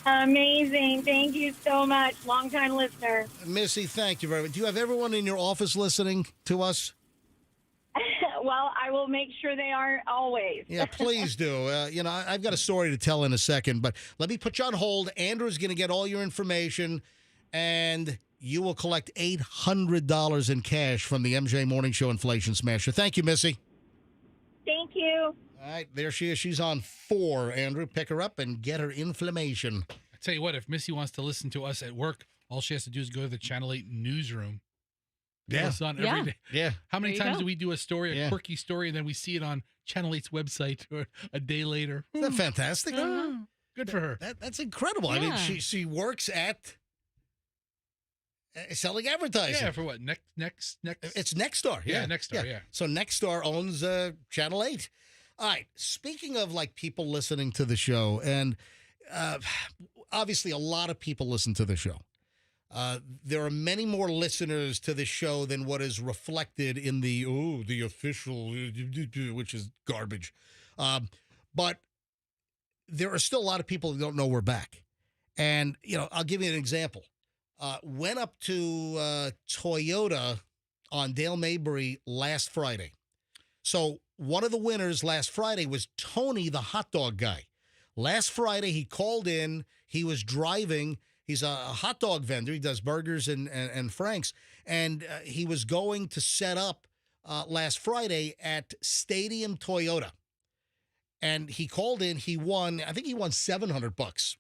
Amazing. Thank you so much. Long-time listener. Missy, thank you very much. Do you have everyone in your office listening to us? Well, I will make sure they are always. Yeah, please do. I've got a story to tell in a second, but let me put you on hold. Andrew's going to get all your information, and you will collect $800 in cash from the MJ Morning Show Inflation Smasher. Thank you, Missy. Thank you. All right, there she is. She's on 4, Andrew. Pick her up and get her inflammation. I tell you what, if Missy wants to listen to us at work, all she has to do is go to the Channel 8 newsroom. Yeah. It's on every day. Yeah. How many There you times go. do we do a story, a quirky story, and then we see it on Channel 8's website or a day later? Isn't that fantastic? Good for her. That's incredible. I mean, Yeah. she works at selling advertising. Yeah, for what? Next. It's Nexstar. Yeah, Nexstar, yeah. So Nexstar owns Channel 8. All right. Speaking of like people listening to the show, and obviously a lot of people listen to the show. There are many more listeners to the show than what is reflected in the official, which is garbage. But there are still a lot of people who don't know we're back. And, I'll give you an example. Went up to Toyota on Dale Mabry last Friday. So one of the winners last Friday was Tony, the hot dog guy. Last Friday, he called in. He was driving. He's a hot dog vendor. He does burgers and Frank's. And he was going to set up last Friday at Stadium Toyota. And he called in. He won, I think he won $700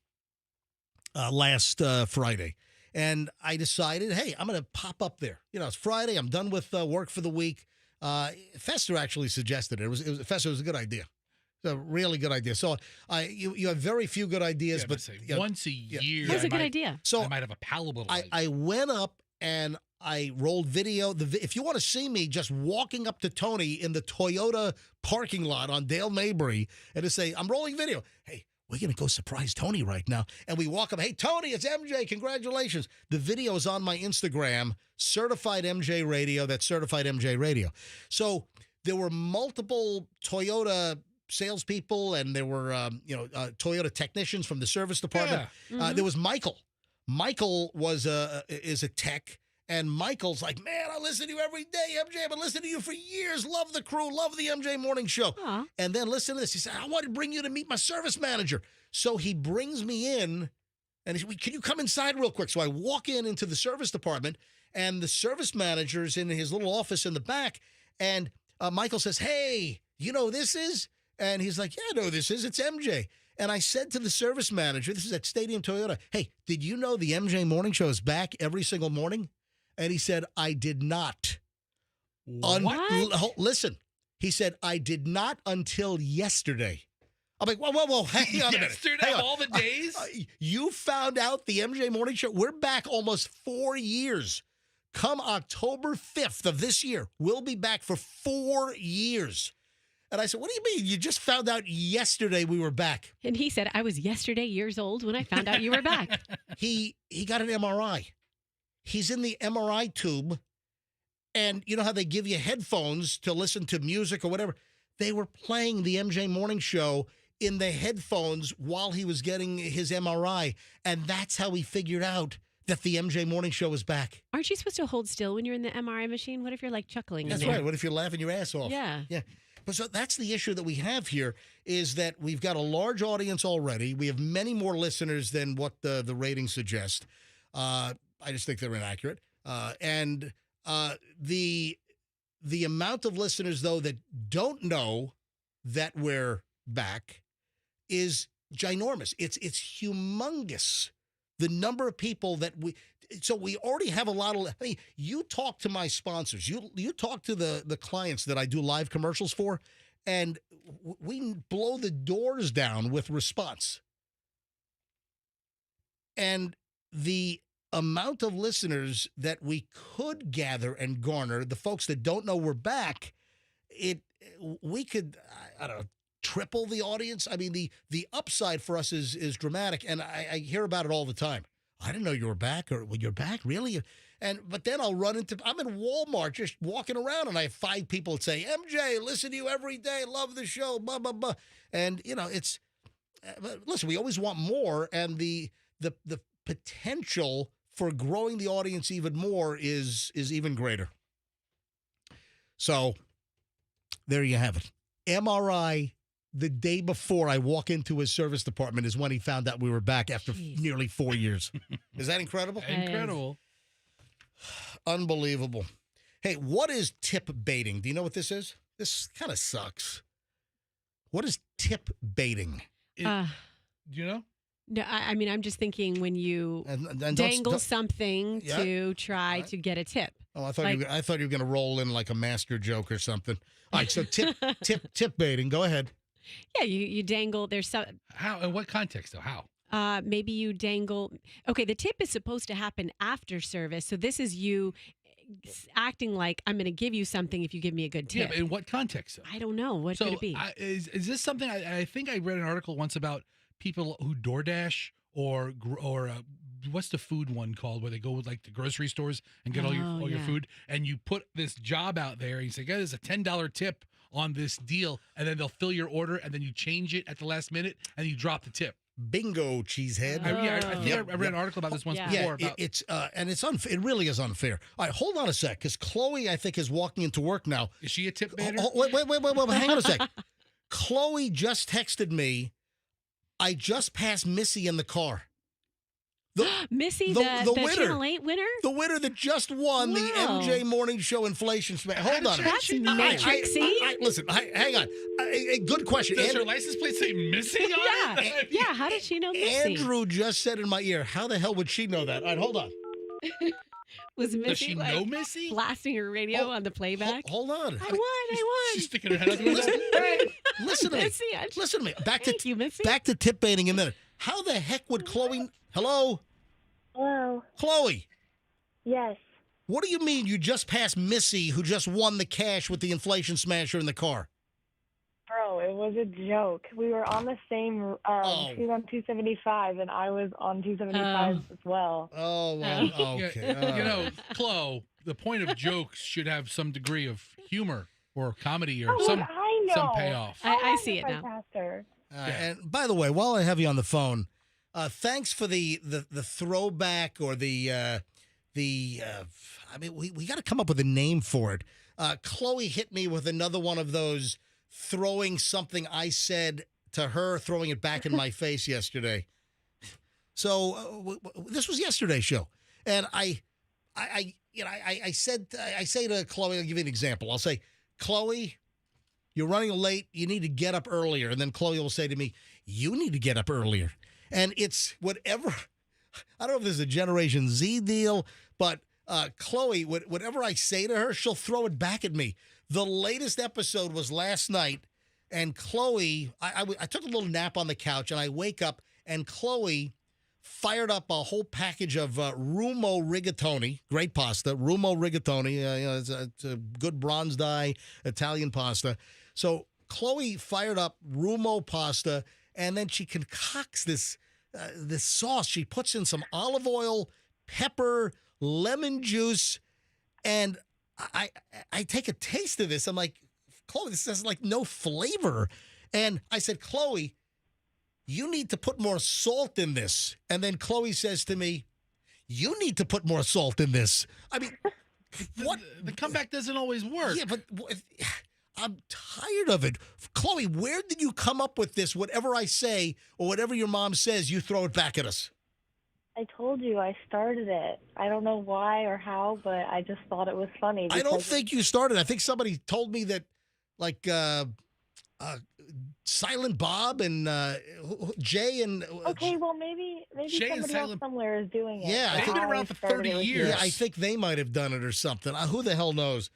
last Friday. And I decided, hey, I'm going to pop up there. It's Friday. I'm done with work for the week. Fester actually suggested it. Fester was a good idea. It's a really good idea. So you have very few good ideas, but once a year. That's a good idea. So I might have a palatable. I went up and I rolled video. If you want to see me just walking up to Tony in the Toyota parking lot on Dale Mabry and to say, I'm rolling video. Hey, we're going to go surprise Tony right now. And we walk up, hey, Tony, it's MJ. Congratulations. The video is on my Instagram, Certified MJ Radio. That's Certified MJ Radio. So there were multiple Toyota salespeople, and there were Toyota technicians from the service department. Yeah. There was Michael. Michael is a tech, and Michael's like, man, I listen to you every day, MJ. I've been listening to you for years. Love the crew. Love the MJ Morning Show. Aww. And then listen to this. He said, I want to bring you to meet my service manager. So he brings me in, and he said, can you come inside real quick? So I walk into the service department, and the service manager's in his little office in the back, and Michael says, hey, you know who this is? And he's like, yeah, I know who this is. It's MJ. And I said to the service manager, this is at Stadium Toyota, hey, did you know the MJ Morning Show is back every single morning? And he said, I did not. What? Listen, he said, I did not until yesterday. I'm like, whoa, hang on a minute. Yesterday, Hang on. all the days? You found out the MJ Morning Show? We're back almost 4 years. Come October 5th of this year, we'll be back for 4 years. And I said, what do you mean? You just found out yesterday we were back. And he said, I was yesterday years old when I found out you were back. He got an MRI. He's in the MRI tube. And you know how they give you headphones to listen to music or whatever? They were playing the MJ Morning Show in the headphones while he was getting his MRI. And that's how he figured out that the MJ Morning Show was back. Aren't you supposed to hold still when you're in the MRI machine? What if you're like chuckling? That's in there? right. What if you're laughing your ass off? Yeah. Yeah. But so that's the issue that we have here is that we've got a large audience already. We have many more listeners than what the ratings suggest. I just think they're inaccurate. And the the amount of listeners, though, that don't know that we're back is ginormous. It's humongous. The number of people that so we already have a lot of, I mean, you talk to my sponsors, you talk to the clients that I do live commercials for, and we blow the doors down with response. And the amount of listeners that we could gather and garner, the folks that don't know we're back, we could, I don't know, triple the audience. I mean, the upside for us is dramatic, and I hear about it all the time. I didn't know you were back, or well, you're back, really? But then I'm in Walmart just walking around, and I have 5 people that say, MJ, listen to you every day, love the show, blah, blah, blah. And, it's, listen, we always want more, and the potential for growing the audience even more is even greater. So there you have it. MRI the day before I walk into his service department is when he found out we were back after nearly 4 years. Is that incredible? Incredible. Unbelievable. Hey, what is tip baiting? Do you know what this is? This kind of sucks. What is tip baiting? Do you know? No, I mean, I'm just thinking when you and dangle something to try to get a tip. Oh, I thought you were going to roll in like a master joke or something. All right, so tip baiting. Go ahead. Yeah, you dangle. There's some. How? In what context, though? How? Maybe you dangle. Okay, the tip is supposed to happen after service. So this is you acting like I'm going to give you something if you give me a good tip. Yeah, but in what context, though? I don't know. What could it be? Is this something? I think I read an article once about people who DoorDash or what's the food one called where they go with like the grocery stores and get all your food, and you put this job out there and you say, guys, there's a $10 tip on this deal, and then they'll fill your order, and then you change it at the last minute and you drop the tip. Bingo, cheesehead. I read an article about this once before. It really is unfair. All right, hold on a sec, because Chloe, I think, is walking into work now. Is she a tip baiter? Wait, hang on a sec. Chloe just texted me, I just passed Missy in the car. Missy, the winner, Channel 8 winner? The winner that just won the MJ Morning Show inflation smash. Hold on. That's matrixy. Listen, hang on. Good question. Does her license plate say Missy on it? Yeah, how did she know Missy? Andrew just said in my ear, how the hell would she know that? All right, hold on. Was Missy Does she know Missy? Blasting her radio on the playback? Hold on. I won. She's sticking her head out the window. Listen to me. Listen to me. Back to tip baiting in a minute. How the heck would Chloe... Hello? Hello? Chloe? Yes. What do you mean you just passed Missy, who just won the cash with the inflation smasher in the car? Bro, it was a joke. We were on the same, she was on 275, and I was on 275 as well. Oh, well, okay. Chloe, the point of jokes should have some degree of humor or comedy or some payoff. I see it now. Faster. And by the way, while I have you on the phone, thanks for the throwback or I mean, we got to come up with a name for it. Chloe hit me with another one of those throwing something I said to her, throwing it back in my face yesterday. So this was yesterday's show, and I say to Chloe, I'll give you an example. I'll say, Chloe, you're running late. You need to get up earlier. And then Chloe will say to me, you need to get up earlier. And it's whatever. I don't know if this is a Generation Z deal, but Chloe, whatever I say to her, she'll throw it back at me. The latest episode was last night, and Chloe, I took a little nap on the couch, and I wake up, and Chloe fired up a whole package of Rumo rigatoni, great pasta, Rumo rigatoni. It's a good bronze dye Italian pasta. So Chloe fired up Rumo pasta, and then she concocts this sauce. She puts in some olive oil, pepper, lemon juice, and I take a taste of this. I'm like, Chloe, this has like no flavor. And I said, Chloe, you need to put more salt in this. And then Chloe says to me, you need to put more salt in this. I mean, what? The comeback doesn't always work. Yeah, but I'm tired of it. Chloe, where did you come up with this? Whatever I say or whatever your mom says, you throw it back at us. I told you I started it. I don't know why or how, but I just thought it was funny. I don't think you started. I think somebody told me that, like, Silent Bob and Jay and Okay, well maybe Jay and somebody else Silent- somewhere is doing it. Yeah, I They've think- been around for 30 years. Yeah, I think they might have done it or something. Who the hell knows?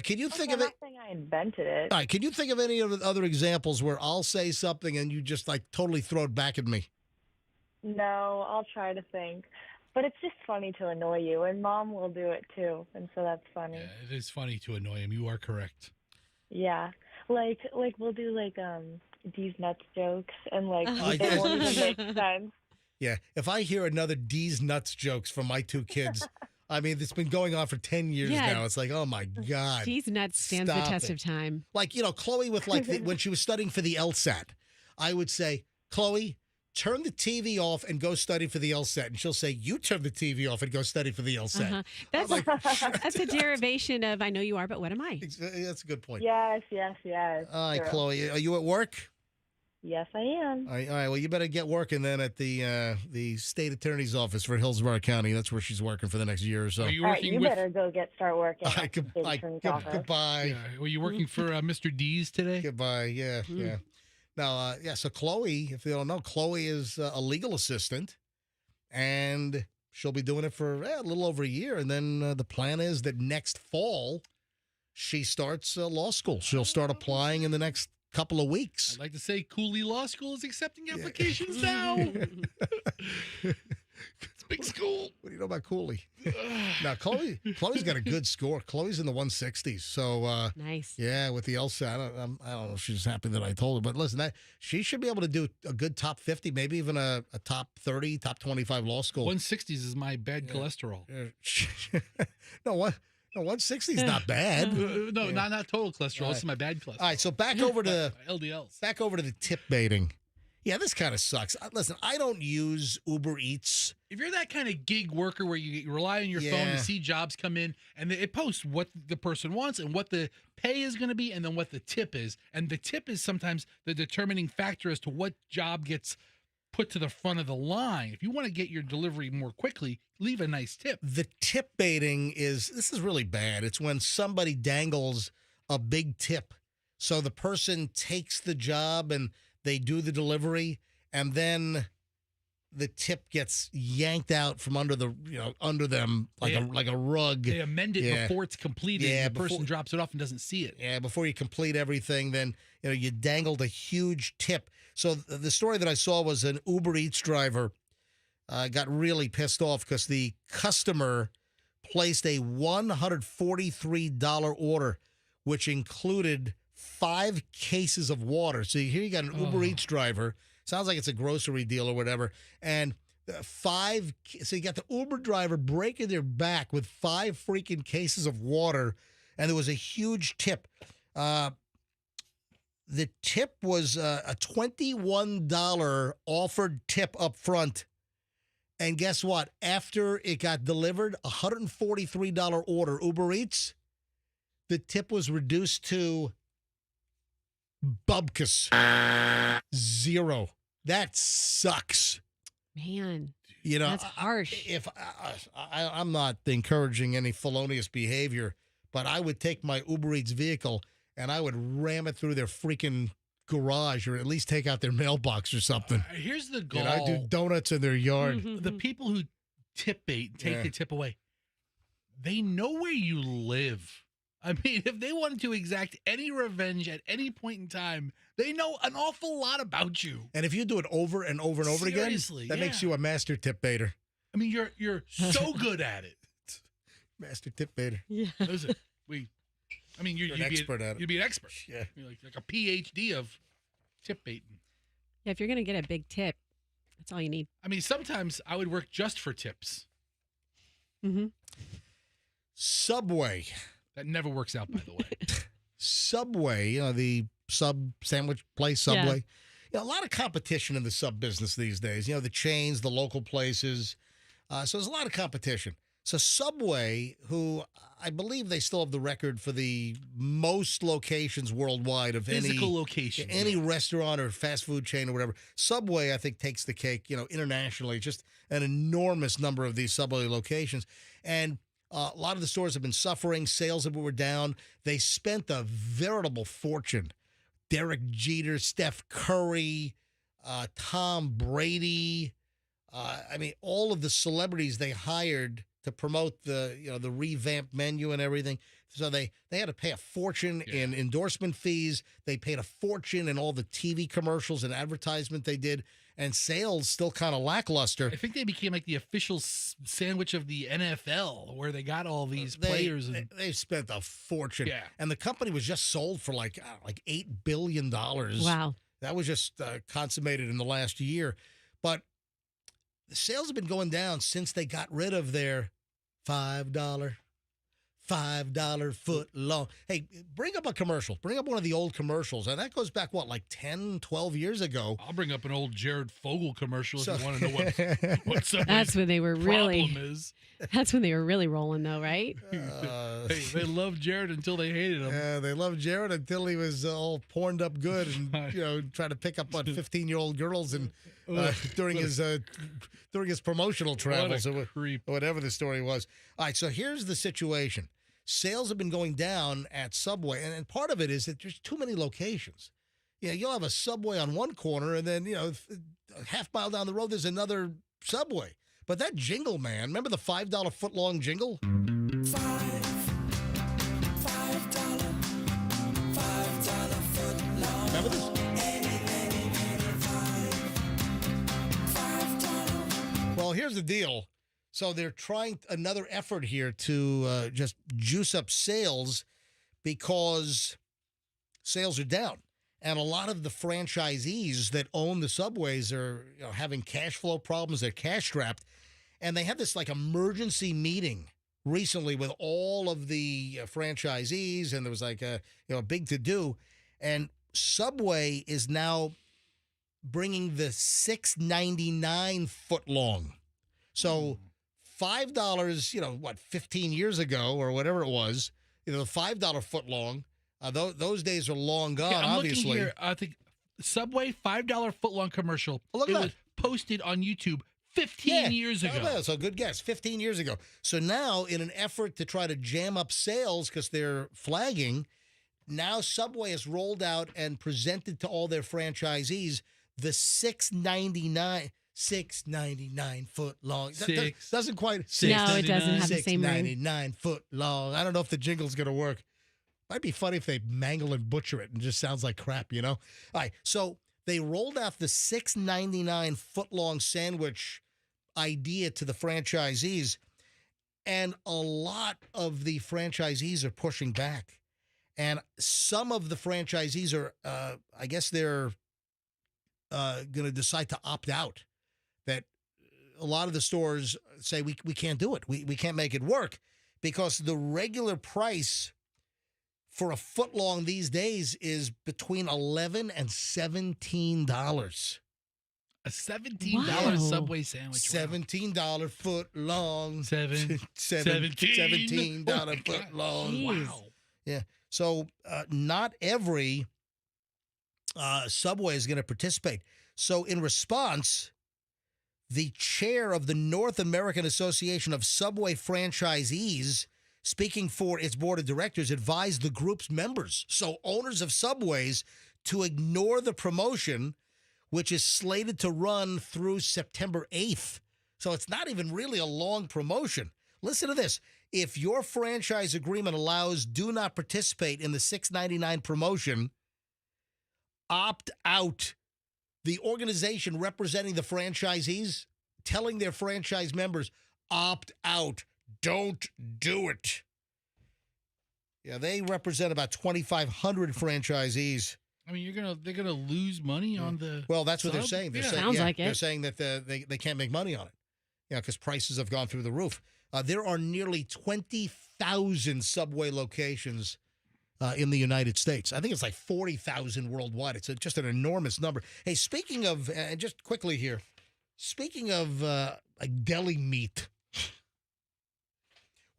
Can you think of I'm it? not saying I invented it. All right, can you think of any of the other examples where I'll say something and you just like totally throw it back at me? No, I'll try to think. But it's just funny to annoy you, and Mom will do it too, and so that's funny. Yeah, it is funny to annoy him. You are correct. Yeah, like we'll do like D's nuts jokes, and like I they guess- won't even make sense. Yeah, if I hear another D's nuts jokes from my two kids, I mean, it's been going on for 10 years Yeah. now. It's like, oh my God. These nuts stands Stop the test it. of time. Like, Chloe with when she was studying for the LSAT, I would say, Chloe, turn the TV off and go study for the LSAT. And she'll say, you turn the TV off and go study for the LSAT. Uh-huh. That's I'm like, that's a derivation of I know you are, but what am I? That's a good point. Yes. All right, True. Chloe, are you at work? Yes, I am. All right, well, you better get working then at the state attorney's office for Hillsborough County. That's where she's working for the next year or so. Are you All right, working you with? better go start working. All right, at the state attorney's office. goodbye. Yeah, were you working for Mr. D's today? Goodbye. Yeah, yeah. Now, so Chloe, if you don't know, Chloe is a legal assistant, and she'll be doing it for a little over a year. And then the plan is that next fall, she starts law school. She'll start applying in the next couple of weeks. I'd like to say Cooley Law School is accepting applications now. It's a big school. What do you know about Cooley? Now, Chloe's got a good score. Chloe's in the 160s. So, Nice. yeah, with the LSAT, I don't know if she's happy that I told her. But listen, she should be able to do a good top 50, maybe even a top 30, top 25 law school. 160s is my bad cholesterol. No, what? No, 160 is not bad. No, not total cholesterol. This is my bad cholesterol. All right, so back over to LDLs. Back over to the tip baiting. Yeah, this kind of sucks. Listen, I don't use Uber Eats. If you're that kind of gig worker where you rely on your phone Yeah. to see jobs come in, and it posts what the person wants and what the pay is going to be, and then what the tip is, and the tip is sometimes the determining factor as to what job gets put to the front of the line. If you want to get your delivery more quickly, leave a nice tip. The tip baiting this is really bad. It's when somebody dangles a big tip. So the person takes the job and they do the delivery, and then the tip gets yanked out from under them like a rug. They amend it before it's completed. Yeah, and the person drops it off and doesn't see it. Yeah, before you complete everything, then you dangled a huge tip. So the story that I saw was an Uber Eats driver got really pissed off because the customer placed a $143 order, which included 5 cases of water. So here you got an Uber Eats driver. Sounds like it's a grocery deal or whatever. And so you got the Uber driver breaking their back with 5 freaking cases of water. And there was a huge tip. The tip was a $21 offered tip up front. And guess what? After it got delivered, a $143 order, Uber Eats, the tip was reduced to bubkus. 0. That sucks. Man, that's harsh. If I'm not encouraging any felonious behavior, but I would take my Uber Eats vehicle and I would ram it through their freaking garage, or at least take out their mailbox or something. Here's the goal. I do donuts in their yard. The people who tip bait, take the tip away, they know where you live. I mean, if they wanted to exact any revenge at any point in time, they know an awful lot about you. And if you do it over and over and over Seriously, again, that makes you a master tip baiter. I mean, you're so good at it. Master tip baiter. Yeah. Listen, you'd an be expert at it. You'd be an expert. Yeah. You're like a PhD of tip baiting. Yeah, if you're gonna get a big tip, that's all you need. I mean, sometimes I would work just for tips. Mm-hmm. Subway. That never works out, by the way. Subway, the sub sandwich place, Subway. A lot of competition in the sub business these days. The chains, the local places. So there's a lot of competition. So Subway, who I believe they still have the record for the most locations worldwide of Physical locations, any restaurant or fast food chain or whatever. Subway, I think, takes the cake, internationally, just an enormous number of these Subway locations. And a lot of the stores have been suffering. Sales were down. They spent a veritable fortune. Derek Jeter, Steph Curry, Tom Brady. All of the celebrities they hired to promote the revamped menu and everything. So they had to pay a fortune in endorsement fees. They paid a fortune in all the TV commercials and advertisement they did. And sales still kind of lackluster. I think they became like the official sandwich of the NFL, where they got all these players. They spent a fortune. Yeah. And the company was just sold for like $8 billion. Wow. That was just consummated in the last year. But the sales have been going down since they got rid of their $5 foot long. Hey, bring up a commercial. Bring up one of the old commercials. And that goes back, like 10, 12 years ago. I'll bring up an old Jared Fogle commercial if you want to know what That's when they were really is. That's when they were really rolling, though, right? They loved Jared until they hated him. Yeah, they loved Jared until he was all porned up good and trying to pick up 15-year-old girls and during his promotional travels or whatever the story was. All right, so here's the situation. Sales have been going down at Subway, and part of it is that there's too many locations. You'll have a Subway on one corner, and then, a half mile down the road, there's another Subway. But that jingle, man, remember the $5 foot-long jingle? $5 foot-long. Remember this? Well, here's the deal. So they're trying another effort here to just juice up sales because sales are down. And a lot of the franchisees that own the Subways are having cash flow problems. They're cash strapped. And they had this emergency meeting recently with all of the franchisees. And there was a big to-do. And Subway is now bringing the $6.99 foot long. So $5, 15 years ago or whatever it was, the $5 foot long, those days are long gone, I'm obviously. Looking here, I think Subway $5 foot long commercial. Look at that. Was posted on YouTube 15 years ago. Oh, so good guess, 15 years ago. So now, in an effort to try to jam up sales because they're flagging, now Subway has rolled out and presented to all their franchisees the $6.99 foot long. Doesn't quite. No, it doesn't have the same ring. $6.99 foot long. I don't know if the jingle's going to work. Might be funny if they mangle and butcher it and just sounds like crap, All right, so they rolled out the $6.99 foot long sandwich idea to the franchisees, and a lot of the franchisees are pushing back. And some of the franchisees are, I guess they're going to decide to opt out. That a lot of the stores say we can't do it. We can't make it work because the regular price for a foot long these days is between $11 and $17. A $17 Subway sandwich. $17 foot long. $17 foot long. Jeez. Wow. Yeah. So not every Subway is going to participate. So in response, the chair of the North American Association of Subway Franchisees, speaking for its board of directors, advised the group's members, so owners of Subways, to ignore the promotion, which is slated to run through September 8th. So it's not even really a long promotion. Listen to this. If your franchise agreement allows do not participate in the $6.99 promotion, opt out. The organization representing the franchisees telling their franchise members, opt out. Don't do it. Yeah, they represent about 2,500 franchisees. I mean, they're gonna lose money on the. Well, that's what they're saying. They're saying, sounds like it. They're saying that they can't make money on it. Because prices have gone through the roof. There are nearly 20,000 Subway locations in the United States. I think it's like 40,000 worldwide. It's just an enormous number. Hey, speaking of, and just quickly here, speaking of like deli meat,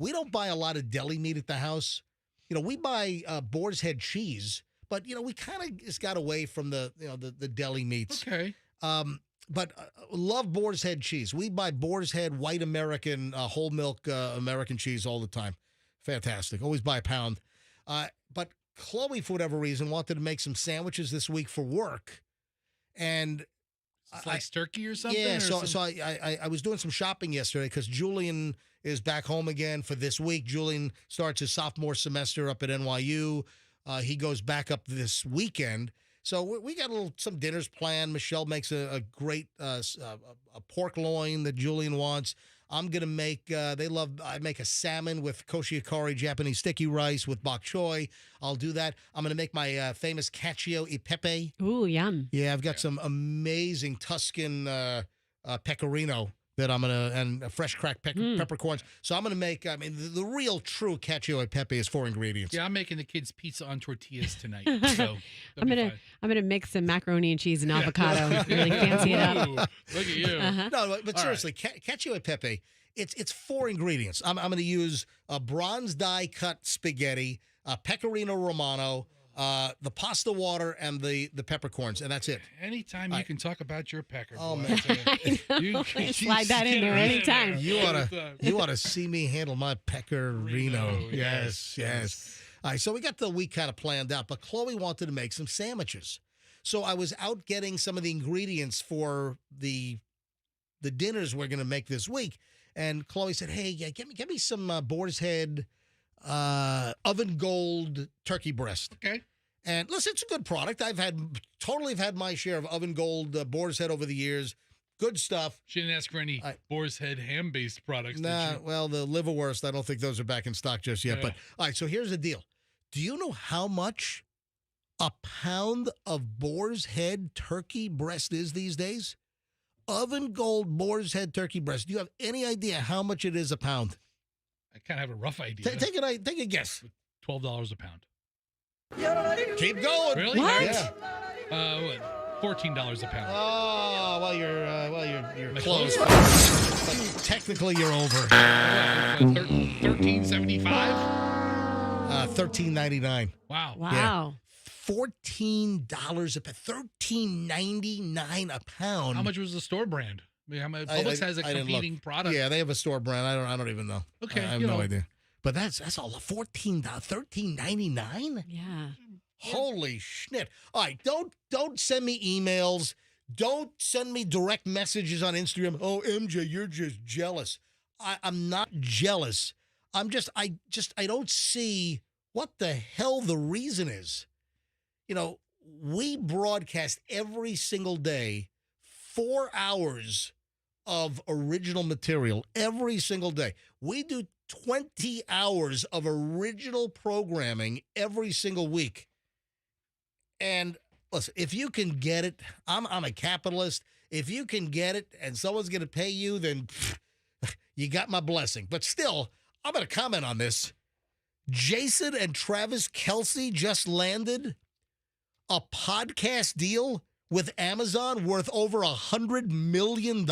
we don't buy a lot of deli meat at the house. We buy Boar's Head cheese, but we kind of just got away from the deli meats. Okay. But love Boar's Head cheese. We buy Boar's Head white American whole milk American cheese all the time. Fantastic. Always buy a pound. But Chloe, for whatever reason, wanted to make some sandwiches this week for work, and sliced turkey or something. Yeah. Or So I was doing some shopping yesterday because Julian is back home again for this week. Julian starts his sophomore semester up at NYU. He goes back up this weekend. So we got some dinners planned. Michelle makes a great a pork loin that Julian wants. I'm going to make, I make a salmon with koshiyakari Japanese sticky rice with bok choy. I'll do that. I'm going to make my famous cacio e pepe. Ooh, yum. Yeah, I've got some amazing Tuscan pecorino that I'm going to, and fresh cracked peppercorns. So I'm going to make, the real true cacio e pepe is 4 ingredients. Yeah, I'm making the kids pizza on tortillas tonight. So I'm gonna mix some macaroni and cheese and avocado. Really fancy it up. Look at you. No, but seriously, cacio e pepe, it's 4 ingredients. I'm going to use a bronze die cut spaghetti, pecorino romano, the pasta water, and the peppercorns, and that's it. Anytime you can talk about your pecker. Oh, boy, man. you slide that in there anytime. You ought to see me handle my pecorino. Yes. All right, so we got the week kind of planned out, but Chloe wanted to make some sandwiches. So I was out getting some of the ingredients for the dinners we're going to make this week, and Chloe said, "Hey, get me some Boar's Head oven gold turkey breast." Okay. And listen, it's a good product. I've had my share of oven gold Boar's Head over the years. Good stuff. She didn't ask for any Boar's Head ham-based products. Nah, well, the liverwurst, I don't think those are back in stock just yet. Yeah. But all right, so here's the deal. Do you know how much a pound of Boar's Head turkey breast is these days? Oven gold Boar's Head turkey breast. Do you have any idea how much it is a pound? I kind of have a rough idea. Take a guess. $12 a pound. Keep going. Really? What? Yeah. What? $14 a pound. Oh, well, you're close. But technically, you're over. $13.75. $13.99. Wow. Yeah. $14 a pound. $13.99 a pound. How much was the store brand? I mean, Publix has a competing product. Yeah, they have a store brand. I don't even know. Okay, I have no idea. But that's all. $13.99. Yeah. Holy shit! All right, don't send me emails. Don't send me direct messages on Instagram. Oh, MJ, you're just jealous. I'm not jealous. I don't see what the hell the reason is. We broadcast every single day 4 hours of original material every single day. We do 20 hours of original programming every single week. And listen, if you can get it, I'm a capitalist. If you can get it and someone's going to pay you, then you got my blessing. But still, I'm going to comment on this. Jason and Travis Kelce just landed a podcast deal with Amazon worth over $100 million.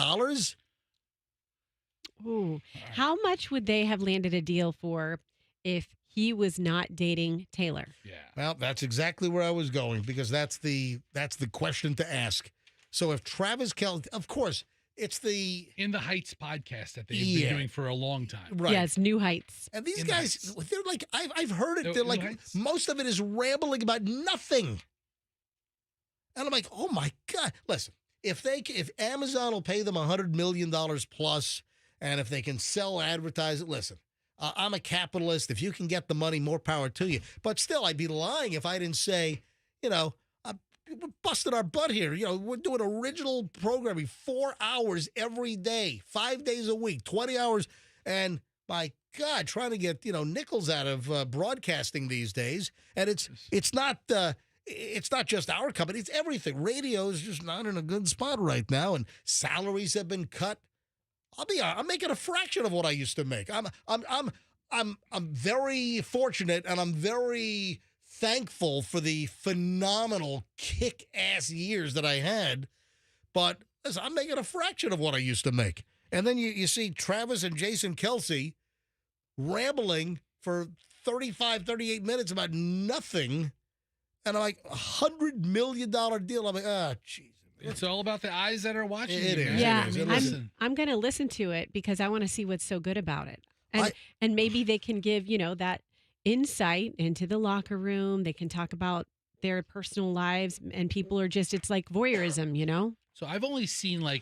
Ooh. How much would they have landed a deal for if he was not dating Taylor? Yeah. Well, that's exactly where I was going, because that's the question to ask. So if Travis Kelce, of course, it's the In the Heights podcast that they've been doing for a long time. Right. Yes, New Heights. And these In the guys, Heights. they're like, I've heard it. No, They're New like, Heights? most of it is rambling about nothing. And I'm like, oh my God. Listen, if Amazon will pay them $100 million plus, and if they can sell, advertise it, listen, I'm a capitalist. If you can get the money, more power to you. But still, I'd be lying if I didn't say, we're busting our butt here. We're doing original programming 4 hours every day, 5 days a week, 20 hours. And my God, trying to get, nickels out of broadcasting these days. And it's not just our company, it's everything. Radio is just not in a good spot right now, and salaries have been cut. I'm making a fraction of what I used to make. I'm very fortunate, and I'm very thankful for the phenomenal kick-ass years that I had. But listen, I'm making a fraction of what I used to make. And then you see Travis and Jason Kelce rambling for 35, 38 minutes about nothing. And I'm like, $100 million deal. I'm like, jeez. It's all about the eyes that are watching. It you, is. man. Yeah, It is. I'm going to listen to it because I want to see what's so good about it. And maybe they can give, that insight into the locker room. They can talk about their personal lives, and people are just, it's like voyeurism, So I've only seen like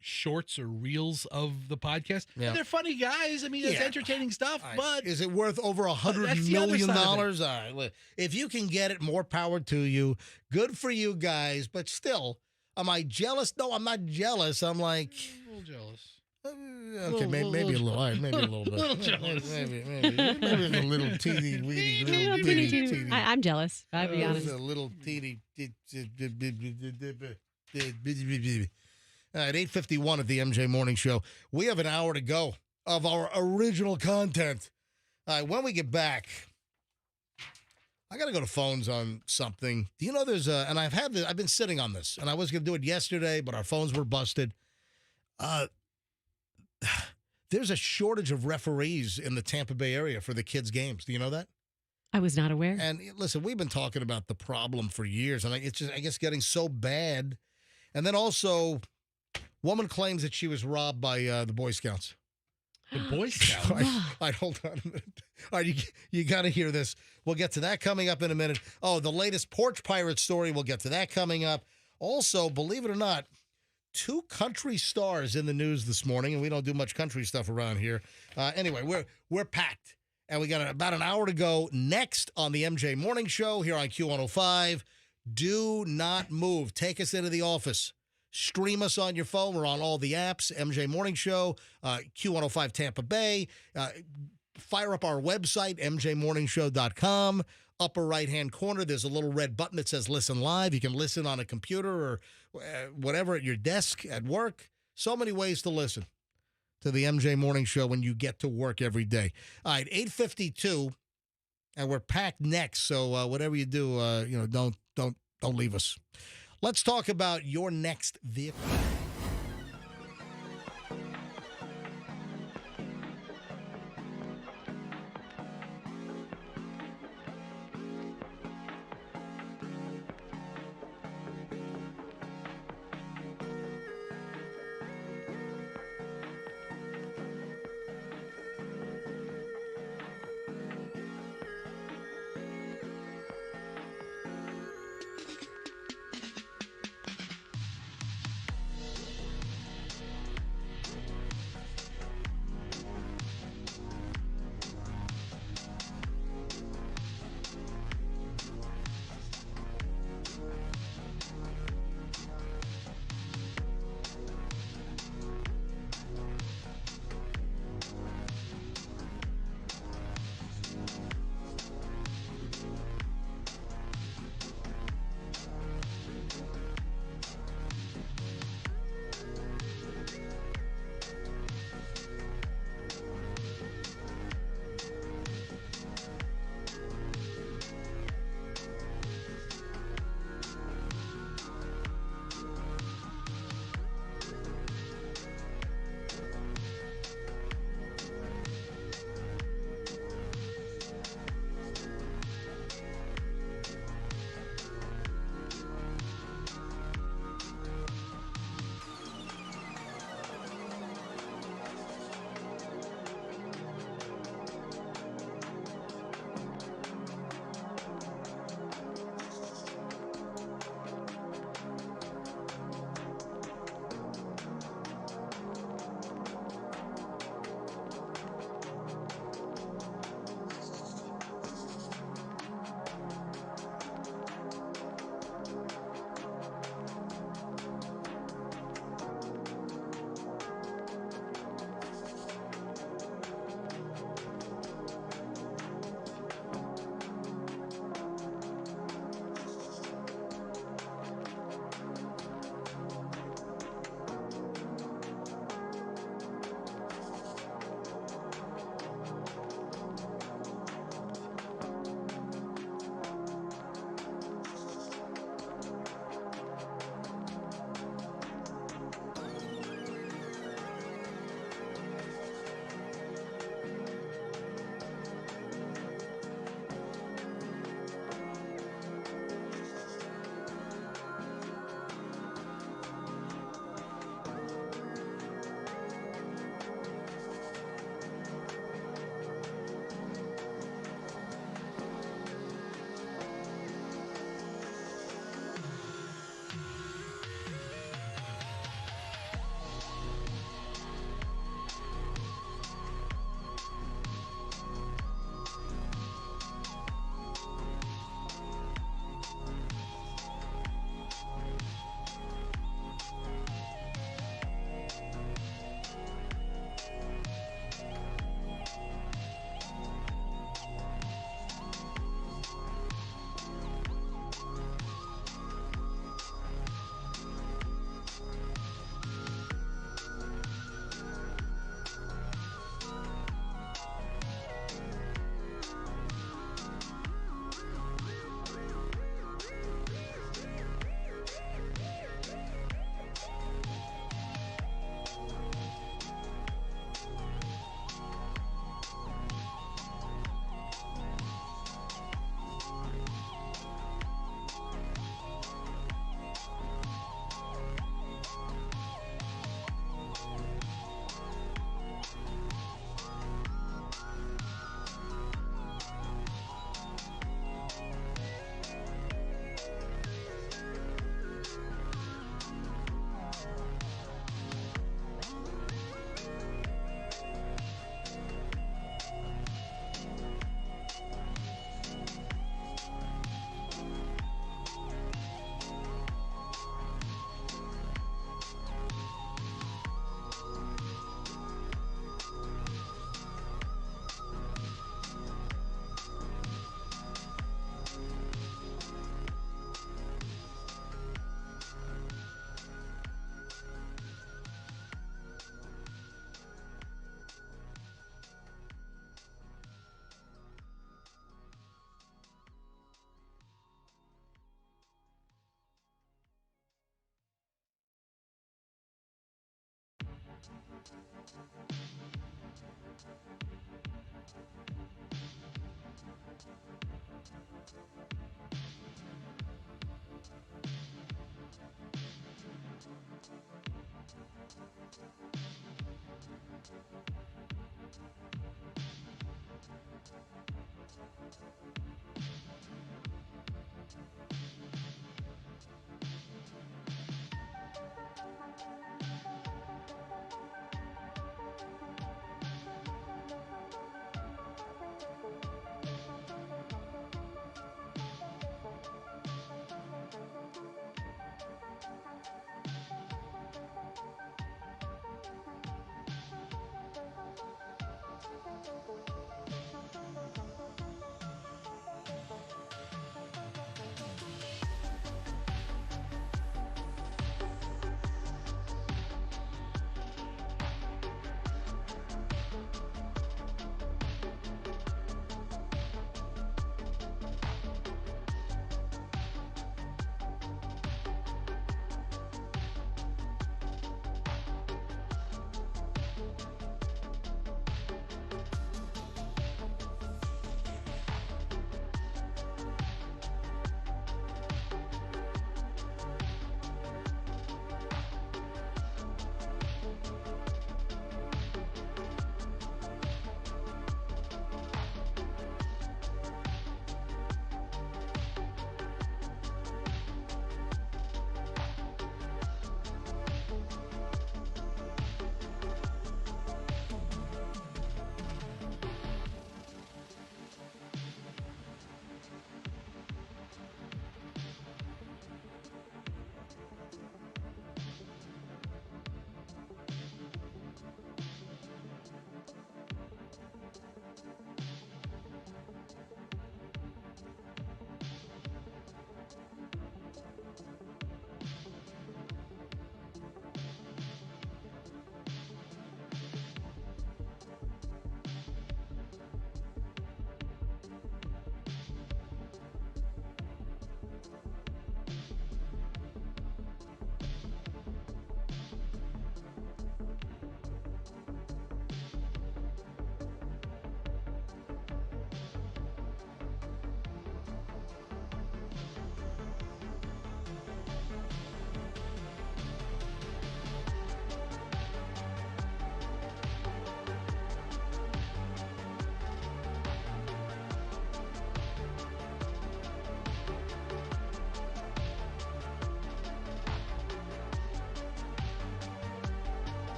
shorts or reels of the podcast. Yeah. And they're funny guys. I mean, it's entertaining stuff, but is it worth over $100 that's the other million? side of All right, if you can get it, more power to you. Good for you guys. But still, am I jealous? No, I'm not jealous. I'm like a little jealous. Okay, maybe a little. All right, maybe a little bit. Little jealous. Maybe a little teeny weeny. I'm jealous. I'll be honest. A little teeny. At 8:51 at the MJ Morning Show, we have an hour to go of our original content. All right, when we get back, I got to go to phones on something. Do you know there's a, and I've been sitting on this, and I was going to do it yesterday, but our phones were busted. There's a shortage of referees in the Tampa Bay area for the kids' games. Do you know that? I was not aware. And listen, we've been talking about the problem for years, and it's just, I guess, getting so bad. And then also, woman claims that she was robbed by the Boy Scouts. The Boy Scouts? All right, hold on a minute. All right, you got to hear this. We'll get to that coming up in a minute. Oh, the latest porch pirate story. We'll get to that coming up. Also, believe it or not, 2 country stars in the news this morning, and we don't do much country stuff around here. Anyway, we're packed, and we got about an hour to go. Next on the MJ Morning Show here on Q105, do not move. Take us into the office. Stream us on your phone. We're on all the apps. MJ Morning Show, Q105 Tampa Bay. Fire up our website, mjmorningshow.com. Upper right-hand corner, there's a little red button that says Listen Live. You can listen on a computer or whatever at your desk, at work. So many ways to listen to the MJ Morning Show when you get to work every day. All right, 8:52, and we're packed next. So whatever you do, don't leave us. Let's talk about your next vehicle.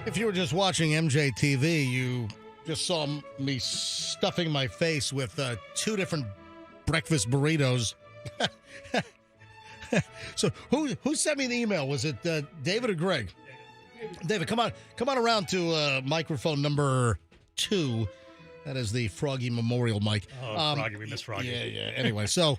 If you were just watching MJTV, you just saw me stuffing my face with 2 different breakfast burritos. So who sent me the email? Was it David or Greg? David, come on around to microphone number 2. That is the Froggy Memorial mic. Oh, Froggy, we miss Froggy. Yeah. Anyway, so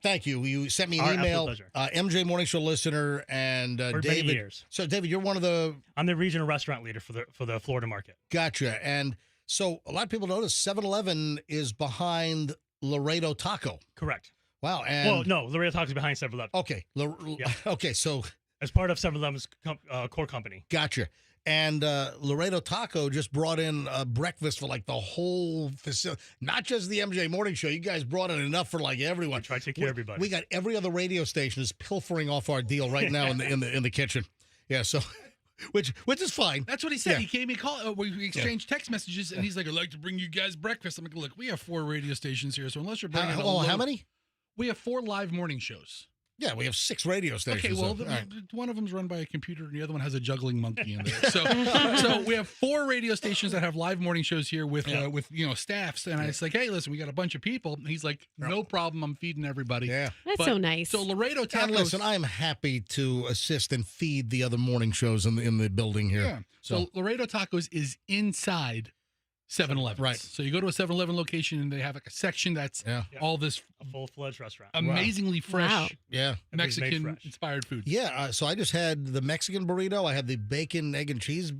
thank you. You sent me an email. MJ Morning Show listener and For David. many years. So David, you're one of the. I'm the regional restaurant leader for the Florida market. Gotcha. And so a lot of people notice 7-Eleven is behind Laredo Taco. Correct. Wow. And Well, no, Laredo Taco's behind 7-Eleven. Okay. Okay. So as part of 7-Eleven's core company. Gotcha. And Laredo Taco just brought in breakfast for like the whole facility, not just the MJ Morning Show. You guys brought in enough for like everyone. Try to take care of everybody. We got every other radio station is pilfering off our deal right now in the kitchen. Yeah. So. Which is fine. That's what he said. He came, he called, we exchanged text messages, and he's like, I'd like to bring you guys breakfast. I'm like, look, we have 4 radio stations here, so unless you're bringing how many? We have 4 live morning shows. Yeah, we have 6 radio stations. Okay, well, one of them's run by a computer, and the other one has a juggling monkey in there. So we have 4 radio stations that have live morning shows here with staffs. And it's like, hey, listen, we got a bunch of people. And he's like, no problem, I'm feeding everybody. Yeah, that's so nice. So Laredo Tacos. And listen, I'm happy to assist and feed the other morning shows in the building here. Yeah. So Laredo Tacos is inside 7-Eleven. Right. So you go to a 7-Eleven location and they have like a section that's all this a full-fledged restaurant. Amazingly fresh yeah. Mexican inspired food. Yeah, so I just had the Mexican burrito. I had the bacon, egg, and cheese.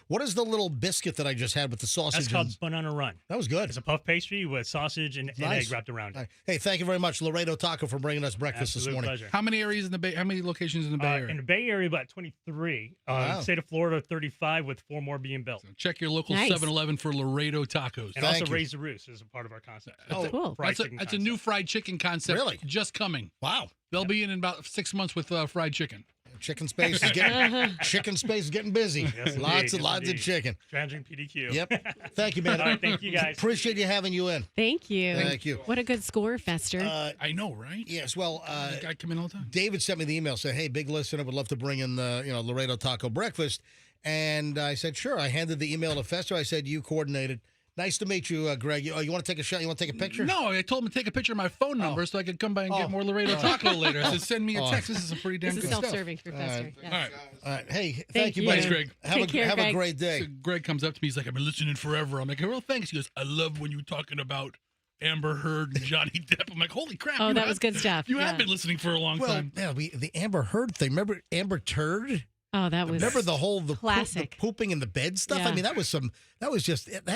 What is the little biscuit that I just had with the sausage? That's called Banana Run. That was good. It's a puff pastry with sausage and egg wrapped around it. Hey, thank you very much, Laredo Taco, for bringing us breakfast this morning. Pleasure. How many areas in the Bay? How many locations in the Bay Area? In the Bay Area, about 23. State of Florida, 35, with 4 more being built. So check your local 7-Eleven for Laredo Tacos. And also Raise the Roost is a part of our concept. Oh, cool. That's a new fried chicken concept. Really? Just coming. Wow. They'll be in about 6 months with fried chicken. Chicken space is getting busy. Yes, lots of chicken. Challenging PDQ. Yep. Thank you, man. All right, thank you, guys. Appreciate you having you in. Thank you. Thank you. What a good score, Fester. I know, right? Yes. Well, the guy come in all the time. David sent me the email, said, "Hey, big listener, would love to bring in the Laredo Taco breakfast." And I said, "Sure." I handed the email to Fester. I said, "You coordinated." Nice to meet you, Greg. You want to take a shot? You want to take a picture? No, I told him to take a picture of my phone number so I could come by and get more Laredo Taco later. I said, send me a text. This is some pretty damn good stuff. This is self-serving for Fester. All right. All right. Hey, thank you, buddy. Thanks, Greg. Have a great day. So Greg comes up to me. He's like, I've been listening forever. I'm like, well, thanks. He goes, I love when you were talking about Amber Heard and Johnny Depp. I'm like, holy crap. Oh, that was good stuff. You have been listening for a long time. Yeah, the Amber Heard thing. Remember Amber Turd? Oh, that was remember the classic pooping in the bed stuff. Yeah. I mean, that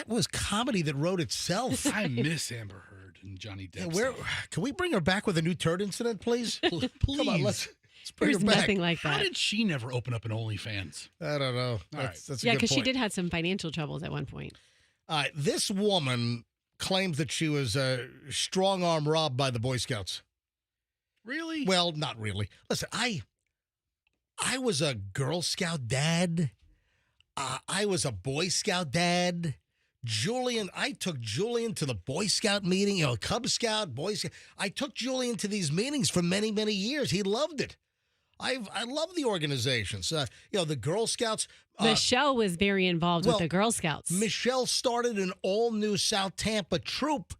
was comedy that wrote itself. I miss Amber Heard and Johnny Depp. Yeah, can we bring her back with a new turd incident, please? Please. Come on, let's bring There's her back. nothing like that. How did she never open up an OnlyFans? I don't know. That's a good because she point. did have some financial troubles at one point. This woman claims that she was strong arm robbed by the Boy Scouts. Really? Well, not really. Listen, I was a Girl Scout dad. I was a Boy Scout dad. I took Julian to the Boy Scout meeting, Cub Scout, Boy Scout. I took Julian to these meetings for many, many years. He loved it. I love the organizations. The Girl Scouts. Michelle was very involved with the Girl Scouts. Michelle started an all-new South Tampa troop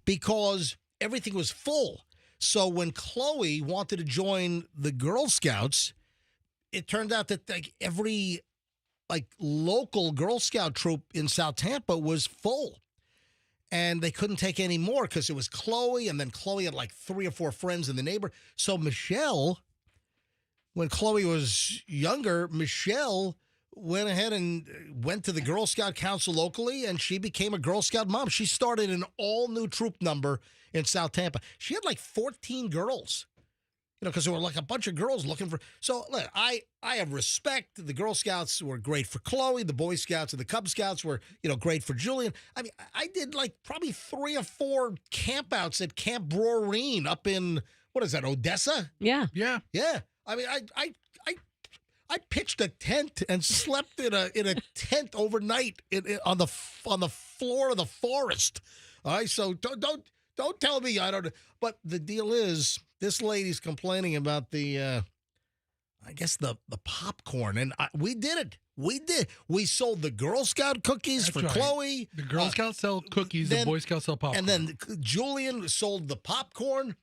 because everything was full. So when Chloe wanted to join the Girl Scouts, it turned out that every local Girl Scout troop in South Tampa was full. And they couldn't take any more because it was Chloe, and then Chloe had 3 or 4 friends in the neighborhood. So Michelle, when Chloe was younger, Michelle went ahead and went to the Girl Scout Council locally, and she became a Girl Scout mom. She started an all-new troop number in South Tampa. She had 14 girls. Because there were a bunch of girls looking for. So look, I have respect. The Girl Scouts were great for Chloe. The Boy Scouts and the Cub Scouts were great for Julian. I mean, I did probably 3 or 4 campouts at Camp Broreen up in Odessa? Yeah. I mean, I pitched a tent and slept in a tent overnight on the floor of the forest. All right, so don't tell me I don't. But the deal is, this lady's complaining about the popcorn, and we did it. We sold the Girl Scout cookies for Chloe. The Girl Scouts sell cookies, the Boy Scouts sell popcorn. And then Julian sold the popcorn.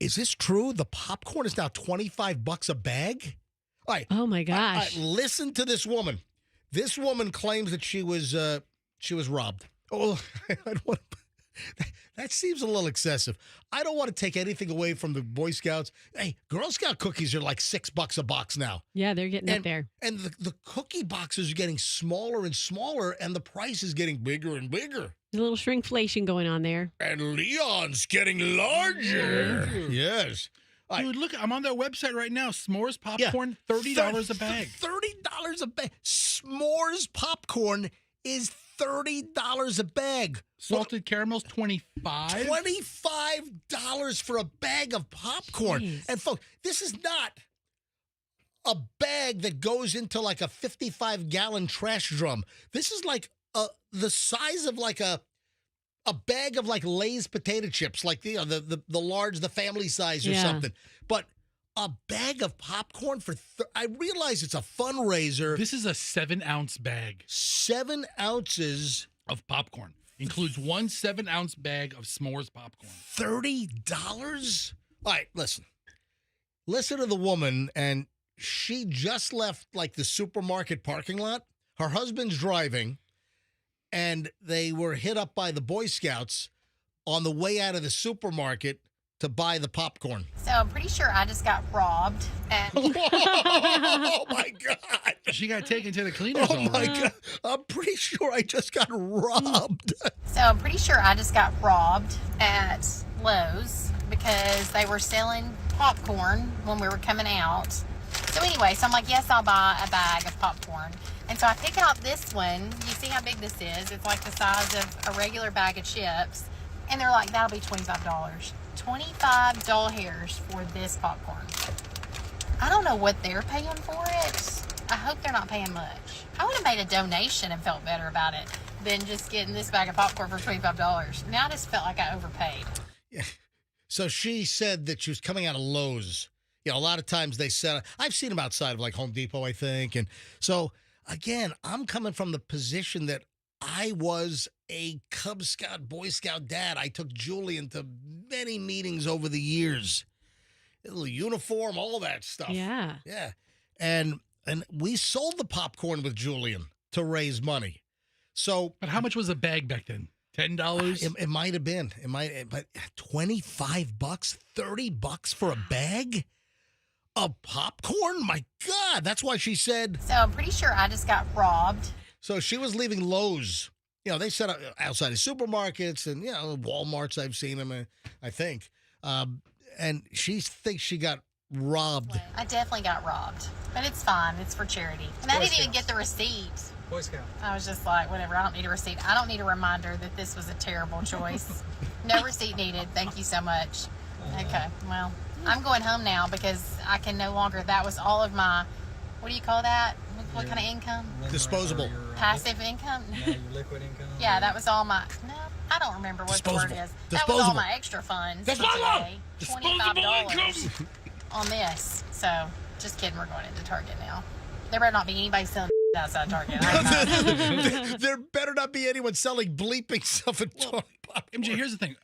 Is this true? The popcorn is now $25 a bag? All right. Oh, my gosh. Listen to this woman. This woman claims that she was robbed. Oh, I don't want to. That seems a little excessive. I don't want to take anything away from the Boy Scouts. Hey, Girl Scout cookies are like $6 a box now. Yeah, they're getting up there. And the cookie boxes are getting smaller and smaller, and the price is getting bigger and bigger. There's a little shrinkflation going on there. And Leon's getting larger. Yes. Dude, look, I'm on their website right now. S'mores popcorn, $30 a bag. $30 a bag. S'mores popcorn is $30 a bag. Salted caramels, $25. $25 for a bag of popcorn. Jeez. And folks, this is not a bag that goes into like a 55-gallon trash drum. This is like the size of like a bag of like Lay's potato chips, like the large, the family size or something. But a bag of popcorn for I realize it's a fundraiser. This is a 7-ounce bag. 7 ounces of popcorn. Includes one 7-ounce bag of s'mores popcorn. $30? All right, listen. Listen to the woman, and she just left like the supermarket parking lot. Her husband's driving, and they were hit up by the Boy Scouts on the way out of the supermarket to buy the popcorn. So I'm pretty sure I just got robbed. Oh, my God. She got taken to the cleaners. Oh, my God. I'm pretty sure I just got robbed. So I'm pretty sure I just got robbed at Lowe's because they were selling popcorn when we were coming out. So anyway, so I'm like, yes, I'll buy a bag of popcorn. And so I pick out this one. You see how big this is? It's like the size of a regular bag of chips. And they're like, that'll be $25. 25 doll hairs for this popcorn. I don't know what they're paying for it. I hope they're not paying much. I would have made a donation and felt better about it than just getting this bag of popcorn for $25. Now I just felt like I overpaid. Yeah. So she said that she was coming out of Lowe's. You know, a lot of times they set, I've seen them outside of like Home Depot, I think. And so, again, I'm coming from the position that I was a Cub Scout, Boy Scout dad. I took Julian to many meetings over the years. A little uniform, all that stuff. Yeah. Yeah. And we sold the popcorn with Julian to raise money. So, but how much was a bag back then? $10? It might have been. But $25, $30 for a bag of popcorn? My God, that's why she said. So I'm pretty sure I just got robbed. So she was leaving Lowe's. You know, they set up outside of supermarkets and, you know, Walmarts. I've seen them, I think. And she thinks she got robbed. I definitely got robbed, but it's fine. It's for charity. And I didn't even get the receipt. Boy Scout. I was just like, whatever. I don't need a receipt. I don't need a reminder that this was a terrible choice. No receipt needed. Thank you so much. Okay. Well, I'm going home now because I can no longer. That was all of my, what do you call that? What kind of income? Disposable. Passive income? Yeah, your liquid income. Yeah, that was all my, no, I don't remember what the word is. That was all my extra funds for today. $25 on this. So, just kidding, we're going into Target now. There better not be anybody selling outside Target. There better not be anyone selling bleeping stuff at Target. MJ, here's the thing.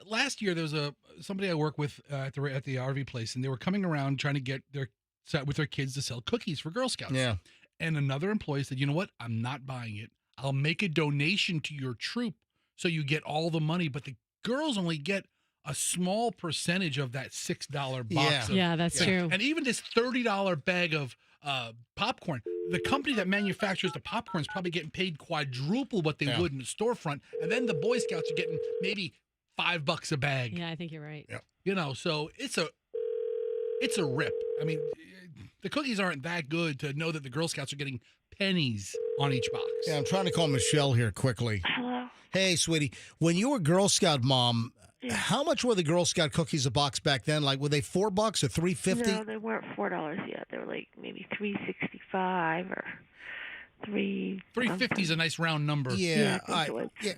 Last year, there was somebody I work with at the RV place, and they were coming around trying to get their set with their kids to sell cookies for Girl Scouts. Yeah. And another employee said, you know what? I'm not buying it. I'll make a donation to your troop so you get all the money, but the girls only get a small percentage of that $6 box. Yeah, that's true. And even this $30 bag of popcorn, the company that manufactures the popcorn is probably getting paid quadruple what they would in the storefront. And then the Boy Scouts are getting maybe $5 a bag. Yeah, I think you're right. Yeah. You know, so it's a rip. I mean, the cookies aren't that good to know that the Girl Scouts are getting pennies on each box. Yeah, I'm trying to call Michelle here quickly. Hello. Hey, sweetie. When you were Girl Scout mom, how much were the Girl Scout cookies a box back then? Like, were they $4 or $3.50? No, they weren't $4 yet. They were like maybe $3.65 or $3.50 is a nice round number. Yeah,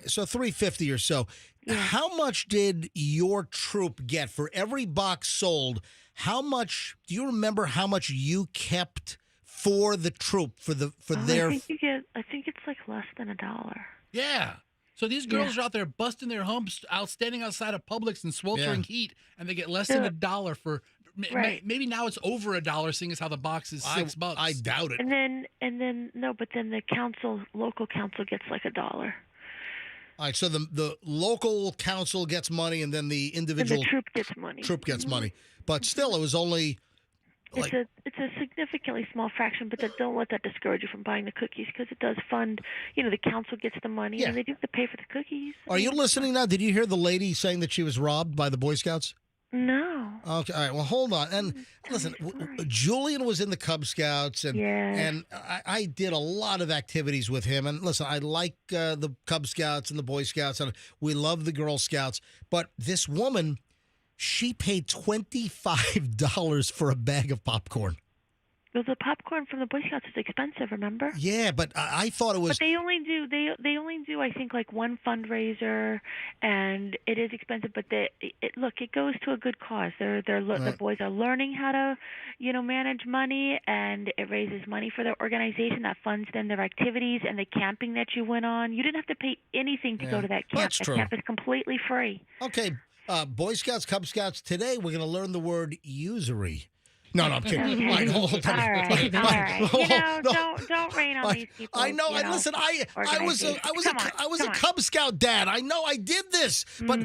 so $3.50 or so. Yeah. How much did your troop get for every box sold? How much? Do you remember how much you kept for the troop for their? I think it's like less than $1. Yeah. So these girls are out there busting their humps, standing outside of Publix in sweltering heat, and they get less than $1 for. Maybe now it's over $1, seeing as how the box is $6. I doubt it. And then no, but then the local council gets like $1. All right, so the local council gets money, and then the individual And the troop gets money. Money. But still, it was only like It's a significantly small fraction, but don't let that discourage you from buying the cookies because it does fund. The council gets the money, Yeah. and they do have to pay for the cookies. Are you listening now? Did you hear the lady saying that she was robbed by the Boy Scouts? No. Okay, all right. Well, hold on. And listen, Julian was in the Cub Scouts, and I did a lot of activities with him. And listen, I like the Cub Scouts and the Boy Scouts, and we love the Girl Scouts. But this woman, she paid $25 for a bag of popcorn. Well, the popcorn from the Boy Scouts is expensive. Remember? Yeah, but I thought it was. But they only do I think like one fundraiser, and it is expensive. But it goes to a good cause. The boys are learning how to, manage money, and it raises money for their organization that funds then their activities and the camping that you went on. You didn't have to pay anything to go to that camp. That's true. Camp is completely free. Okay, Boy Scouts, Cub Scouts. Today we're going to learn the word usury. No, I'm kidding. Okay. All right, hold on. All right. Don't rain on these people. I know. Listen, I was a Cub Scout dad. I know I did this, but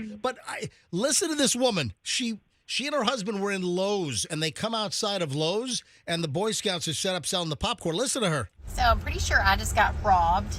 listen to this woman. She and her husband were in Lowe's, and they come outside of Lowe's, and the Boy Scouts are set up selling the popcorn. Listen to her. So I'm pretty sure I just got robbed.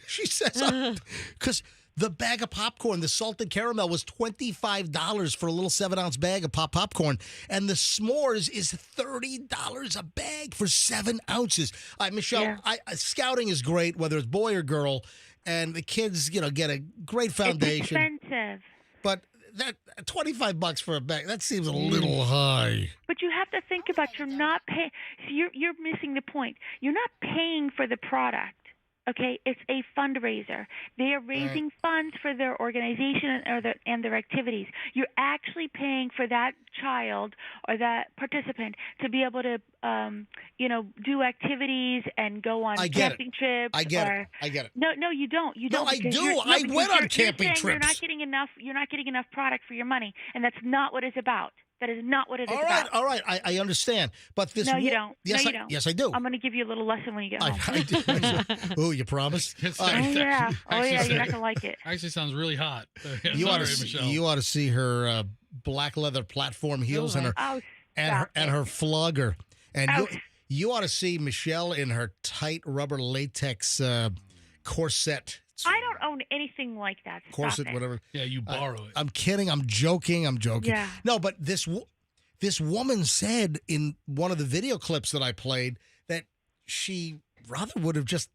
She says, because the bag of popcorn, the salted caramel, was $25 for a little 7-ounce bag of popcorn. And the s'mores is $30 a bag for 7 ounces. Michelle, scouting is great, whether it's boy or girl. And the kids, get a great foundation. It's expensive. But that $25 for a bag, that seems a little high. But you have to think about you're not paying. You're missing the point. You're not paying for the product. Okay, it's a fundraiser. They are raising funds for their organization and their activities. You're actually paying for that child or that participant to be able to, do activities and go on camping trips. I get it. No, you don't. You don't. No, I do. I went on camping trips. You're not getting enough. You're not getting enough product for your money, and that's not what it's about. That is not what it is about. All right. I understand. But this. No, you don't. Yes, no, you don't. Yes, I do. I'm going to give you a little lesson when you get home. I do. Ooh, you promise? Oh, yeah. You're not going to like it. Actually sounds really hot. You ought to see her black leather platform heels and her flogger. And you ought to see Michelle in her tight rubber latex corset. I don't own anything like that. Corset, whatever. Yeah, you borrow it. I'm kidding. I'm joking. Yeah. No, but this woman said in one of the video clips that I played that she rather would have just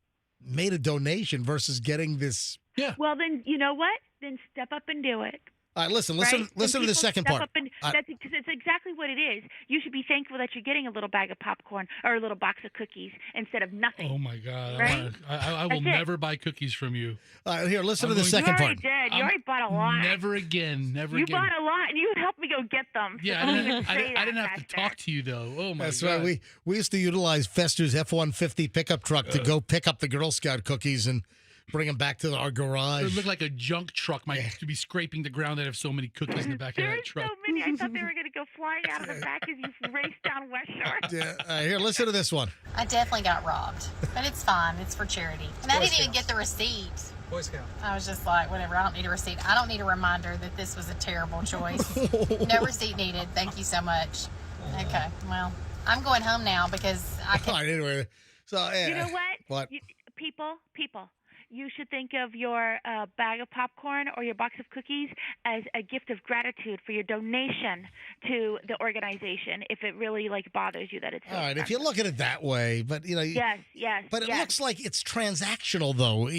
made a donation versus getting this. Yeah. Well, then you know what? Then step up and do it. All right, listen to the second part. That's because it's exactly what it is. You should be thankful that you're getting a little bag of popcorn or a little box of cookies instead of nothing. Oh my God! Right? I will never buy cookies from you. All right, here, listen to the second part. You already bought a lot. Never again. You bought a lot, and you helped me go get them. Yeah, I didn't have to talk to you though. Oh my God! That's right. We used to utilize Fester's F-150 pickup truck to go pick up the Girl Scout cookies and bring them back to our garage. It looked like a junk truck might be scraping the ground. They'd have so many cookies in the back of that truck. So many. I thought they were going to go flying out of the back as you raced down West Shore. Yeah. Here, listen to this one. I definitely got robbed, but it's fine. It's for charity. And I didn't even get the receipt. Boy Scout. I was just like, whatever. I don't need a receipt. I don't need a reminder that this was a terrible choice. No receipt needed. Thank you so much. Okay. Well, I'm going home now because I can. Anyway, so you know what? What? People. You should think of your bag of popcorn or your box of cookies as a gift of gratitude for your donation to the organization. If it really bothers you that it's so all right. expensive. If you look at it that way, but yes. But it looks like it's transactional, though.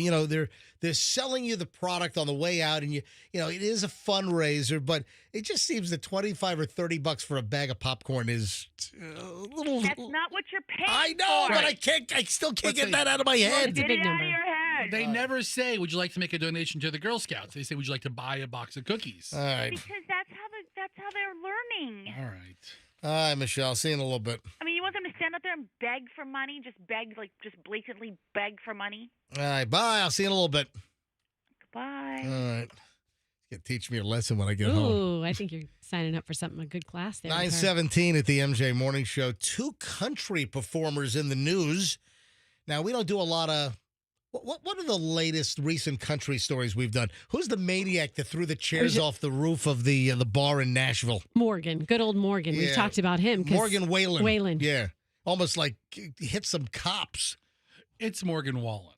They're selling you the product on the way out, and it is a fundraiser, but it just seems that $25 or $30 for a bag of popcorn is a little. That's not what you're paying. I know, for. but I still can't get that out of my head. Get it out of your head. They never say, "Would you like to make a donation to the Girl Scouts?" They say, "Would you like to buy a box of cookies?" All right. Because that's how they're learning. All right. All right, Michelle. See you in a little bit. I mean, you want them to stand up there and beg for money? Just blatantly beg for money? All right, bye. I'll see you in a little bit. Bye. All right. You can teach me a lesson when I get Ooh, home. I think you're signing up for a good class there. 9:17 at the MJ Morning Show. 2 country performers in the news. Now, we don't do a lot of What are the latest recent country stories we've done? Who's the maniac that threw the chairs off the roof of the bar in Nashville? Morgan, good old Morgan. We've talked about him. Morgan Whalen. Whalen. Yeah. Almost like hit some cops. It's Morgan Wallen.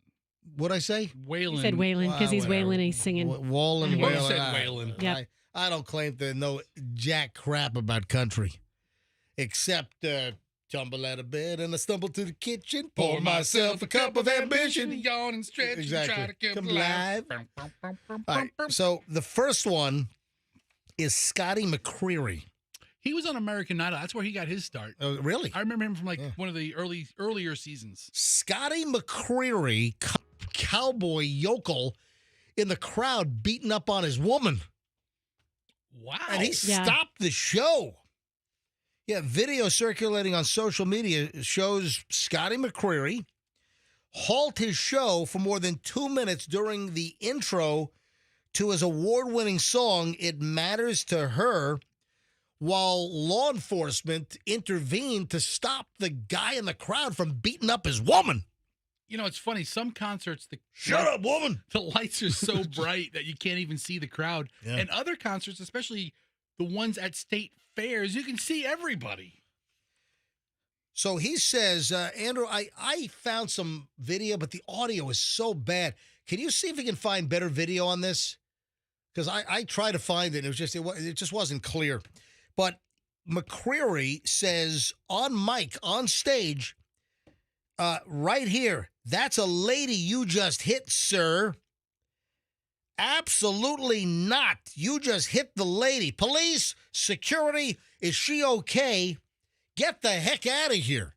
What'd I say? Whalen. He said Whalen because he's whatever. Whalen and he's singing. Whalen. You said Whalen. Yep. I don't claim to know jack crap about country, except tumble out of bed and I stumble to the kitchen, pour myself a cup of ambition, yawn and stretch, exactly. and try to keep Come alive. All right, so the first one is Scotty McCreery. He was on American Idol. That's where he got his start. Oh, really? I remember him from one of the earlier seasons. Scotty McCreery, cowboy yokel, in the crowd beating up on his woman. Wow. And he stopped the show. Yeah, video circulating on social media shows Scotty McCreery halt his show for more than 2 minutes during the intro to his award-winning song, It Matters to Her, while law enforcement intervened to stop the guy in the crowd from beating up his woman. You know, it's funny. Some concerts, Shut up, woman! The lights are so bright that you can't even see the crowd. Yeah. And other concerts, especially the ones at state fairs, you can see everybody. So he says, Andrew, I found some video, but the audio is so bad. Can you see if you can find better video on this? Because I tried to find it, and it just wasn't clear. But McCreery says on mic, on stage, right here, that's a lady you just hit, sir. Absolutely not. You just hit the lady. Police, security, is she okay? Get the heck out of here.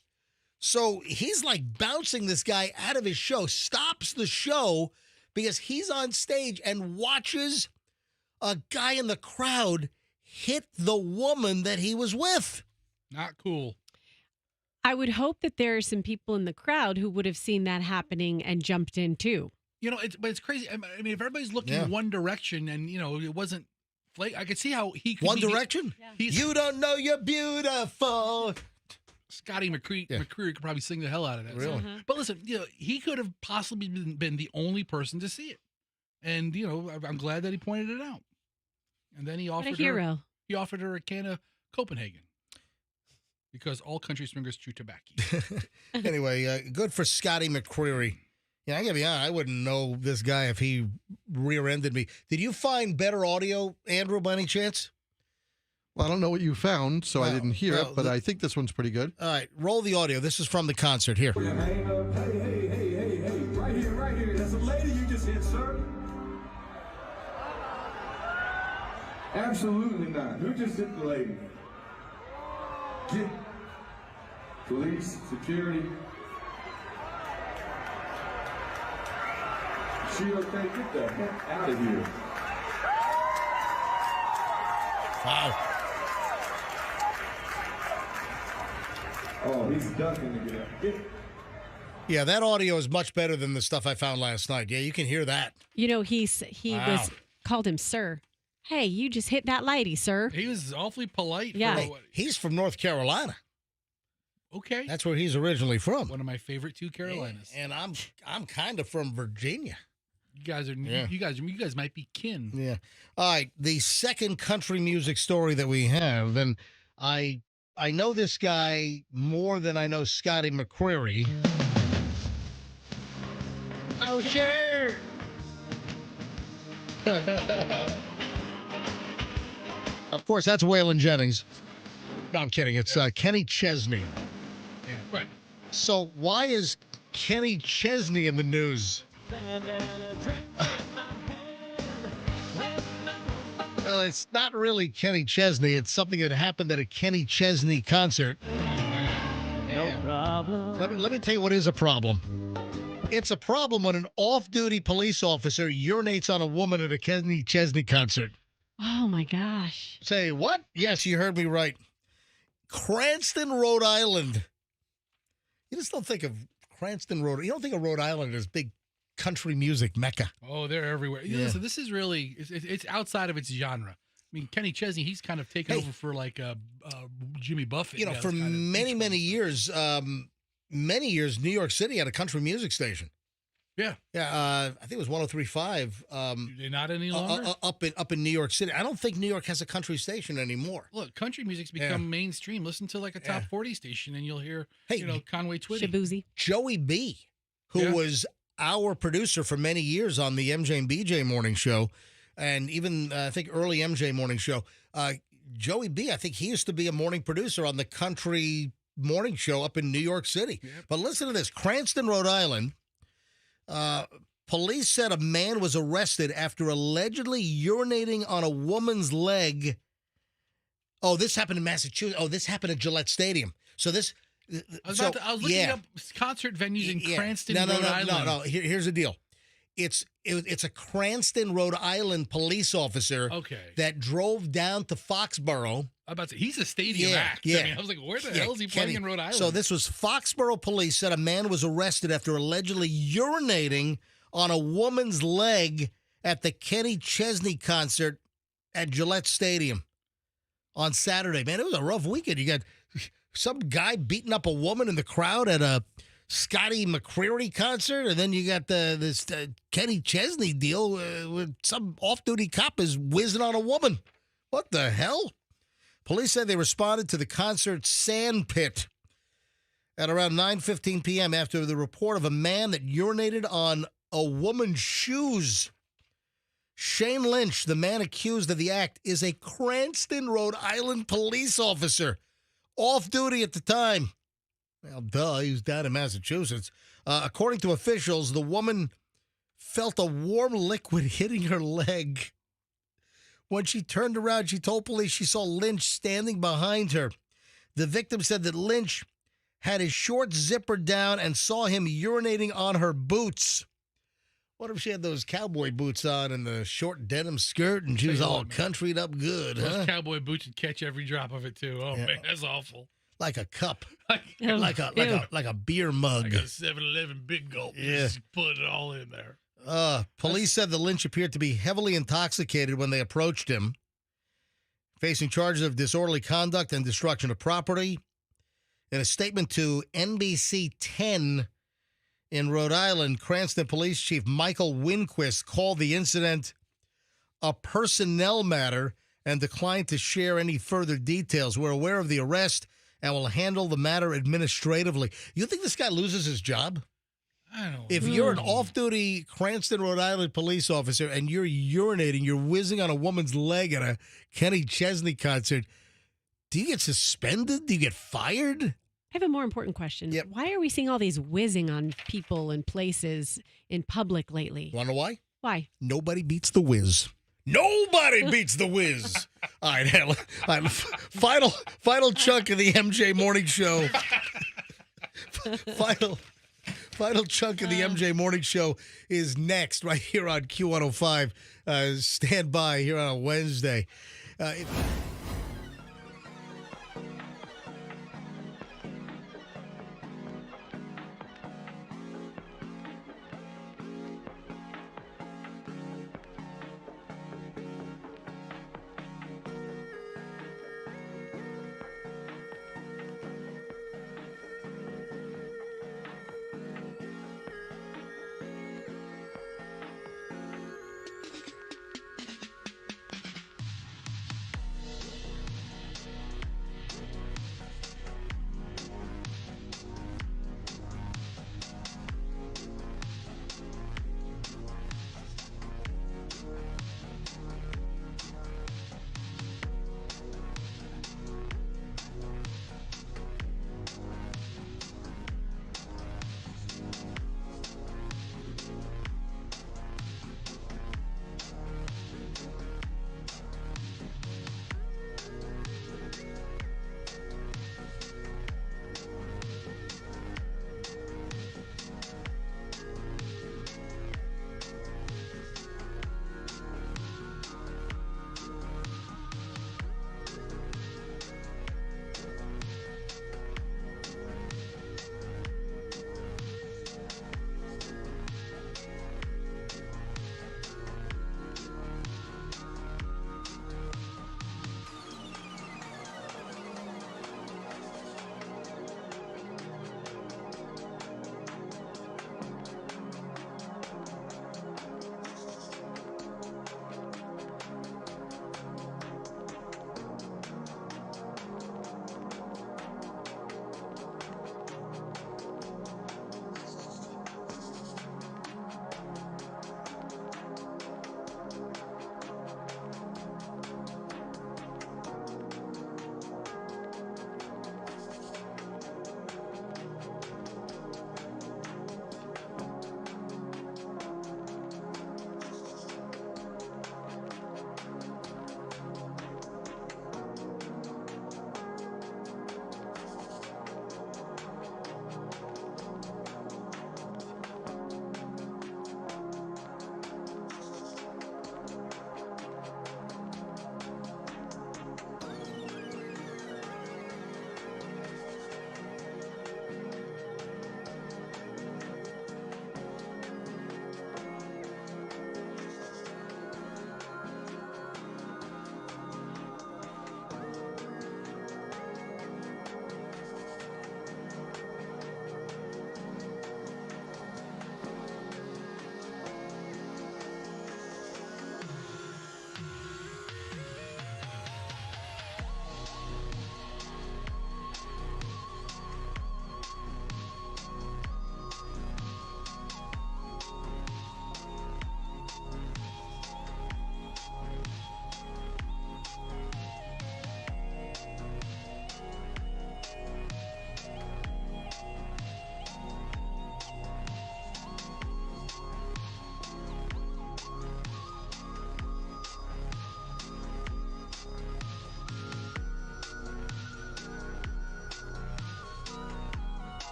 So he's like bouncing this guy out of his show, stops the show because he's on stage and watches a guy in the crowd hit the woman that he was with. Not cool. I would hope that there are some people in the crowd who would have seen that happening and jumped in too. You know, it's crazy. I mean, if everybody's looking one direction and, you know, it wasn't I could see how he could One Direction? You don't know you're beautiful. Scotty McCreery could probably sing the hell out of that. Really? Song. But listen, you know, he could have possibly been the only person to see it. And, you know, I'm glad that he pointed it out. And then he offered her a can of Copenhagen. Because all country swingers chew tobacco. Anyway, good for Scotty McCreery. Yeah, I gotta be honest, I wouldn't know this guy if he rear-ended me. Did you find better audio, Andrew, by any chance? Well, I don't know what you found, so I didn't hear it, but I think this one's pretty good. All right, roll the audio. This is from the concert here. Hey, right here. That's a lady you just hit, sir. Absolutely not. Who just hit the lady? Get police, security. She okay? Get the heck out of here. Wow. Oh, he's ducking to get up. Yeah, that audio is much better than the stuff I found last night. Yeah, you can hear that. You know, he was called him sir. Hey, you just hit that lady, sir. He was awfully polite. Yeah. Hey, he's from North Carolina. Okay. That's where he's originally from. One of my favorite two Carolinas. And I'm kind of from Virginia. You guys are you guys might be kin. Yeah. All right, the second country music story that we have, and I know this guy more than I know Scotty McCreery. Oh, sure. Of course, that's Waylon Jennings. No, I'm kidding. It's Kenny Chesney. Yeah. Right. So why is Kenny Chesney in the news? Well, it's not really Kenny Chesney. It's something that happened at a Kenny Chesney concert. No problem. Let me tell you what is a problem. It's a problem when an off-duty police officer urinates on a woman at a Kenny Chesney concert. Oh, my gosh. Say, what? Yes, you heard me right. Cranston, Rhode Island. You just don't think of Cranston, Rhode Island. You don't think of Rhode Island as big country music mecca. Oh, they're everywhere. Yeah. Listen, this is really, it's outside of its genre. I mean, Kenny Chesney, he's kind of taken over for like Jimmy Buffett. You know, for many years, New York City had a country music station. Yeah. Yeah, I think it was 103.5. They're not any longer? Up in New York City. I don't think New York has a country station anymore. Look, country music's become mainstream. Listen to like a top 40 station and you'll hear, Conway Twitty. Shabuzi. Joey B, who was our producer for many years on the MJ and BJ morning show, and even I think early MJ morning show. Joey B, I think he used to be a morning producer on the country morning show up in New York City. Yep. But listen to this. Cranston, Rhode Island. Police said a man was arrested after allegedly urinating on a woman's leg. Oh, this happened in Massachusetts. Oh, this happened at Gillette Stadium. So this... I was looking up concert venues in Cranston, Rhode Island. No. Here's the deal. It's a Cranston, Rhode Island police officer that drove down to Foxborough. I'm about to say, he's a stadium act. Yeah. I mean, I was like, where the hell is he playing in Rhode Island? So this was Foxborough police said a man was arrested after allegedly urinating on a woman's leg at the Kenny Chesney concert at Gillette Stadium on Saturday. Man, it was a rough weekend. You got some guy beating up a woman in the crowd at a Scotty McCreery concert, and then you got this Kenny Chesney deal with some off-duty cop is whizzing on a woman. What the hell? Police said they responded to the concert sand pit at around 9:15 p.m. after the report of a man that urinated on a woman's shoes. Shane Lynch, the man accused of the act, is a Cranston, Rhode Island police officer, off duty at the time. Well, duh, he was down in Massachusetts. According to officials, the woman felt a warm liquid hitting her leg. When she turned around, she told police she saw Lynch standing behind her. The victim said that Lynch had his short zipper down and saw him urinating on her boots. What if she had those cowboy boots on and the short denim skirt and she was all countryed up good, Those cowboy boots would catch every drop of it, too. Oh, man, that's awful. Like a cup. like a beer mug. Like a 7-Eleven big gulp. Yeah. Just put it all in there. Police said the Lynch appeared to be heavily intoxicated when they approached him, facing charges of disorderly conduct and destruction of property. In a statement to NBC 10 in Rhode Island, Cranston Police Chief Michael Winquist called the incident a personnel matter and declined to share any further details. We're aware of the arrest and will handle the matter administratively. You think this guy loses his job? I don't know. If you're an off-duty Cranston, Rhode Island police officer and you're urinating, you're whizzing on a woman's leg at a Kenny Chesney concert, do you get suspended? Do you get fired? I have a more important question. Yep. Why are we seeing all these whizzing on people and places in public lately? Want to know why? Why? Nobody beats the whiz. Nobody beats the whiz. All right, final chunk of the MJ Morning Show. Final chunk of the MJ Morning Show is next, right here on Q105. Stand by here on a Wednesday.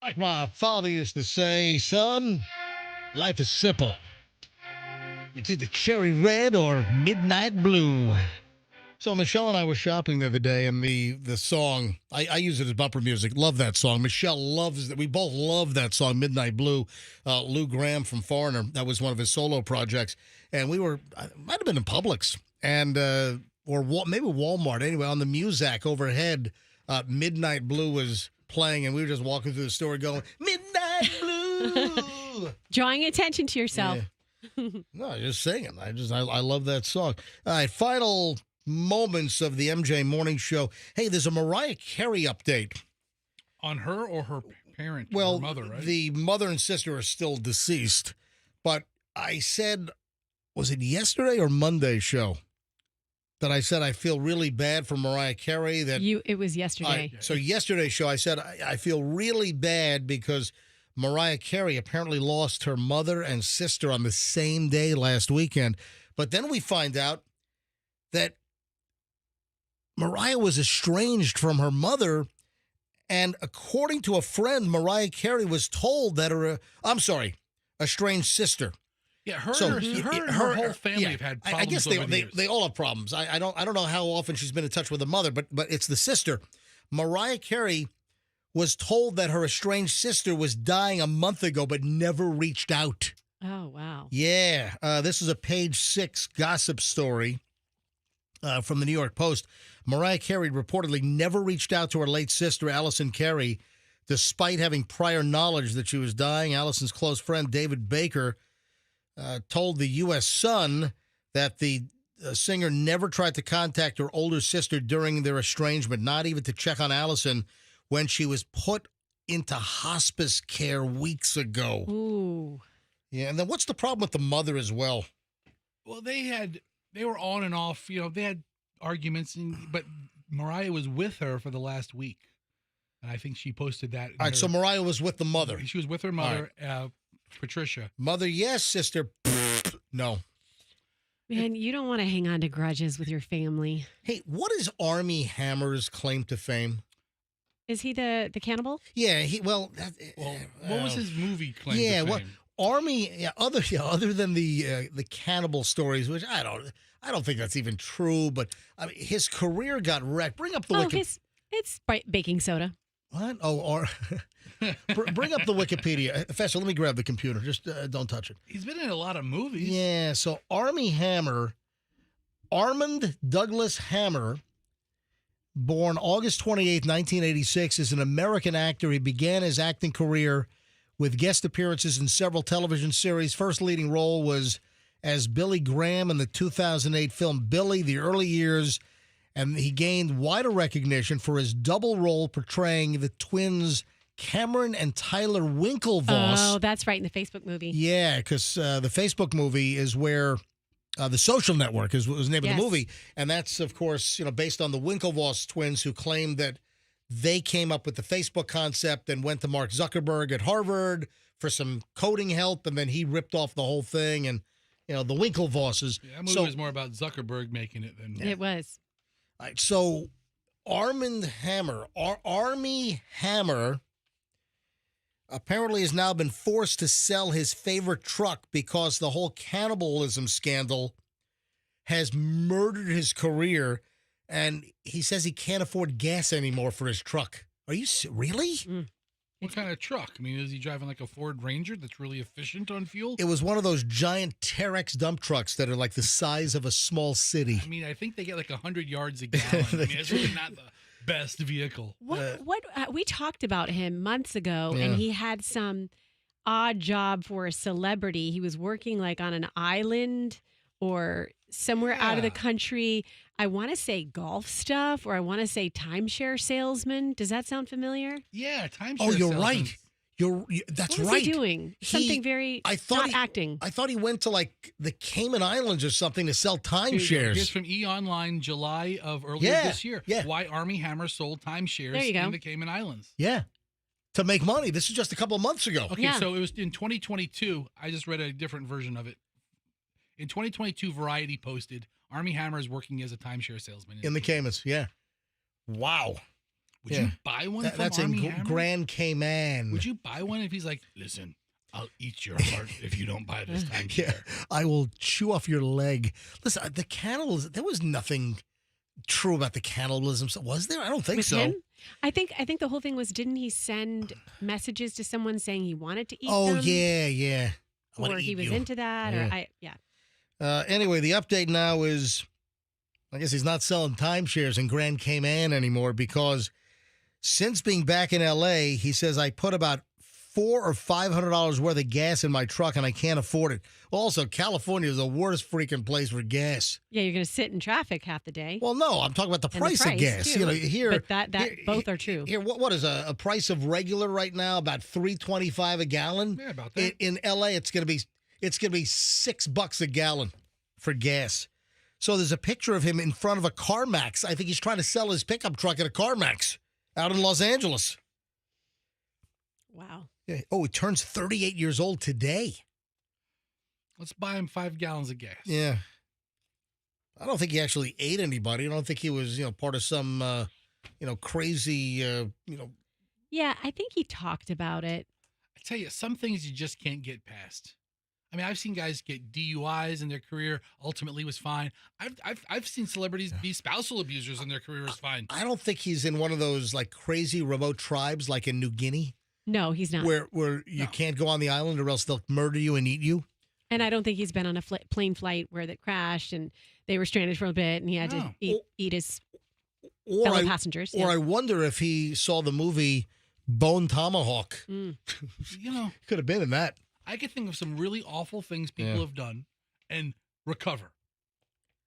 Like my father used to say, son, life is simple. It's either cherry red or midnight blue. So Michelle and I were shopping the other day, and the song, I use it as bumper music. Love that song. Michelle loves that. We both love that song, Midnight Blue. Lou Graham from Foreigner, that was one of his solo projects. And we were, might have been in Publix, and or maybe Walmart. Anyway, on the Muzak overhead, Midnight Blue was playing, and we were just walking through the store going, Midnight Blue! Drawing attention to yourself. Yeah. No, just singing. I love that song. All right, final moments of the MJ Morning Show. Hey, there's a Mariah Carey update. On her or her parent? Well, her mother, right? The mother and sister are still deceased. But I said, was it yesterday or Monday show that I said I feel really bad for Mariah Carey? It was yesterday. So yesterday's show, I said I feel really bad because Mariah Carey apparently lost her mother and sister on the same day last weekend. But then we find out that Mariah was estranged from her mother, and according to a friend, Mariah Carey was told that estranged sister. Yeah, her whole family have had problems. I guess they all have problems. I don't know how often she's been in touch with her mother, but it's the sister. Mariah Carey was told that her estranged sister was dying a month ago, but never reached out. Oh, wow. Yeah. This is a Page 6 gossip story from the New York Post. Mariah Carey reportedly never reached out to her late sister, Allison Carey, despite having prior knowledge that she was dying. Allison's close friend, David Baker, told the U.S. Sun that the singer never tried to contact her older sister during their estrangement, not even to check on Allison when she was put into hospice care weeks ago. Ooh. Yeah, and then what's the problem with the mother as well? Well, they were on and off. They had arguments, but Mariah was with her for the last week. And I think she posted that. All right, so Mariah was with the mother. She was with her mother, Patricia. Mother, yes. Sister, no. Man, you don't want to hang on to grudges with your family. Hey, what is Armie Hammer's claim to fame? Is he the cannibal? Yeah, what was his movie claim to fame? Well, Armie, other than the cannibal stories, which I don't think that's even true, but I mean, his career got wrecked. Bring up the it's baking soda. What? Oh, bring up the Wikipedia. Fester, let me grab the computer. Just don't touch it. He's been in a lot of movies. Yeah, so Armie Hammer, Armand Douglas Hammer, born August 28, 1986, is an American actor. He began his acting career with guest appearances in several television series. First leading role was as Billy Graham in the 2008 film Billy, The Early Years, and he gained wider recognition for his double role portraying the twins Cameron and Tyler Winklevoss. Oh, that's right, in the Facebook movie. Yeah, because the Facebook movie is where The Social Network was the name of the movie. And that's, of course, based on the Winklevoss twins who claimed that they came up with the Facebook concept and went to Mark Zuckerberg at Harvard for some coding help, and then he ripped off the whole thing. And, the Winklevosses. Yeah, that movie was more about Zuckerberg making it than... It was. All right, so Armie Hammer apparently has now been forced to sell his favorite truck because the whole cannibalism scandal has murdered his career, and he says he can't afford gas anymore for his truck. Are you really? What kind of truck? I mean, is he driving like a Ford Ranger that's really efficient on fuel? It was one of those giant Terex dump trucks that are like the size of a small city. I mean, I think they get like 100 yards a gallon. I mean, it's really not the best vehicle. What we talked about him months ago, and he had some odd job for a celebrity. He was working like on an island or somewhere out of the country. I want to say golf stuff, or I want to say timeshare salesman. Does that sound familiar? Yeah, timeshare. Oh, you're salesman. right. That's what right. Was he doing? Something very not acting. I thought he went to like the Cayman Islands or something to sell timeshares. Here's from E! Online, July of earlier this year. Yeah. Why Armie Hammer sold timeshares in the Cayman Islands. Yeah. To make money. This is just a couple of months ago. Okay, so it was in 2022. I just read a different version of it. In 2022, Variety posted, Armie Hammer is working as a timeshare salesman. In the Caymans, yeah. Wow. Would you buy one from That's Armie in Hammer? Grand Cayman. Would you buy one if he's like, listen, I'll eat your heart if you don't buy this timeshare? Yeah, I will chew off your leg. Listen, the cannibalism, there was nothing true about the cannibalism. Was there? I don't think so. Him? I think the whole thing was, didn't he send messages to someone saying he wanted to eat them? Oh, yeah. Or he was into that, Anyway, the update now is, I guess he's not selling timeshares in Grand Cayman anymore because since being back in L.A., he says, I put about $400 or $500 worth of gas in my truck and I can't afford it. Also, California is the worst freaking place for gas. Yeah, you're going to sit in traffic half the day. Well, no, I'm talking about the price of gas. Too. Here, but both are true. Here, what is a price of regular right now? About $3.25 a gallon. Yeah, about that. In L.A., it's going to be $6 a gallon for gas. So there's a picture of him in front of a CarMax. I think he's trying to sell his pickup truck at a CarMax out in Los Angeles. Wow. Yeah. Oh, he turns 38 years old today. Let's buy him 5 gallons of gas. Yeah. I don't think he actually ate anybody. I don't think he was, part of some, crazy, Yeah, I think he talked about it. I tell you, some things you just can't get past. I mean, I've seen guys get DUIs and their career ultimately was fine. I've seen celebrities be spousal abusers and their career was fine. I don't think he's in one of those like crazy remote tribes like in New Guinea. No, he's not. Where you can't go on the island or else they'll murder you and eat you. And I don't think he's been on a plane flight where that crashed and they were stranded for a bit and he had to eat his fellow passengers. Or I wonder if he saw the movie Bone Tomahawk. Could have been in that. I could think of some really awful things people have done and recover.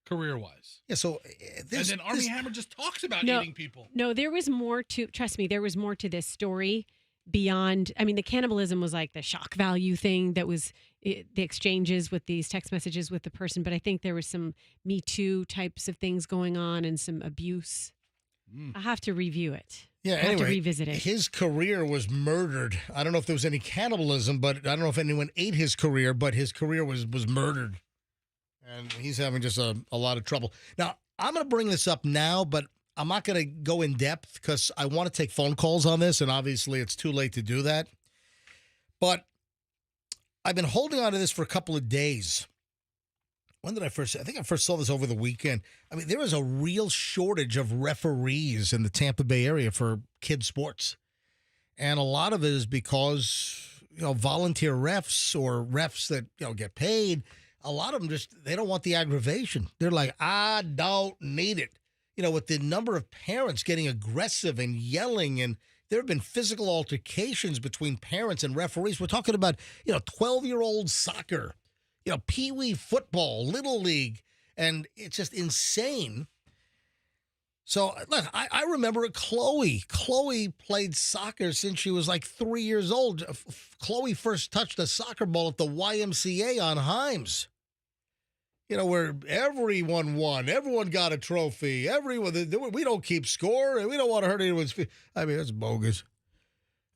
career-wise. Yeah, so and then Armie Hammer just talks about No. eating people. No, there was more to, trust me, there was more to this story beyond, I mean, the cannibalism was like the shock value thing that was the exchanges with these text messages with the person. But I think there was some Me Too types of things going on and some abuse. I have to review it. Yeah, I have anyway, to revisit it. his career was murdered. I don't know if there was any cannibalism, but I don't know if anyone ate his career, but his career was murdered. And he's having just a lot of trouble. Now, I'm going to bring this up now, but I'm not going to go in depth because I want to take phone calls on this, and obviously it's too late to do that. But I've been holding on to this for a couple of days. When did I think I first saw this over the weekend. I mean, there is a real shortage of referees in the Tampa Bay area for kids sports. And a lot of it is because, volunteer refs or refs that, get paid, a lot of them they don't want the aggravation. They're like, I don't need it. With the number of parents getting aggressive and yelling, and there have been physical altercations between parents and referees. We're talking about, 12-year-old soccer, peewee football, little league, and it's just insane. So, look, I remember Chloe. Chloe played soccer since she was like 3 years old. Chloe first touched a soccer ball at the YMCA on Himes. Where everyone won. Everyone got a trophy. We don't keep score, and we don't want to hurt anyone's feelings. I mean, that's bogus.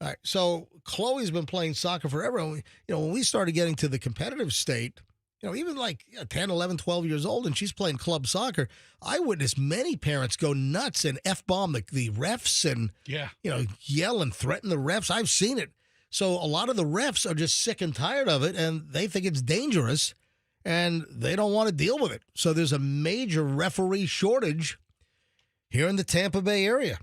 All right, so Chloe's been playing soccer forever. And when we started getting to the competitive state, even like 10, 11, 12 years old, and she's playing club soccer, I witnessed many parents go nuts and F-bomb the refs and, yell and threaten the refs. I've seen it. So a lot of the refs are just sick and tired of it, and they think it's dangerous, and they don't want to deal with it. So there's a major referee shortage here in the Tampa Bay area.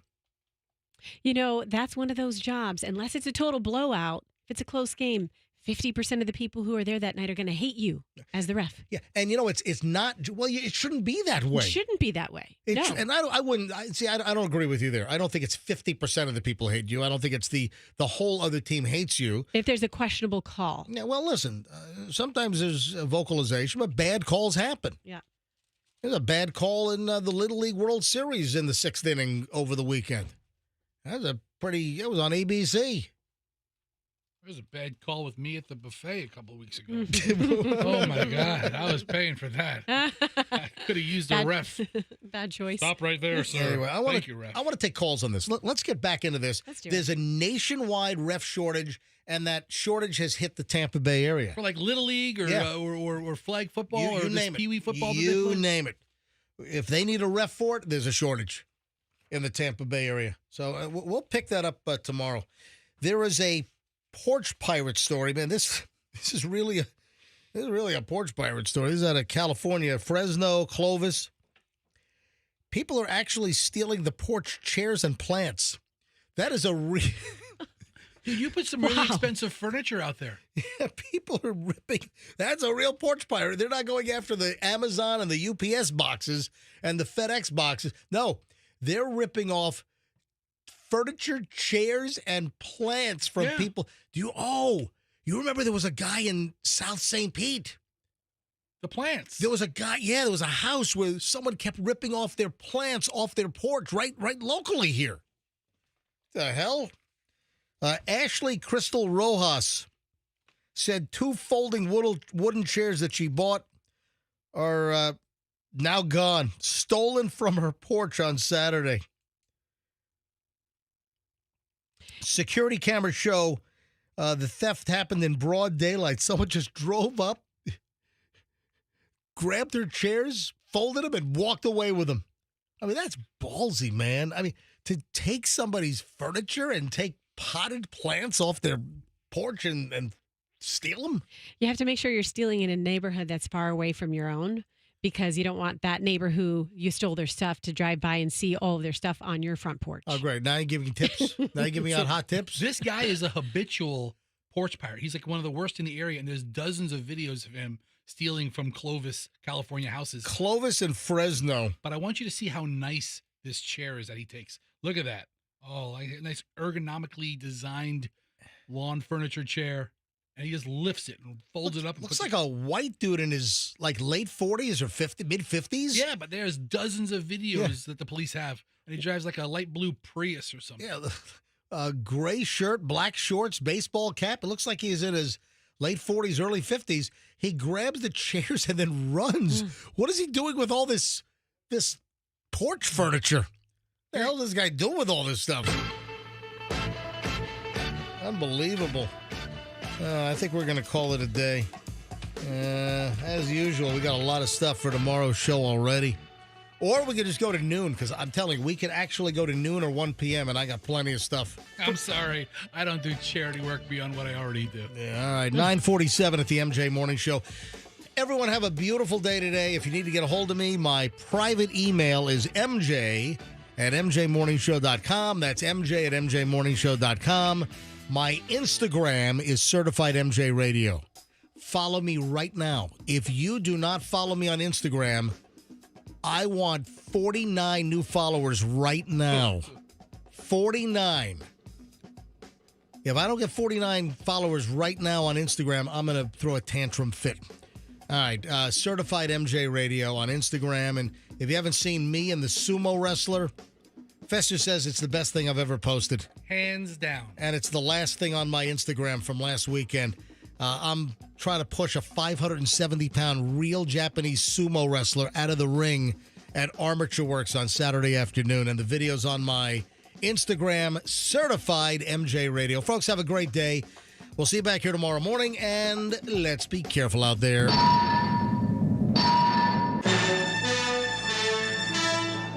That's one of those jobs. Unless it's a total blowout, if it's a close game, 50% of the people who are there that night are going to hate you as the ref. Yeah, and it's not. Well, it shouldn't be that way. It shouldn't be that way. No. And I wouldn't. I don't agree with you there. I don't think it's 50% of the people hate you. I don't think it's the whole other team hates you. If there's a questionable call. Yeah. Well, listen. Sometimes there's a vocalization, but bad calls happen. Yeah. There's a bad call in the Little League World Series in the 6th inning over the weekend. That was it was on ABC. There was a bad call with me at the buffet a couple of weeks ago. Oh, my God. I was paying for that. I could have used a ref. Bad choice. Stop right there, sir. Anyway, Thank you, ref. I want to take calls on this. Let's get back into this. Let's do There's it. a nationwide ref shortage, and that shortage has hit the Tampa Bay area. For like Little League or flag football or name it. Pee Wee football. You name it. If they need a ref for it, there's a shortage in the Tampa Bay area. So we'll pick that up tomorrow. There is a porch pirate story, man. This is really a porch pirate story. This is out of California, Fresno, Clovis. People are actually stealing the porch chairs and plants. That is a real. Dude, you put some really expensive furniture out there. Yeah, people are ripping. That's a real porch pirate. They're not going after the Amazon and the UPS boxes and the FedEx boxes. No, they're ripping off furniture, chairs, and plants from people. You remember there was a guy in South St. Pete? The plants. There was a guy, there was a house where someone kept ripping off their plants off their porch right locally here. The hell? Ashley Crystal Rojas said 2 folding wooden chairs that she bought are now gone, stolen from her porch on Saturday. Security cameras show the theft happened in broad daylight. Someone just drove up, grabbed her chairs, folded them, and walked away with them. I mean, that's ballsy, man. I mean, to take somebody's furniture and take potted plants off their porch and steal them? You have to make sure you're stealing in a neighborhood that's far away from your own, because you don't want that neighbor who you stole their stuff to drive by and see all of their stuff on your front porch. Oh, great. Now you're giving tips? Now you're giving out hot tips? This guy is a habitual porch pirate. He's like one of the worst in the area, and there's dozens of videos of him stealing from Clovis, California houses. Clovis and Fresno. But I want you to see how nice this chair is that he takes. Look at that. Oh, like a nice ergonomically designed lawn furniture chair. and he just lifts it and folds it up. And Looks like a white dude in his like late 40s or mid 50s. Yeah, but there's dozens of videos that the police have, and he drives like a light blue Prius or something. Yeah, gray shirt, black shorts, baseball cap. It looks like he's in his late 40s, early 50s. He grabs the chairs and then runs. What is he doing with all this porch furniture? What the hell is this guy doing with all this stuff? Unbelievable. I think we're going to call it a day. As usual, we got a lot of stuff for tomorrow's show already. Or we could just go to noon, because I'm telling you, we could actually go to noon or 1 p.m., and I got plenty of stuff. I'm sorry. I don't do charity work beyond what I already do. Yeah, all right. 9:47 at the MJ Morning Show. Everyone have a beautiful day today. If you need to get a hold of me, my private email is mj@mjmorningshow.com. That's mj@mjmorningshow.com. My Instagram is Certified MJ Radio. Follow me right now. If you do not follow me on Instagram, I want 49 new followers right now. 49. If I don't get 49 followers right now on Instagram, I'm going to throw a tantrum fit. All right, Certified MJ Radio on Instagram. And if you haven't seen me and the sumo wrestler, Fester says it's the best thing I've ever posted. Hands down. And it's the last thing on my Instagram from last weekend. I'm trying to push a 570-pound real Japanese sumo wrestler out of the ring at Armature Works on Saturday afternoon. And the video's on my Instagram, Certified MJ Radio. Folks, have a great day. We'll see you back here tomorrow morning, and let's be careful out there.